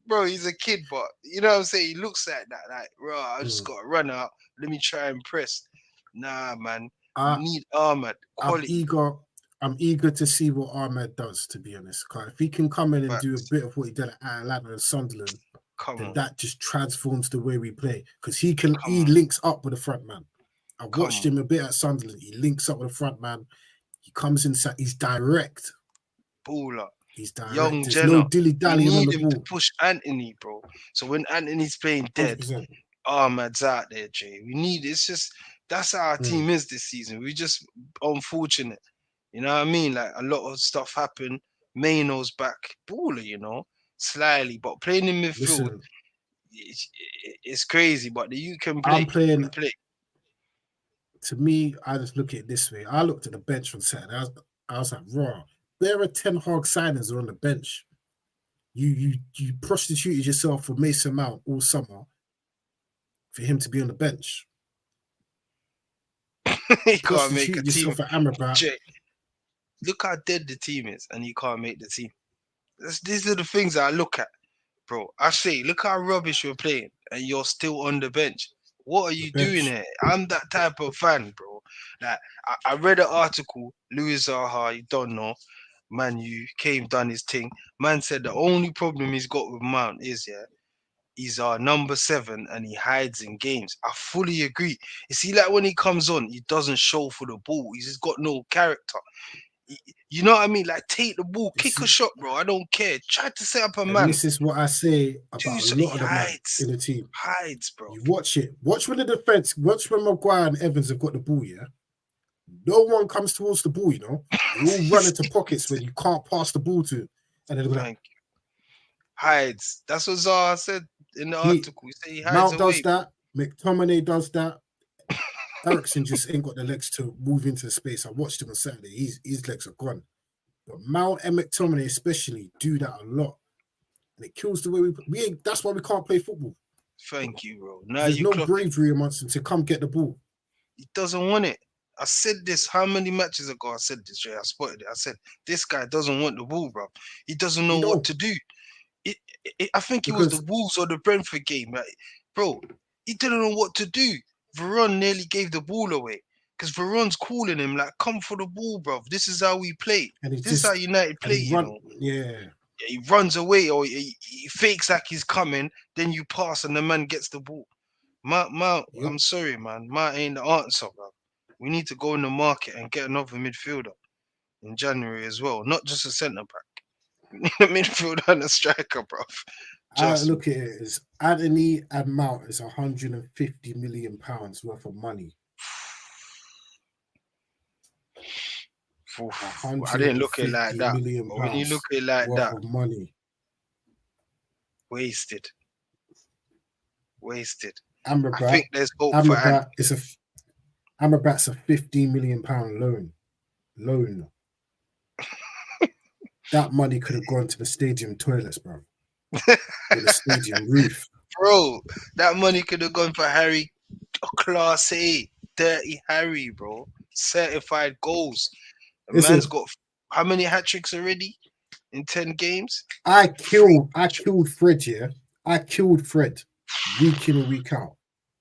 Bro, he's a kid, but you know what I'm saying? He looks like that. Like, bro, I just got to run out. Let me try and press. Nah, man. We need Ahmad. I'm Quality. eager. I'm eager to see what Ahmed does, to be honest. 'Cause if he can come in and do a Facts. bit of what he did at Atlanta and Sunderland, Come then on. that just transforms the way we play. Because he Come links up with the front man. I Come watched on. him a bit at Sunderland. He links up with the front man. He comes inside. He's direct. Baller. He's direct. Young There's Jenner. no dilly We dallying on need the him to ball. push Anthony, bro. So when Anthony's playing dead, 100%. Ahmad's out there, Jay. We need it's just that's how our team is this season. We just unfortunate. You know what I mean? Like a lot of stuff happened. Maino's back, baller, you know, slyly, but playing in midfield, Listen, it's crazy. But the you can I'm play. playing. You can play. To me, I just look at it this way. I looked at the bench on Saturday. I was like, raw. There are 10 hog signings on the bench. You prostituted yourself for Mason Mount all summer for him to be on the bench. He can't make a Prostituted team. yourself for Amrabat. Jay, look how dead the team is, and he can't make the team. These are the things that I look at, bro. I say, look how rubbish you're playing, and you're still on the bench. What are you doing here? I'm that type of fan, bro. Like I read an article, Louis Zaha, you don't know, man, you came done his thing. Man said the only problem he's got with Mount is he's our number 7 and he hides in games. I fully agree. You see, like when he comes on, he doesn't show for the ball. He's just got no character. You know what I mean? Like take the ball, kick a shot, bro. I don't care. Try to set up a And man. this is what I say about a lot He of the men hides. in the team. Hides, bro. You watch it. Watch when the defense, watch when Maguire and Evans have got the ball, yeah? No one comes towards the ball, you know? They all run into pockets where you can't pass the ball to. And then Thank you. Hides. That's what Zaha said in the article. He said he hides Mount away. does that. McTominay does that. Ericsson just ain't got the legs to move into the space. I watched him on Saturday. His legs are gone. But Mount and McTominay especially do that a lot. And it kills the way we ain't. That's why we can't play football. Thank you, bro. Now There's you no clock bravery amongst them to come get the ball. He doesn't want it. I said this how many matches ago? I said this, Jay. I spotted it. I said this guy doesn't want the ball, bro. He doesn't know what to do. I think it was the Wolves or the Brentford game, right? Bro. He didn't know what to do. Varane nearly gave the ball away because Varane's calling him like, "Come for the ball, bro. This is how we play. And this is how United play." You know. Yeah. He runs away or he fakes like he's coming. Then you pass and the man gets the ball. I'm sorry, man. Mount ain't the answer, bro. We need to go in the market and get another midfielder in January as well. Not just a centre back. We need a midfielder and a striker, bro. I look at it as Anthony and Mount is £150 million worth of money. I didn't look at it like that. But when you look at it like that, of money. Wasted. Amrabat, I think there's hope for Amrabat's a £15 million loan. That money could have gone to the stadium toilets, bro. The stadium roof. Bro, that money could have gone for Harry, Class A, Dirty Harry, bro. Certified goals. The man's got how many hat tricks already in 10 games? I killed Fred, yeah. I killed Fred week in and week out.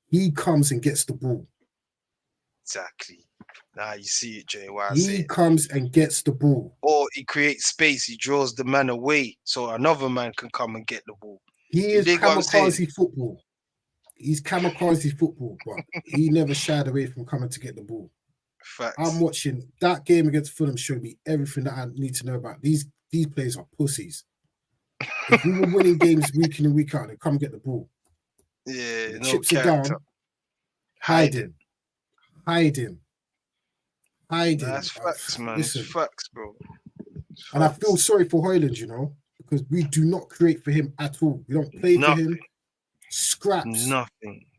He comes and gets the ball. Exactly. Now you see it, Jay. He comes and gets the ball. Or he creates space. He draws the man away so another man can come and get the ball. He is kamikaze football. He's kamikaze football, but he never shied away from coming to get the ball. Facts. I'm watching that game against Fulham. Showed me everything that I need to know about these players are pussies. If we were winning games week in and week out, they come get the ball. Yeah, the no chips character. are down. Hiding. That's facts, man. Listen, it's facts, bro. It's and facts. I feel sorry for Højlund, you know, because we do not create for him at all. We don't play for him. Scraps.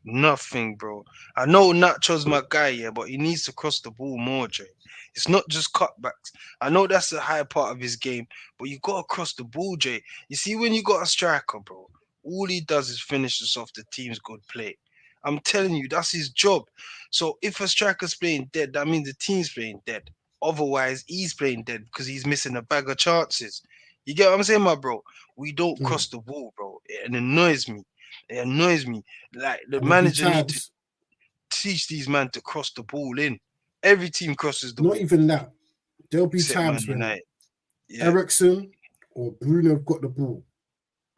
Nothing, bro. I know Nacho's my guy, yeah, but he needs to cross the ball more, Jay. It's not just cutbacks. I know that's a high part of his game, but you got to cross the ball, Jay. You see, when you got a striker, bro, all he does is finish us off the team's good play. I'm telling you, that's his job. So if a striker's playing dead, that means the team's playing dead. Otherwise, he's playing dead because he's missing a bag of chances. You get what I'm saying, my bro? We don't Mm. cross the ball, bro. It annoys me. It annoys me. Like the And there'll be manager need to times, teach these men to cross the ball in. Every team crosses the not ball, even that. There'll be except Man times when United. Yeah, Ericsson or Bruno have got the ball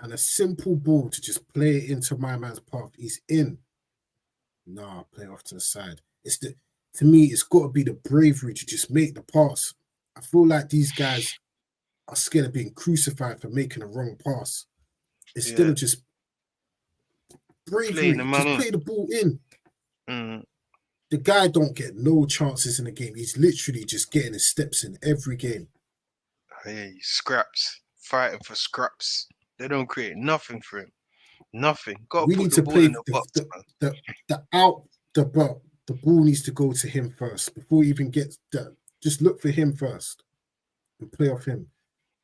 and a simple ball to just play it into my man's path. He's in. Nah, play off to the side. To me, it's got to be the bravery to just make the pass. I feel like these guys are scared of being crucified for making a wrong pass. Instead yeah. of just Playing the bravery, man just in. play the ball in. Mm, The guy don't get no chances in the game. He's literally just getting his steps in every game. hey, scraps. Fighting for scraps. They don't create nothing for him. Nothing. Gotta We put need the to ball play in the box, man. the out the ball. The ball needs to go to him first before he even gets the. Just look for him first and play off him.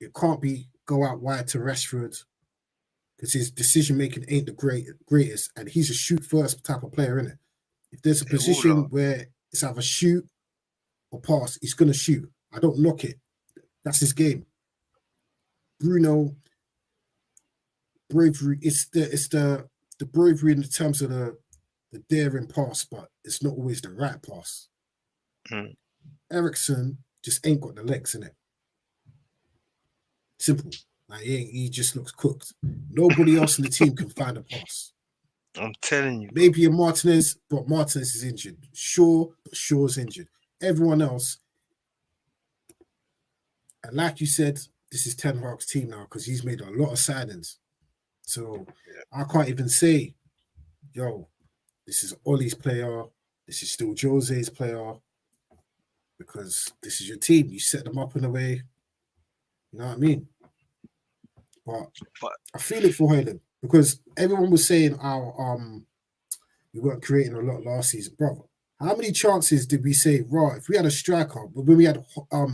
It can't be go out wide to Rashford because his decision making ain't the greatest, and he's a shoot first type of player, isn't it? If there's a They all position are. where it's either shoot or pass, he's gonna shoot. I don't knock it. That's his game. Bruno bravery. It's the bravery in terms of the daring pass, but it's not always the right pass. Mm. Ericsson just ain't got the legs in it. Simple. Like he just looks cooked. Nobody else in the team can find a pass. I'm telling you, bro. Maybe a Martinez, but Martinez is injured. Sure, but Shaw's injured. Everyone else, and like you said, this is Ten Hag's team now because he's made a lot of signings. So I can't even say, yo, this is Ollie's player. This is still Jose's player because this is your team. You set them up in a way. You know what I mean? But But I feel it for Hoyland because everyone was saying we weren't creating a lot last season, brother. How many chances did we say, right, if we had a striker, but when we had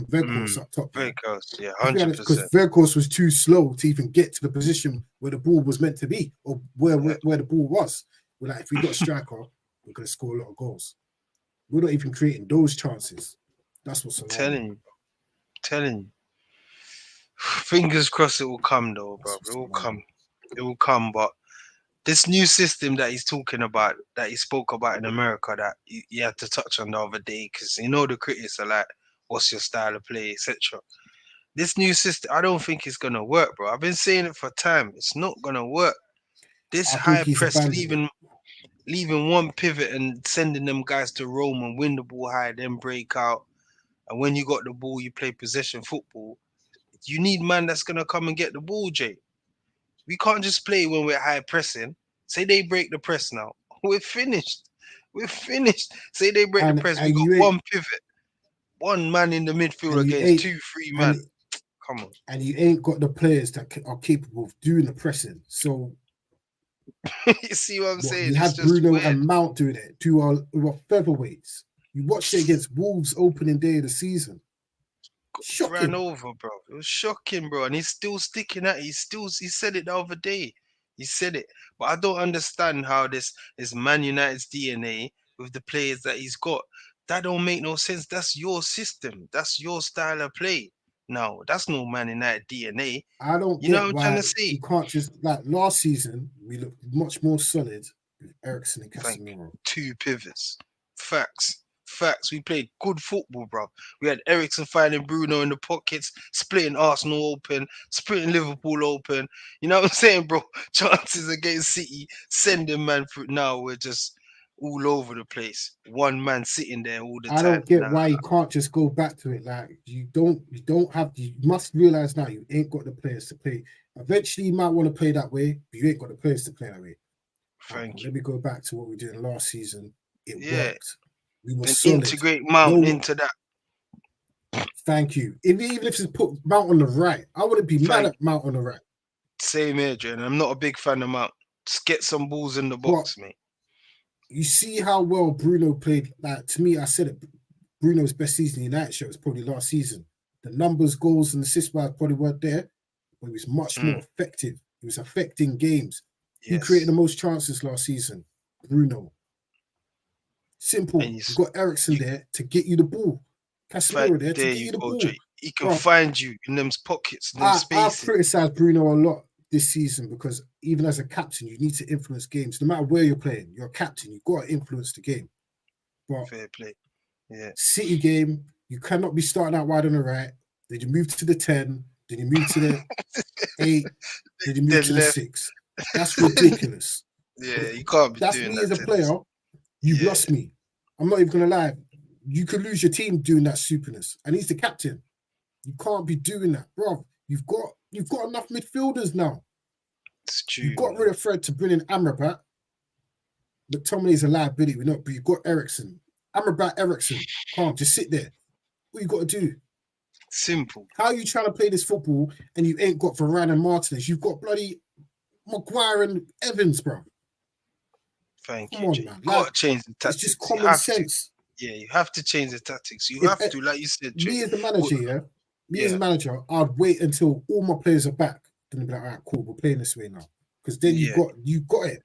Vegas up top, very close. Yeah, if we had because 100%. Vegas was too slow to even get to the position where the ball was meant to be or where the ball was. We're like, if we got a striker, we're gonna score a lot of goals. We're not even creating those chances. That's what's alarming. Telling you, telling you. Fingers crossed it will come though, bro. That's It what's will come. alarming. It will come. But this new system that he's talking about, that he spoke about in America, that you had to touch on the other day, because you know the critics are like, "What's your style of play, etc." This new system, I don't think it's gonna work, bro. I've been saying it for time. It's not gonna work. This I think high he's press, abandoned it. leaving one pivot and sending them guys to roam and win the ball high, then break out. And when you got the ball, you play possession football. You need man that's gonna come and get the ball, Jay. We can't just play when we're high pressing. Say they break the press now. We're finished. We're finished. Say they break the And press. We and got you ain't one pivot, one man in the midfield and you against ain't two, three and man. Come on. and you ain't got the players that are capable of doing the pressing. So You see what I'm what saying? we It's had just Bruno weird. and Mount doing it to our featherweights. You watched it against Wolves opening day of the season. Ran Shocking. over, bro. It was shocking, bro. And he's still sticking at it. He said it the other day. He said it. But I don't understand how this is Man United's DNA with the players that he's got. That don't make no sense. That's your system. That's your style of play. No, that's no Man United DNA. I don't You know what get I'm trying to why say? you can't just like last season we looked much more solid with Ericsson and Thank you. Casemiro. Two pivots. Facts. Facts. We played good football, bro. We had Ericsson finding Bruno in the pockets, splitting Arsenal open, splitting Liverpool open. You know what I'm saying, bro? Chances against City, sending man through. Now we're just all over the place. One man sitting there all the I time. don't get Nah. why you can't just go back to it. Like you must realize now you ain't got the players to play. Eventually you might want to play that way, but you ain't got the players to play that way. Thank Let you. me go back to what we did last season. It Yeah. worked. We were Then solid. integrate Mount No, into that. thank you. Even if you put Mount on the right, I wouldn't be mad Thank at Mount on the right. Same here, Jen. I'm not a big fan of Mount. Just get some balls in the But box, mate. you see how well Bruno played. Like to me, I said it. Bruno's best season in United shirt was probably last season. The numbers, goals, and assists probably weren't there, but he was much more effective. He was affecting games. Who created Yes. the most chances last season? Bruno. Simple. and You got Ericsson you there to get you the ball. Casemiro there to there get you you the go, ball. Dre. He can Bro, find you in them pockets, them I've spaces. criticized Bruno a lot this season because even as a captain, you need to influence games. No matter where you're playing, you're a captain. You've got to influence the game. But Fair play. Yeah. City game, you cannot be starting out wide on the right. Then you move to the 10. Then you move to the 8. Then you move Then to the left. 6. That's ridiculous. Yeah, you can't be That's doing me that as a tennis. player. You've Yeah. lost me. I'm not even gonna lie. You could lose your team doing that superness, and he's the captain. You can't be doing that, bro. You've got enough midfielders now. It's You true. got rid of Fred to bring in Amrabat. McTominay's a liability, but you've got Ericsson. Amrabat, Ericsson. Calm, just sit there. What you got to do? Simple. How are you trying to play this football and you ain't got Varane and Martinez? You've got bloody Maguire and Evans, bro. Thank Come you, on, Jay. man. You got Like, to change the it's tactics. just You common have to. sense. Yeah, you have to change the tactics. You If have to, like you said, Jay. me as the manager, as a manager, I'd wait until all my players are back. Then I'd be like, all right, cool, we're playing this way now. Because then you got it.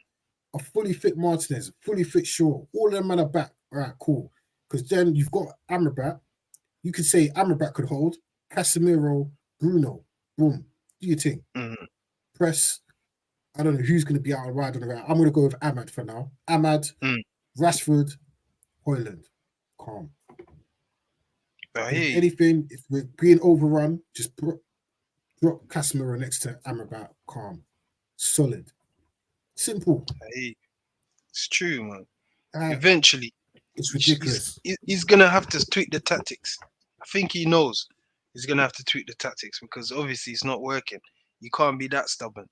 A fully fit Martinez, a fully fit Shaw, all of them men are back. All right, cool. Because then you've got Amrabat. You could say Amrabat could hold. Casemiro, Bruno, boom. Do your thing. Mm-hmm. Press. I don't know who's going to be out and wide on the right. I'm going to go with Ahmad for now. Ahmad, Rashford, Højlund. Calm. If anything, if we're being overrun, just drop Casemiro next to Amrabat. Calm. Solid. Simple. Hey, it's true, man. Uh, Eventually, it's ridiculous. He's going to have to tweak the tactics. I think he knows he's going to have to tweak the tactics because obviously it's not working. You can't be that stubborn.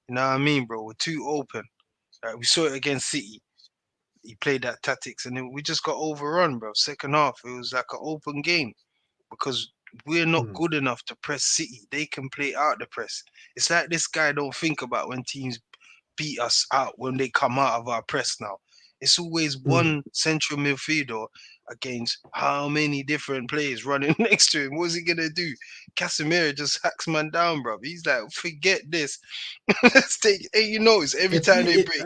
You know what I mean, bro? We're too open. We saw it against City. He played that tactics and then we just got overrun, bro. Second half, it was like an open game because we're not good enough to press City. They can play out the press. It's like this guy don't think about when teams beat us out when they come out of our press now. It's always one central midfielder against how many different players running next to him. What's he gonna do? Casemiro just hacks man down, bro. He's like, forget this. Let's take. Hey, you know, it's every time they break,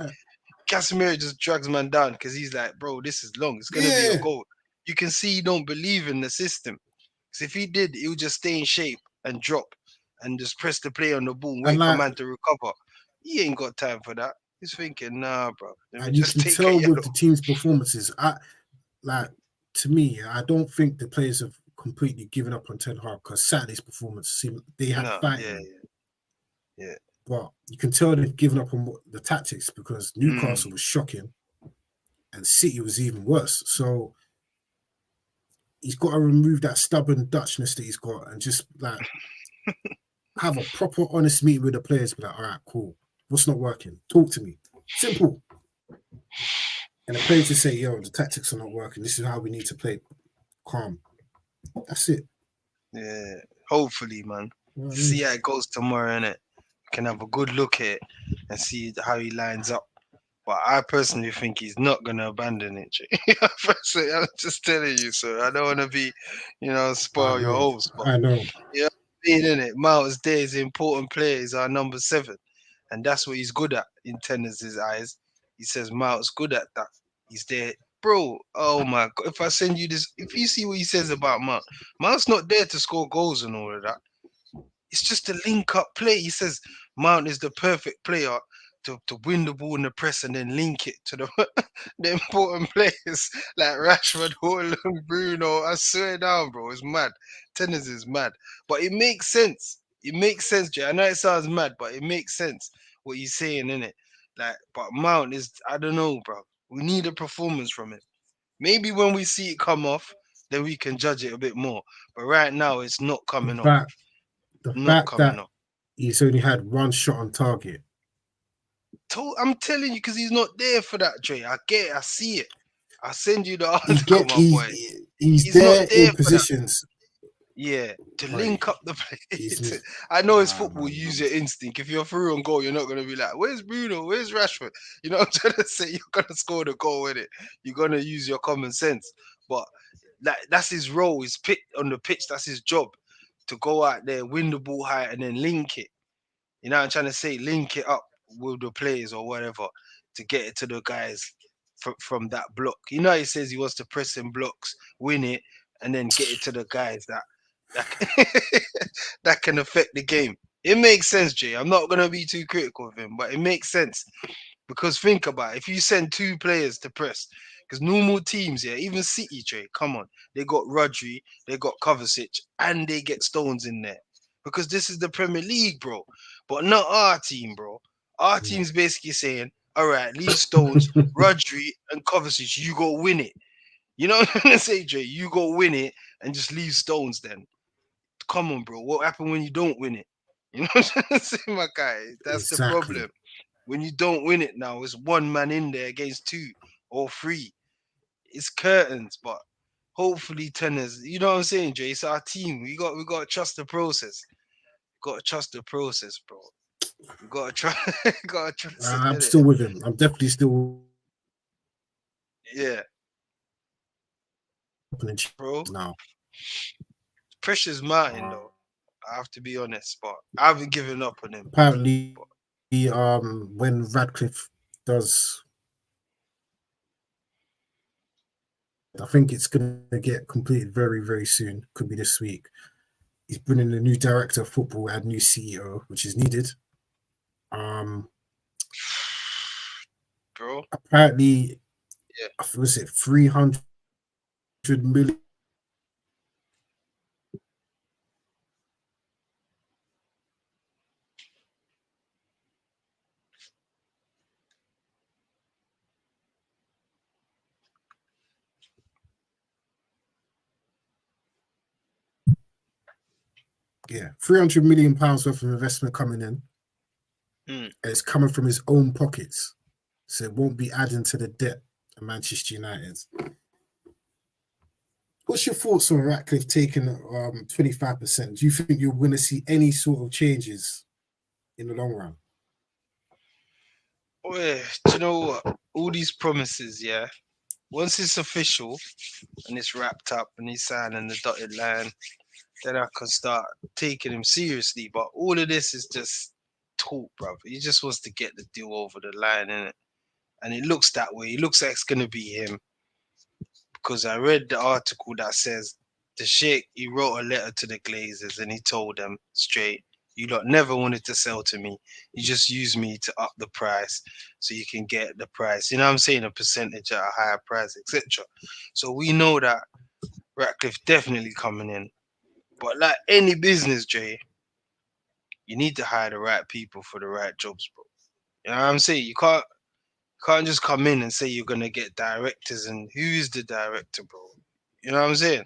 Casemiro just drags man down because he's like, bro, this is long. It's gonna be a goal. You can see he don't believe in the system. Because if he did, he would just stay in shape and drop and just press the play on the ball, wait for man to recover. He ain't got time for that. He's thinking, nah, bro. And you can tell with the team's performances. To me, I don't think the players have completely given up on Ten Hag because Saturday's performance seemed they had fighting. Yeah. But you can tell they've given up on the tactics because Newcastle was shocking and City was even worse. So he's got to remove that stubborn Dutchness that he's got and just like have a proper honest meeting with the players. Be like, all right, cool. What's not working? Talk to me. Simple. And the players just say, yo, the tactics are not working. This is how we need to play. Calm. That's it. Yeah. Hopefully, man. See how it goes tomorrow, innit? Can have a good look at it and see how he lines up. But I personally think he's not going to abandon it. Personally, I'm just telling you, so I don't want to be, spoil your hopes. But, I know. Yeah, in it. Mount's there is an important player. He's our number 7. And that's what he's good at in Tennis's eyes. He says Mount's good at that. He's there. Bro, oh my God. If I send you this, if you see what he says about Mount's not there to score goals and all of that. It's just a link-up play. He says Mount is the perfect player to win the ball in the press and then link it to the important players like Rashford, Højlund, Bruno. I swear down, bro. It's mad. Tennis is mad. But it makes sense. It makes sense, Jay. I know it sounds mad, but it makes sense what he's saying, innit? Like, but Mount is, I don't know, bro. We need a performance from it. Maybe when we see it come off, then we can judge it a bit more. But right now, it's not coming off. The fact that he's only had one shot on target. I'm telling you, because he's not there for that, Dre. I get it. I see it. I send you the article, my boy. He's there not there in positions. Yeah, to link up the play. I know it's football. Use your instinct. If you're through on goal, you're not going to be like, where's Bruno? Where's Rashford? You know what I'm trying to say? You're going to score the goal with it. You're going to use your common sense. But that's his role. He's on the pitch. That's his job. To go out there, win the ball high, and then link it. You know what I'm trying to say? Link it up with the players or whatever to get it to the guys. from that block. You know, he says he wants to press in blocks, win it, and then get it to the guys that that can affect the game. It makes sense, Jay. I'm not gonna be too critical of him, but it makes sense because think about it. If you send two players to press, because normal teams, yeah, even City, Jay, come on, they got Rodri, they got Kovacic, and they get Stones in there because this is the Premier League, bro. But not our team, bro. Our No. team's basically saying, all right, leave Stones, Rodri, and Kovacic, you go win it. You know what I'm gonna say, Jay? You go win it and just leave Stones then. Come on, bro. What happened when you don't win it? You know what I'm trying to say, my guy? That's the Exactly. problem. When you don't win it now, it's one man in there against two or three. It's curtains, but hopefully tenors. You know what I'm saying, Jay? It's our team. We got to trust the process. Got to trust the process, bro. We got to trust. Got to trust it, I'm innit? still with him. I'm definitely still Yeah, bro. now. Pressure's mounting though. I have to be honest, but I haven't given up on him. Apparently, when Radcliffe does, I think it's going to get completed very, very soon. Could be this week. He's bringing a new director of football and new CEO, which is needed. Bro, Apparently, yeah. was it 300 million? Yeah, 300 million pounds worth of investment coming in. Mm. And it's coming from his own pockets, so it won't be adding to the debt of Manchester United. What's your thoughts on Ratcliffe taking 25%? Do you think you're going to see any sort of changes in the long run? Oh, yeah. Do you know what? All these promises, yeah. Once it's official and it's wrapped up and he's signing the dotted line, then I can start taking him seriously. But all of this is just talk, brother. He just wants to get the deal over the line, innit? And it looks that way. It looks like it's gonna be him. Because I read the article that says the Sheikh, he wrote a letter to the Glazers and he told them straight, you lot never wanted to sell to me. You just use me to up the price so you can get the price. You know what I'm saying? A percentage at a higher price, etc. So we know that Ratcliffe definitely coming in. But like any business, Jay, you need to hire the right people for the right jobs, bro. You know what I'm saying? You can't just come in and say you're gonna get directors and who's the director, bro? You know what I'm saying?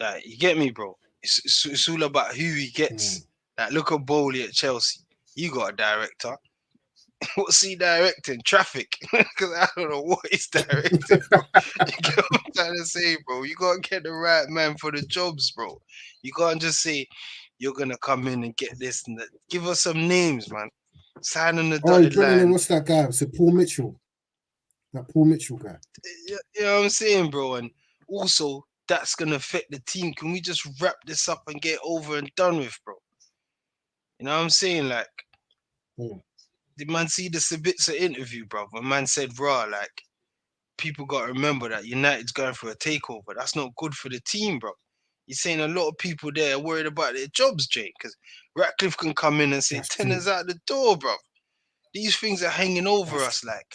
Like, you get me, bro? It's all about who he gets. Like, look at Bowley at Chelsea. You got a director. What's he directing? Traffic. Because I don't know what he's directing, bro. You get what I'm trying to say, bro? You got to get the right man for the jobs, bro. You can't just say you're going to come in and get this and that. Give us some names, man. Sign on the Oh, you're dotted bringing in, line. what's that guy? It's Paul Mitchell. That Paul Mitchell guy. You know what I'm saying, bro? And also, that's going to affect the team. Can we just wrap this up and get over and done with, bro? You know what I'm saying? Like, did man see the Sabitzer interview, bro? When man said, raw, like, people got to remember that United's going for a takeover. That's not good for the team, bro. He's saying a lot of people there are worried about their jobs, Jake, because Ratcliffe can come in and say, tenors out the door, bro. These things are hanging over us, like.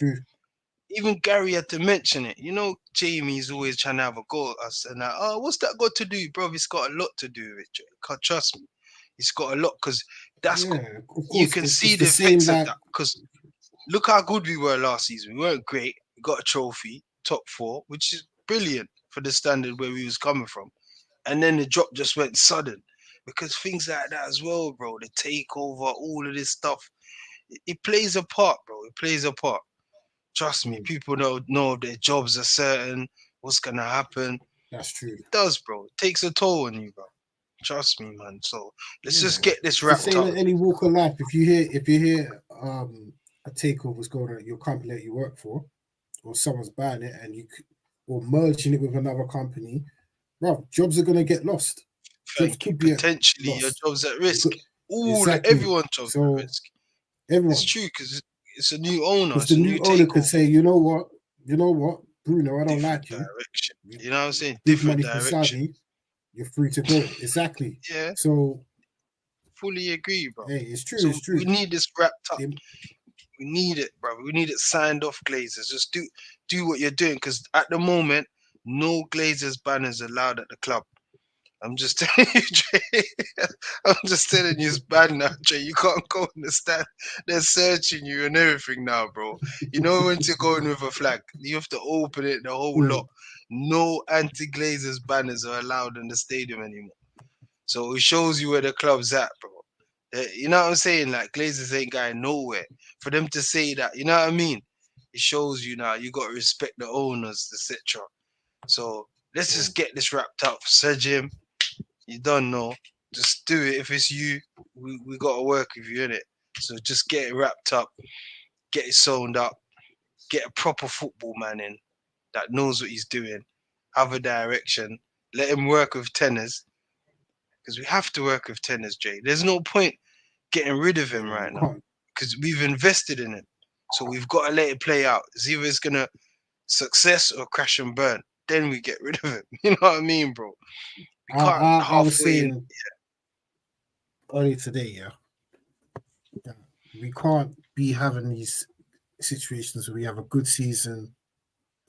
Even Gary had to mention it. You know, Jamie's always trying to have a go at us. And what's that got to do, bro? It's got a lot to do with it, Jake. Trust me. It's got a lot because you can see the effects of that. Because look how good we were last season. We weren't great. We got a trophy, top 4, which is brilliant for the standard where we was coming from. And then the drop just went sudden. Because things like that as well, bro. The takeover, all of this stuff. It plays a part, bro. It plays a part. Trust me, people don't know if their jobs are certain, what's gonna happen. That's true. It does, bro. It takes a toll on you, bro. Trust me, man. So let's just get this wrapped up. In any walk of life, if you hear a takeover's going on at your company that you work for, or someone's buying it and or merging it with another company, bro, jobs are gonna get lost. Jobs could be potentially your job's at risk. Exactly. Everyone's job's at risk. Everyone. It's true because it's a new owner. Because It's the a new new owner could takeover. say, you know what, Bruno, I don't Different like you. direction. You know what I'm saying? Big Different money for direction. Saudi, you're free to go. Exactly. Yeah, So, fully agree, bro. hey, it's true. So It's we true. need this wrapped up. They- We need it, bro. We need it signed off, Glazers. Just do what you're doing, because at the moment, no Glazers banners allowed at the club. I'm just telling you, Jay. I'm just telling you, it's bad now, Jay. You can't go in the stand. They're searching you and everything now, bro. You know when to go in with a flag, you have to open it, the whole Mm. lot. No anti-Glazers banners are allowed in the stadium anymore. So it shows you where the club's at, bro. You know what I'm saying? Like, Glazers ain't going nowhere. For them to say that, you know what I mean? It shows you now you got to respect the owners, etc. So let's just get this wrapped up. Sir Jim, you don't know. Just do it. If it's you, we got to work with you, innit? So just get it wrapped up, get it sewn up, get a proper football man in that knows what he's doing, have a direction, let him work with tenors, because we have to work with tenors, Jay. There's no point getting rid of him right now, because we've invested in him. So we've got to let it play out. It's either it's going to success or crash and burn. Then we get rid of him. You know what I mean, bro? We can't I was halfway in. saying earlier today, that we can't be having these situations where we have a good season.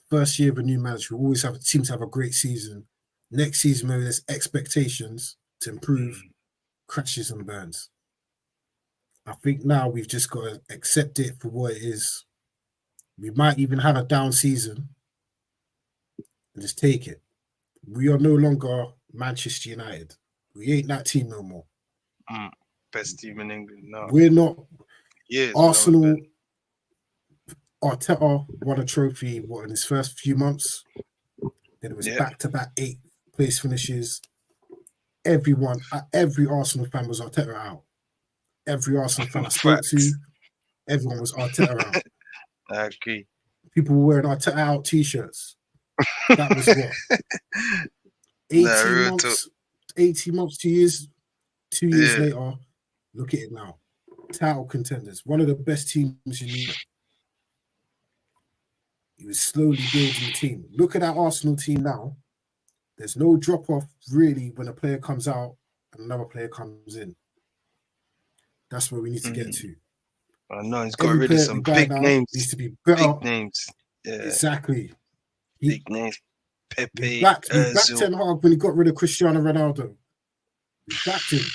First year of a new manager, we always seem to have a great season. Next season, where there's expectations to improve, crashes and burns. I think now we've just got to accept it for what it is. We might even have a down season and just take it. We are no longer Manchester United. We ain't that team no more. Best team in England. No, we're not. Yes, Arsenal. Arteta won a trophy in his first few months. Then it was back-to-back 8th place finishes. Every Arsenal fan was Arteta out. Every Arsenal fan I spoke to, everyone was Arteta out. I agree. People were wearing Arteta out t-shirts. That was what? 18 months, 2 years. 2 years later, look at it now. Title contenders, one of the best teams in Europe. He was slowly building the team. Look at that Arsenal team now. There's no drop-off, really, when a player comes out and another player comes in. That's where we need to get to. I know, he's got rid of some big names. Needs to be better. Big names. Yeah. Exactly. Big names. Pepe. We backed Ten Hag when he got rid of Cristiano Ronaldo. We backed him.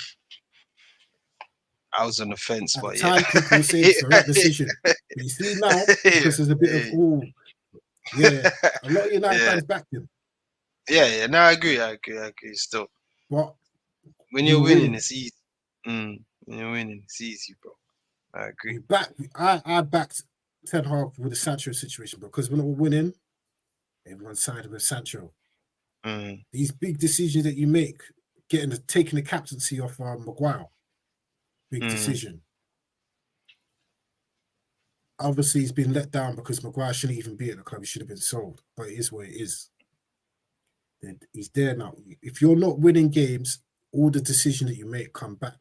I was on the fence, but time people were saying it's the right decision. But you see now, because there's a bit of a lot of United fans backed him. Yeah. No, I agree still. But when you're winning, it's easy. When you're winning, it's easy, bro. I agree. I backed Ten Hag with the Sancho situation because when we're winning, everyone's sided with Sancho. These big decisions that you make, taking the captaincy off Maguire, big decision. Obviously, he's been let down because Maguire shouldn't even be at the club. He should have been sold, but it is what it is. He's there now. If you're not winning games, all the decisions that you make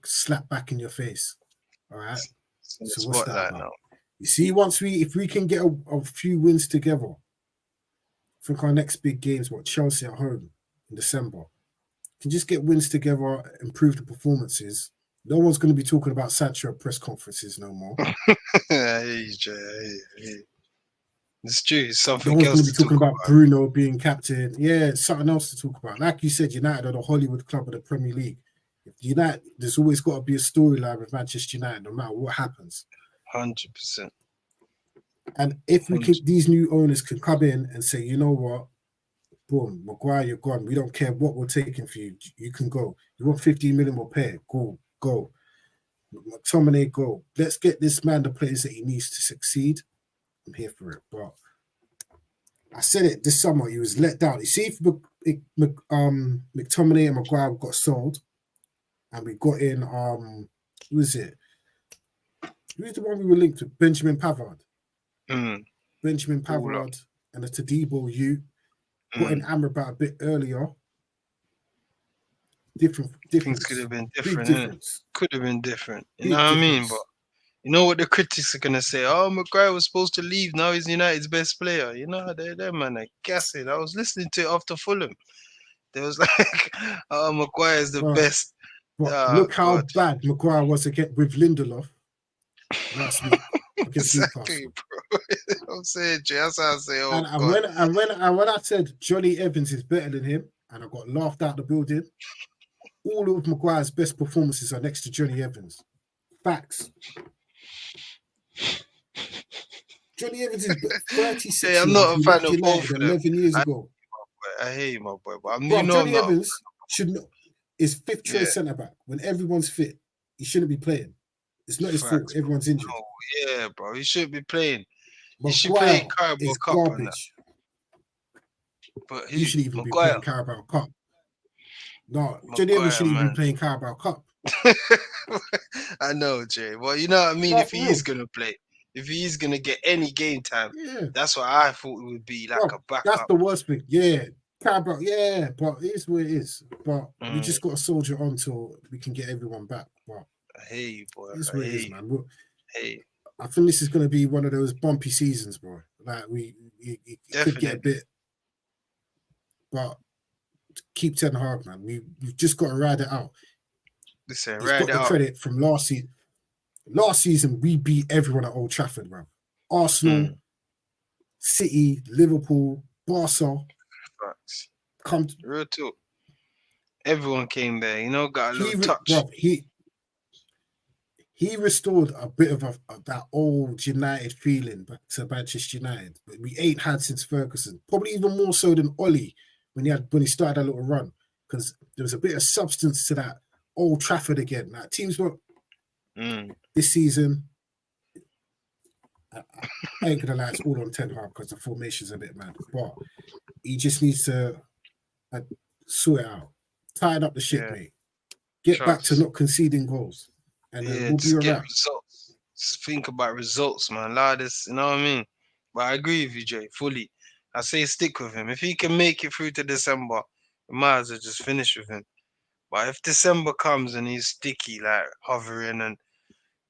slap back in your face. All right. So what's that about? Now? You see, if we can get a few wins together, I think our next big games, Chelsea at home in December, can just get wins together, improve the performances. No one's going to be talking about Sancho at press conferences no more. Hey, it's true. It's something no one's else going to be talking about Bruno being captain. Yeah, it's something else to talk about. Like you said, United are the Hollywood club of the Premier League. United, there's always got to be a storyline with Manchester United, no matter what happens. 100%. And if these new owners can come in and say, you know what, boom, Maguire, you're gone. We don't care what we're taking for you. You can go. You want 15 million, we'll pay it. Go. McTominay, go. Let's get this man the players that he needs to succeed. I'm here for it. But I said it this summer, he was let down. You see, if McTominay and Maguire got sold, and we got in, who is it? Who's the one we were linked to? Benjamin Pavard. Benjamin Pavard and a Tadibo got in Amrabat a bit earlier. Different. Things could have been different. Could have been different. You know what I mean? But You know what the critics are gonna say? Oh, Maguire was supposed to leave. Now he's United's best player. You know, they man are gassing. I was listening to it after Fulham. They was like, oh, Maguire's the Right. best. But Oh look how God. bad Maguire was against with Lindelof last week against Exactly, Newcastle. bro. I'm saying, Jay, that's how I say, oh And God. when I said Johnny Evans is better than him, and I got laughed out the building, all of Maguire's best performances are next to Johnny Evans. Facts. Johnny Evans is Hey, 36 I'm years old. not a He fan left of both United of them. 11 years I, ago. I hate my boy, but you Bro, know I'm Johnny not. Evans should not is fifth Yeah, choice centre back. When everyone's fit, he shouldn't be playing. It's not his fault. facts, bro. Everyone's injured. No, yeah, bro. He should be playing. He should play Maguire Carabao is Cup on that. garbage. But He who? should even be Maguire. playing Carabao Cup. No, Johnny Evans Maguire, shouldn't even be man. playing Carabao Cup. I know, Jay. Well, you know what I mean? No, If for he is real. gonna play, if he is gonna get any game time, Yeah, that's what I thought it would be like a bro, that's backup. the worst thing. Yeah, Carabao. Yeah, but it is what it is. But we Mm, just got to soldier on till we can get everyone back. But I hate you, boy. it's I what it hate is, you. man. Hey, I think this is going to be one of those bumpy seasons, bro. Like it could get a definitely. bit, but keep Ten Hag, man. We've just got to ride it out. Listen, He's ride got it the out. credit from last season. Last season, we beat everyone at Old Trafford, man. Arsenal, Mm, City, Liverpool, Barca. facts. Come, Real talk. Everyone came there, you know, got a little touch. bro, he restored a bit of that old United feeling back to Manchester United. But we ain't had since Ferguson. Probably even more so than Ollie when he started that little run, because there was a bit of substance to that Old Trafford again. Like teams were this season. I ain't gonna lie, it's all on Ten Hag because the formation's a bit mad. But he just needs to sort it out, tighten up the ship, Yeah, mate. Get back to trust. not conceding goals, and then Yeah, we'll be just get alright. results. Just think about results, man. Like this, you know what I mean? But I agree with you, Jay, fully. I say stick with him. If he can make it through to December, we might as well just finish with him. But if December comes and he's sticky, like hovering, and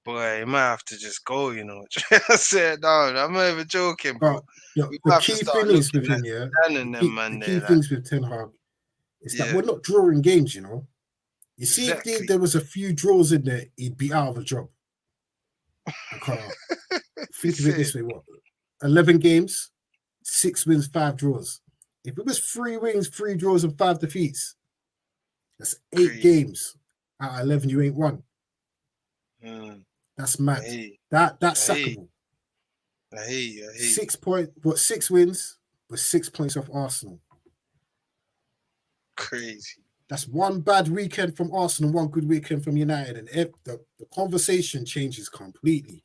boy, he might have to just go, you know. I said, no, I'm not even joking, bro. But the, We the might have to key start thing is looking with like him, yeah. Dan The and key, them the man key there, like, things with Ten Hag is that yeah, we're not drawing games, you know. You see, if exactly. there was a few draws in there, he'd be out of a job. I can't We think of it say, this way: what 11 games, 6 wins, 5 draws. If it was 3 wins, 3 draws, and 5 defeats, that's 8 crazy. games out of 11 you ain't won. Mm, That's I mad. hate, That's I hate, sackable. I hate you, I hate you. 6 point, what 6 wins, but 6 points off Arsenal. Crazy. That's one bad weekend from Arsenal, one good weekend from United, and the conversation changes completely.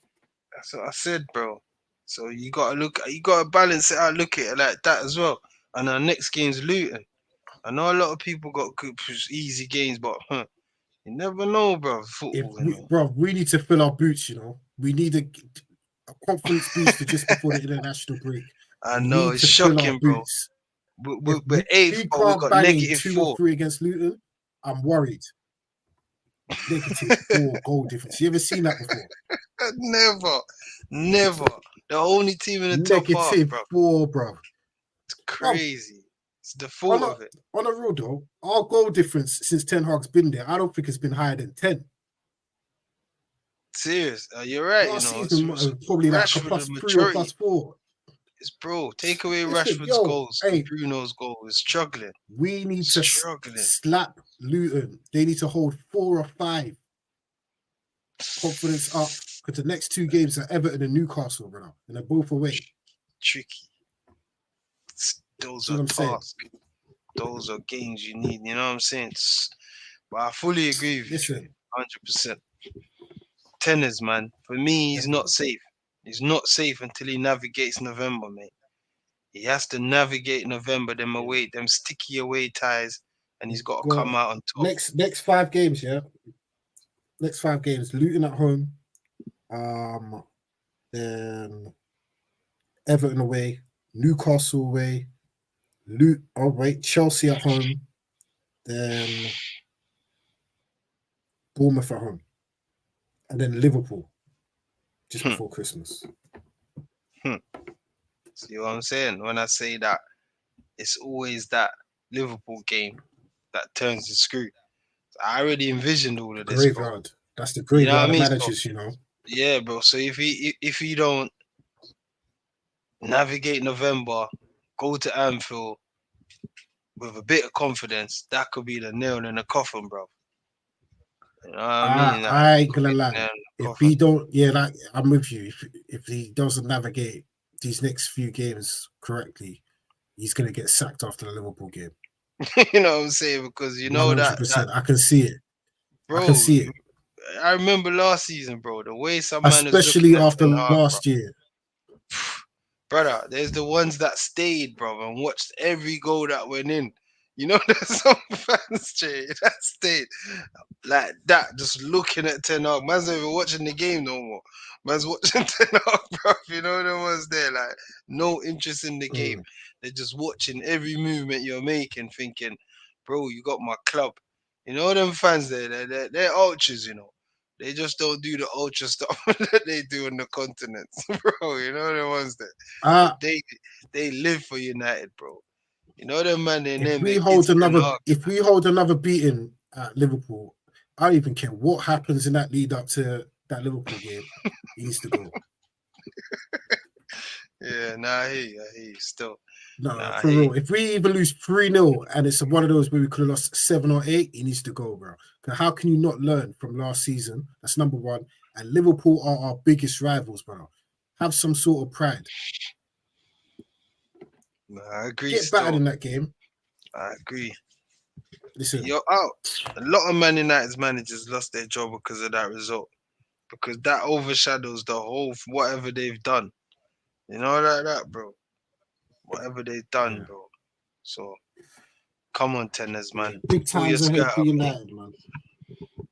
That's what I said, bro. So you gotta balance it out, look at it like that as well. And our next game's Luton. I know a lot of people got good, easy games, but you never know, bro. If Football, you we, know. bro, we need to fill our boots, you know. We need a confidence booster just before the international break. I We know need it's to fill our shocking, bro. boots. If We're eighth, we but we can't got bang in negative 2 or 4. 3 against Luton, I'm worried. -4 goal difference. You ever seen that before? Never, never. The only team in the top half, bro. -4, bro. It's Bro, crazy. It's the on thought a, of it. on a real though, our goal difference since Ten Hag's been there, I don't think it's been higher than 10. Serious. You're right, you Last know. season, probably like a Rashford, the +3 or majority. +4. It's bro. Take away Listen, Rashford's yo, goals and hey, Bruno's goal. It's struggling. we need to Struggling. slap Luton. They need to hold 4 or 5. Confidence up. Because the next 2 games are Everton and Newcastle, bro. And they're both away. Tricky. Those That's are what I'm saying. tasks. Those are games you need. You know what I'm saying? But I fully agree with you, Listen, 100%. Tenors, man. For me, he's not definitely. safe. He's not safe until he navigates November, mate. He has to navigate November, them sticky away ties, and he's got to come Got out on top. next 5 games, yeah. Next 5 games. Luton at home. Then Everton away, Newcastle away, Chelsea at home, then Bournemouth at home, and then Liverpool. just Hmm. before Christmas. See what I'm saying? When I say that, it's always that Liverpool game that turns the screw. I already envisioned all of this, bro. Graveyard. That's the You know what I graveyard of mean? So, managers, you know. yeah, bro. So if he don't navigate November, go to Anfield with a bit of confidence, that could be the nail in the coffin, bro. You know what I mean? Like, I ain't could gonna be the lie. nail in the If coffin. he don't, yeah, like I'm with you. If he doesn't navigate these next few games correctly, he's gonna get sacked after the Liverpool game. You know what I'm saying? Because you know that 100%. I can see it. I can bro. see it. I remember last season, bro. The way some man is looking Especially at after Ten Hag, bro. last year. Brother, there's the ones that stayed, bro, and watched every goal that went in. You know, there's some fans, Jay, that stayed like that, just looking at Ten Hag. Man's not even watching the game no more. Man's watching Ten Hag, bro. You know, the ones there, like, no interest in the game. Mm. They're just watching every movement you're making, thinking, bro, you got my club. You know, them fans there, they're ultras, you know. They just don't do the ultra stuff that they do in the continents, bro. You know the ones that Uh they live for United, bro. You know them man, they if name we their hold kids Ten another Hag. if we hold another beating at Liverpool, I don't even care what happens in that lead up to that Liverpool game. He needs to go. Yeah, nah, I hear you still. No, Nah, I for hear you. real. If we even lose 3-0 and it's one of those where we could have lost 7 or 8, he needs to go, bro. Because how can you not learn from last season? That's number one. And Liverpool are our biggest rivals, bro. Have some sort of pride. Nah, I agree Get battered still. in that game. I agree. Listen, You're out. A lot of Man United's managers lost their job because of that result. Because that overshadows the whole whatever they've done. You know, like that, bro. Whatever they've done, yeah, bro. So come on, tenors, yeah. man. Big Pull your times ahead skirt for up, mate. United, man.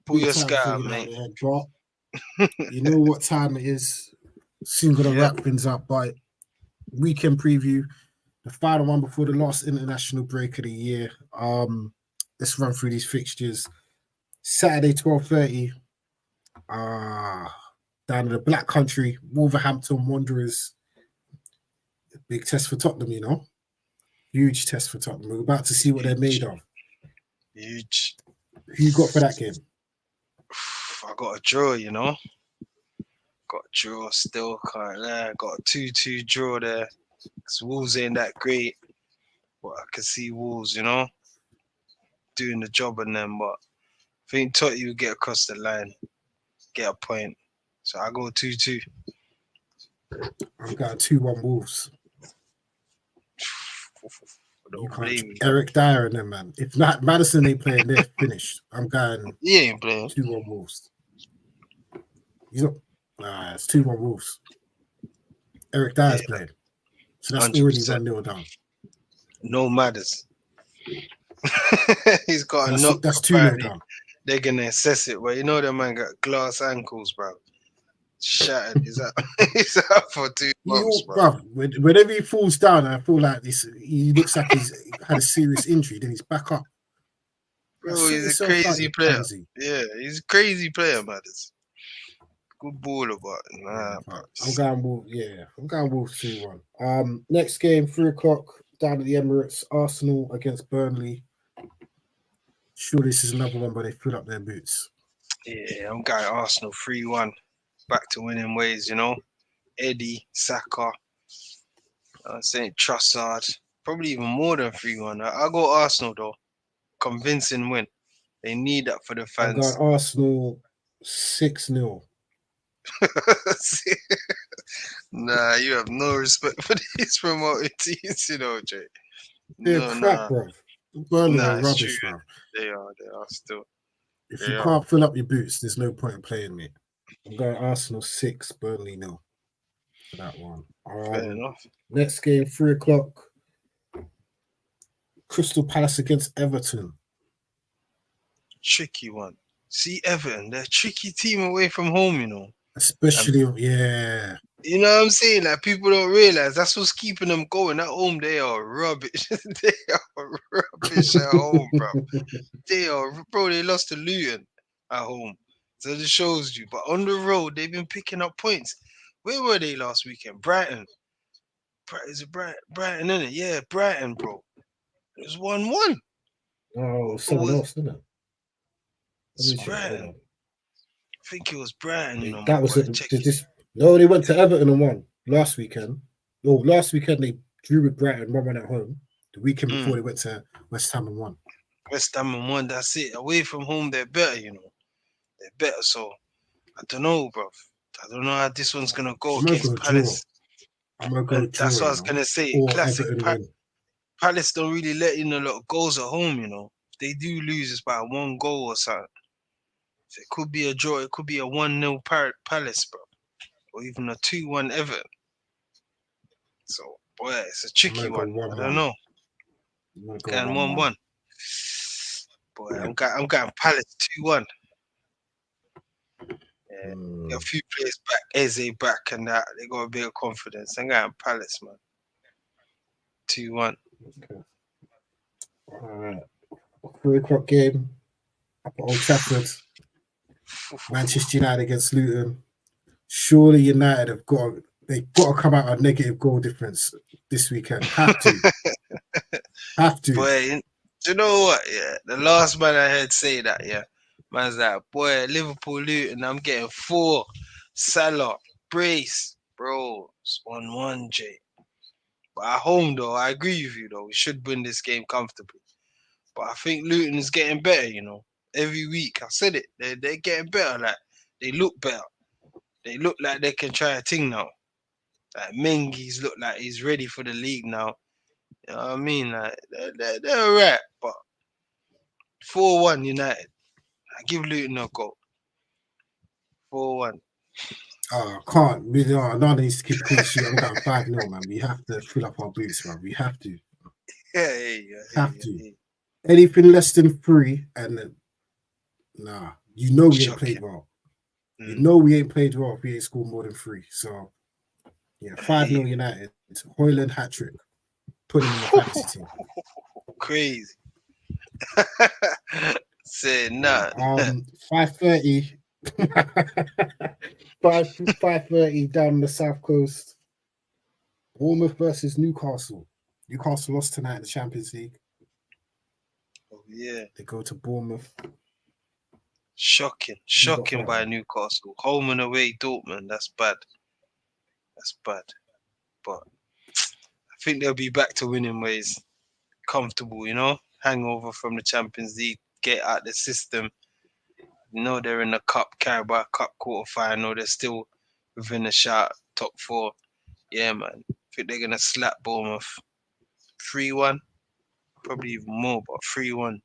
Pull Big your times for skirt up, mate. United ahead. But you know what time it is. Soon gonna Yep. wrap things up. But weekend preview, the final one before the last international break of the year. Let's run through these fixtures. Saturday, 12:30. Down in the Black Country, Wolverhampton Wanderers. Big test for Tottenham, you know. Huge test for Tottenham. We're about to see what they're made of. Huge. Who you got for that game? I got a draw, you know. Got a draw still, can't lie. Got a 2-2 draw there. Because Wolves ain't that great. But I can see Wolves, you know, doing the job on them. But I think Totti will get across the line, get a point. So I go 2-2. I've got a 2-1 Wolves. You Don't can't. blame me. Eric Dyer and them, man. If not Madison ain't playing, they're finished. I'm going He ain't playing. 2-1 Wolves. He's not. Nah, it's 2-1 Wolves. Eric Dyer's Yeah, playing. So that's 100%. already 1-0 down. No matters. He's got a That's knock. 2-0 Apparently, down. they're gonna assess it. But you know that man got glass ankles, bro. Shattered. He's out. He's out for 2 months, bro. Whenever he falls down, I feel like he looks like he's had a serious injury. Then he's back up. Bro, Sort he's a yourself out, crazy you player. pansy. Yeah, he's a crazy player, man. Good baller, but nah, bro. I'm going Wolves. Yeah, I'm going Wolves 2-1. Next game, 3:00 down at the Emirates. Arsenal against Burnley. Sure, this is another one where they fill up their boots. Yeah, I'm going Arsenal 3-1. Back to winning ways, you know. Eddie, Saka, St. Trossard. Probably even more than 3-1. I'll go Arsenal, though. Convincing win. They need that for the I'm fans. going Arsenal 6-0. Nah, you have no respect for these promoted teams, you know, Jay. They're No, crap, nah. bro. Burnley Nah, are it's rubbish, true. bro. They are still. If They you are. can't fill up your boots, there's no point in playing, mate. I'm going Arsenal 6, Burnley 0 for that one. Fair enough. Next game, 3:00. Crystal Palace against Everton. Tricky one. See, Everton, they're a tricky team away from home, you know. Especially, yeah. You know what I'm saying? Like, people don't realize that's what's keeping them going. At home, they are rubbish. They are rubbish at home, bro. They lost to Luton at home. So it shows you. But on the road, they've been picking up points. Where were they last weekend? Brighton. Is it Brighton, innit? Yeah, Brighton, bro. It was 1-1. Oh, Or someone was else, didn't it? Let it me check. Hold Brighton? on. I think it was Brighton, you know, my That was boy. it. Check it. This. No, they went to Everton and won last weekend. No, last weekend they drew with Brighton, 1-1 at home. The weekend before they went to West Ham and won. West Ham and 1, that's it. Away from home, they're better, you know. They're better, so I don't know, bro. I don't know how this one's going to go I'm gonna go against draw. Palace. I'm gonna go And that's draw. what I You was know, going to say. or Classic Everton win. Palace don't really let in a lot of goals at home, you know. If they do lose, it's by 1 goal or something. So it could be a draw. It could be a 1-0 Palace, bro. Or even a 2-1 Everton. So, boy, it's a I'm tricky gonna go one. I 1-1. don't know. I'm gonna go Going 1-1. 1-1. Boy, I'm going Palace 2-1. Yeah. Got a few players back, Eze back and that. They got a bit of confidence. I'm going Palace, man. 2-1. Okay. All right. 3 o'clock game up at Old Trafford. Manchester United against Luton. Surely United they've got to come out a negative goal difference this weekend. Have to. Have to. Boy, do you know what? Yeah, the last man I heard say that, yeah, man's like, boy, Liverpool Luton, I'm getting 4. Salah, brace, bro. It's 1-1, Jay. But at home, though, I agree with you, though. We should win this game comfortably. But I think Luton is getting better, you know. Every week, I said it. They're getting better. Like, they look better. They look like they can try a thing now. Like, Mengi's look like he's ready for the league now. You know what I mean? Like, they're all right, but 4-1 United. I give Luton a go. 4-1. Can't. None needs to keep a clean sheet. I'm going 5-0, man. We have to fill up our boots, man. We have to. Have to. Anything less than 3, and nah, you know we ain't played well. You know we ain't played well if we ain't scored more than 3. So, yeah, 5-0 United. Hoyland hat trick. Put him in the fantasy team. Crazy. Say nothing. 5:30. 5:30 down the south coast. Bournemouth versus Newcastle. Newcastle lost tonight in the Champions League. Oh yeah. They go to Bournemouth. Shocking by Newcastle. Home and away Dortmund. That's bad. But I think they'll be back to winning ways. Comfortable, you know? Hangover from the Champions League. Get out the system. You know they're in the Cup, Carabao Cup quarter-final. They're still within a shot, top 4. Yeah, man. I think they're going to slap Bournemouth. 3-1. Probably even more, but 3-1.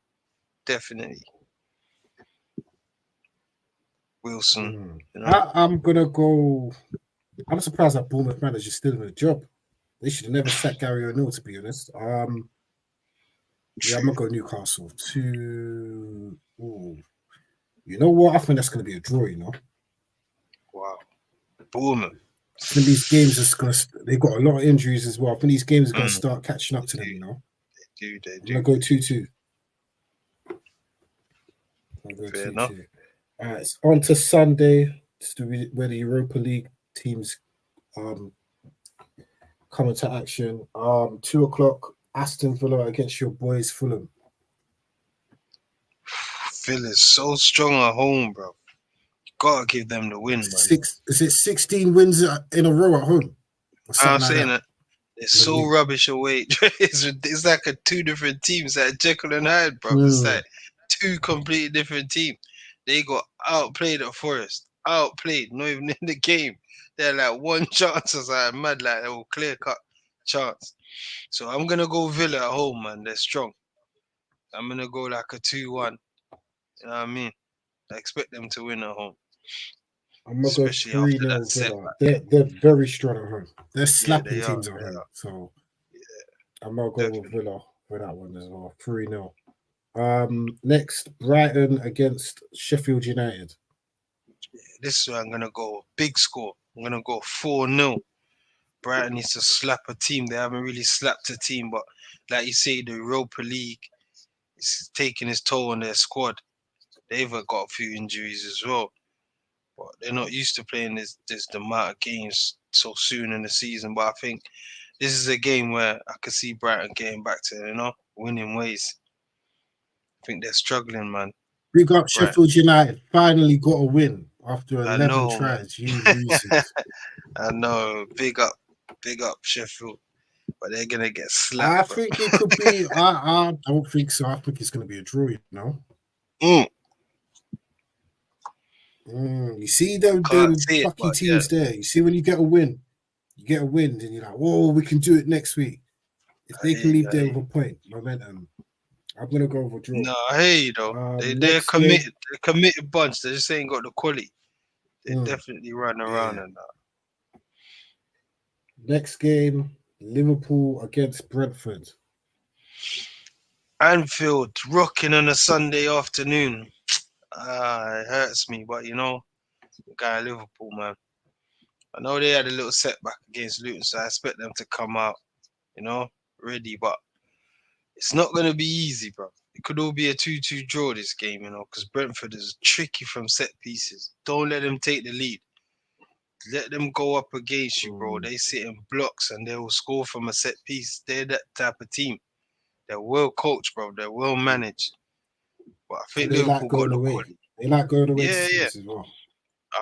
Definitely. Wilson. You know? I'm going to go... I'm surprised that Bournemouth manager's still in the job. They should have never sacked Gary O'Neill, to be honest. Yeah, I'm going to go Newcastle. 2... Ooh. You know what? I think that's going to be a draw, you know? Wow. Bournemouth. I think these games they've got a lot of injuries as well. I think these games are going to start catching up to them, you know? They do. I'm going to go 2-2. I'll go Fair 2-2. enough. All right, on to Sunday, where the Europa League teams come into action. 2 o'clock, Aston Villa against your boys Fulham. Villa's so strong at home, bro. Gotta give them the win, man. Is it 16 wins in a row at home? I'm saying that. They're so rubbish away. It's like 2 different teams, like Jekyll and Hyde, bro. It's like 2 completely different teams. They got outplayed at Forest. Outplayed, not even in the game. They're like 1 chance or something mad, like a clear-cut chance. So I'm going to go Villa at home, man. They're strong. I'm going to go like a 2-1. You know what I mean? I expect them to win at home. I'm going to go 3-0 Villa. They're very strong at home. They're slapping teams at home. So I'm going to go with Villa for that one as well. 3-0. Next, Brighton against Sheffield United. This is where I'm going to go big score. I'm going to go 4-0. Brighton needs to slap a team. They haven't really slapped a team, but like you say, the Europa League is taking its toll on their squad. They've got a few injuries as well. But they're not used to playing this the amount of games so soon in the season. But I think this is a game where I could see Brighton getting back to, winning ways. I think they're struggling, man. Big up Right. Sheffield United. Finally got a win after I 11 know, tries. man. You losers. I know. Big up Sheffield. But they're gonna get slapped, I bro. think it could be. I don't think so. I think it's going to be a draw. You see them Can't see it, plucky but yeah. teams there. You see when you get a win, and you're like, whoa, we can do it next week. If they can leave there with a point, momentum, I'm going to go for a draw. No, I hear you though. They're committed. They're a committed bunch. They just ain't got the quality. They definitely run around and that. Next game, Liverpool against Brentford. Anfield rocking on a Sunday afternoon. It hurts me, but guy Liverpool, man. I know they had a little setback against Luton, so I expect them to come out, ready. But it's not gonna be easy, bro. It could all be a 2-2 draw this game, because Brentford is tricky from set pieces. Don't let them take the lead. Let them go up against you, bro. They sit in blocks and they will score from a set piece. They're that type of team. They're well coached, bro. They're well managed. But I think Liverpool got the quality. They like going away Yeah. as well.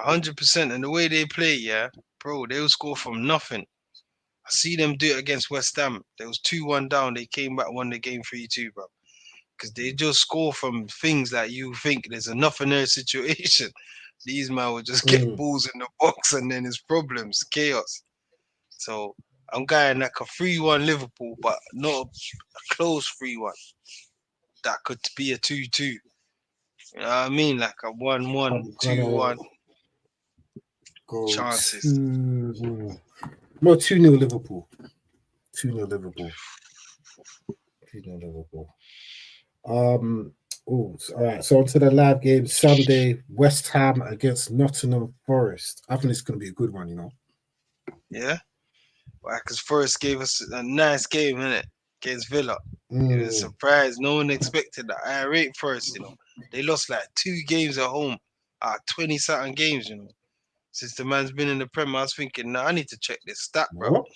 100%. And the way they play, bro, they will score from nothing. I see them do it against West Ham. They was 2-1 down. They came back, won the game 3-2, bro. Because they just score from things like you think there's a nothing there situation. These men will just get balls in the box and then it's problems, chaos. So I'm going like a 3-1 Liverpool, but not a close 3-1. That could be a 2-2. You know what I mean? Like a 1-1, 2-1. Chances. 2-0 Liverpool. 2-0 Liverpool. 2-0 Liverpool. All right. So on to the live game Sunday, West Ham against Nottingham Forest. I think it's going to be a good one, Yeah. Because Forest gave us a nice game, innit? Against Villa. It was a surprise. No one expected that. I rate Forest, They lost like 2 games at home. 20-something games, Since the man's been in the Prem, I was thinking, I need to check this stat, bro. What?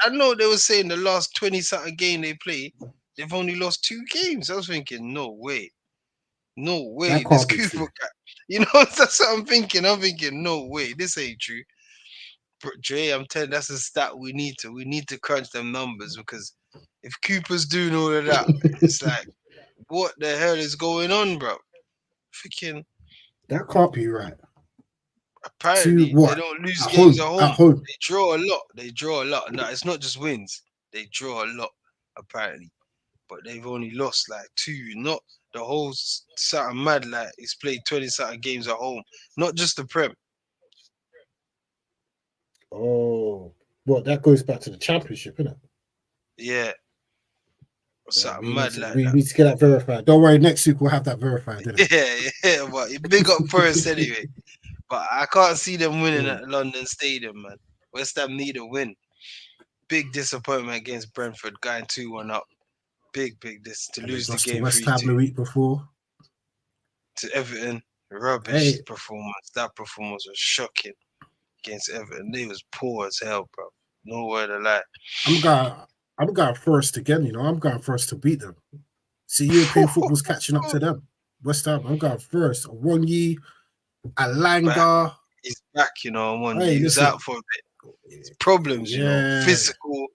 I know they were saying the last 20-something game they played, they've only lost 2 games. I was thinking, no way. No way. This Cooper guy. That's what I'm thinking. I'm thinking, no way. This ain't true. Dre, I'm telling you, that's a stat we need to crunch them numbers, because if Cooper's doing all of that, it's like, what the hell is going on, bro? Freaking. That can't be right. Apparently, they don't lose games at home. They draw a lot. No, it's not just wins. They draw a lot, apparently. But they've only lost like 2, not the whole something mad. Like, he's played 20-something games at home, not just the Prem. Oh, well, that goes back to the Championship, innit? Yeah. Something mad like we that. need to get that verified. Don't worry, next week we'll have that verified. Yeah, but big up Forest anyway. But I can't see them winning at London Stadium, man. West Ham need a win. Big disappointment against Brentford, going 2-1 up. Big to lose the game 3-2. West Ham the week before. To Everton, rubbish performance. That performance was shocking against Everton. They was poor as hell, bro. No word of lie. I'm going first again, I'm going first to beat them. See, European football's catching up to them. West Ham, I'm going first. Wonyi, Alanga. He's back, Wonyi. He was out for a bit. It's problems, physical,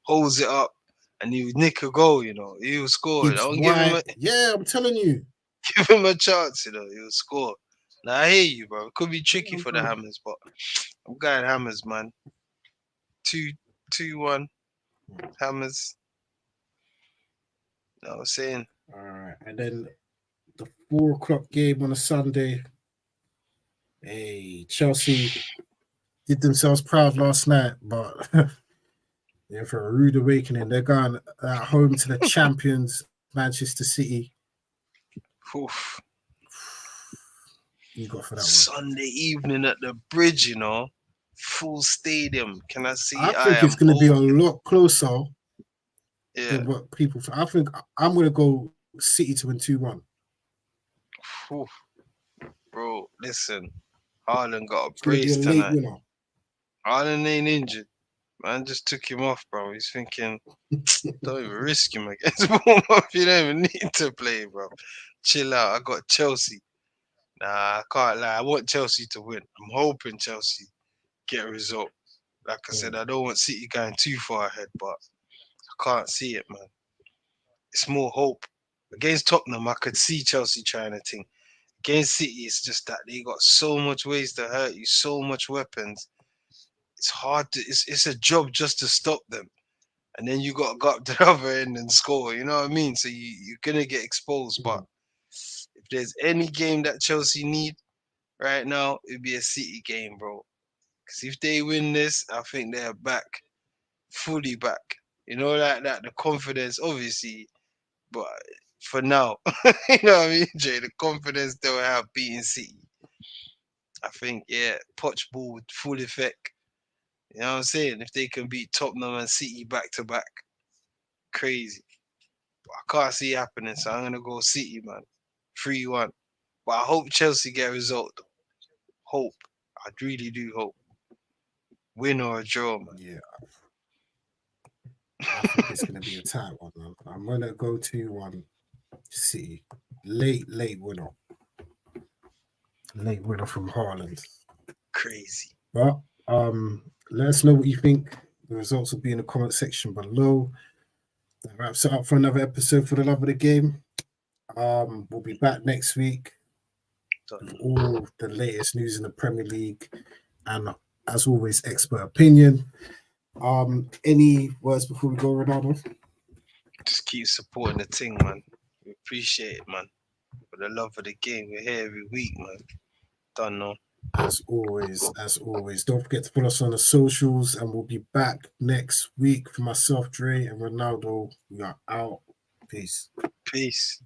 holds it up, and he would nick a goal, he will score. I'm telling you. Give him a chance, he will score. Now, I hear you, bro. It could be tricky for the Hammers, but I'm going Hammers, man. 2-1 Hammers. You know what I'm saying? All right. And then the 4:00 game on a Sunday. Hey, Chelsea did themselves proud last night, but for a rude awakening. They're going at home to the champions, Manchester City. Oof. You got for that Sunday evening at the Bridge, full stadium. Can I see? I think it's going to be a lot closer than what people. I think I'm going to go City to win 2-1. Bro, listen, Haaland got a It's going to be brace a late tonight. winner. Haaland ain't injured. Man just took him off, bro. He's thinking, don't even risk him against Bournemouth. You don't even need to play, bro. Chill out. I got Chelsea. Nah, I can't lie. I want Chelsea to win. I'm hoping Chelsea get a result. Like I said, I don't want City going too far ahead, but I can't see it, man. It's more hope. Against Tottenham, I could see Chelsea trying a thing. Against City, it's just that they got so much ways to hurt you, so much weapons. It's hard to. It's a job just to stop them, and then you got to go up the other end and score. You know what I mean? So you're gonna get exposed. But if there's any game that Chelsea need right now, it'd be a City game, bro. Because if they win this, I think they're back, fully back. You know, like that. The confidence, obviously, but for now, you know what I mean, Jay. The confidence they'll have beating City. I think, yeah, Poch ball with full effect. You know what I'm saying? If they can beat Tottenham and City back to back, crazy. But I can't see it happening, so I'm gonna go City, man. 3-1. But I hope Chelsea get a result. Though. Hope. I really do hope. Win or a draw, man. Yeah. I think it's going to be a tight one, man. I'm going to go 2-1 City. Late winner. Late winner from Haaland. Crazy. But let us know what you think. The results will be in the comment section below. That wraps it up for another episode for the love of the game. We'll be back next week with all the latest news in the Premier League and, as always, expert opinion. Any words before we go, Ronaldo? Just keep supporting the team, man. We appreciate it, man. For the love of the game, we're here every week, man. Done, no. As always, don't forget to follow us on the socials, and we'll be back next week. For myself, Dre, and Ronaldo, we are out. Peace. Peace.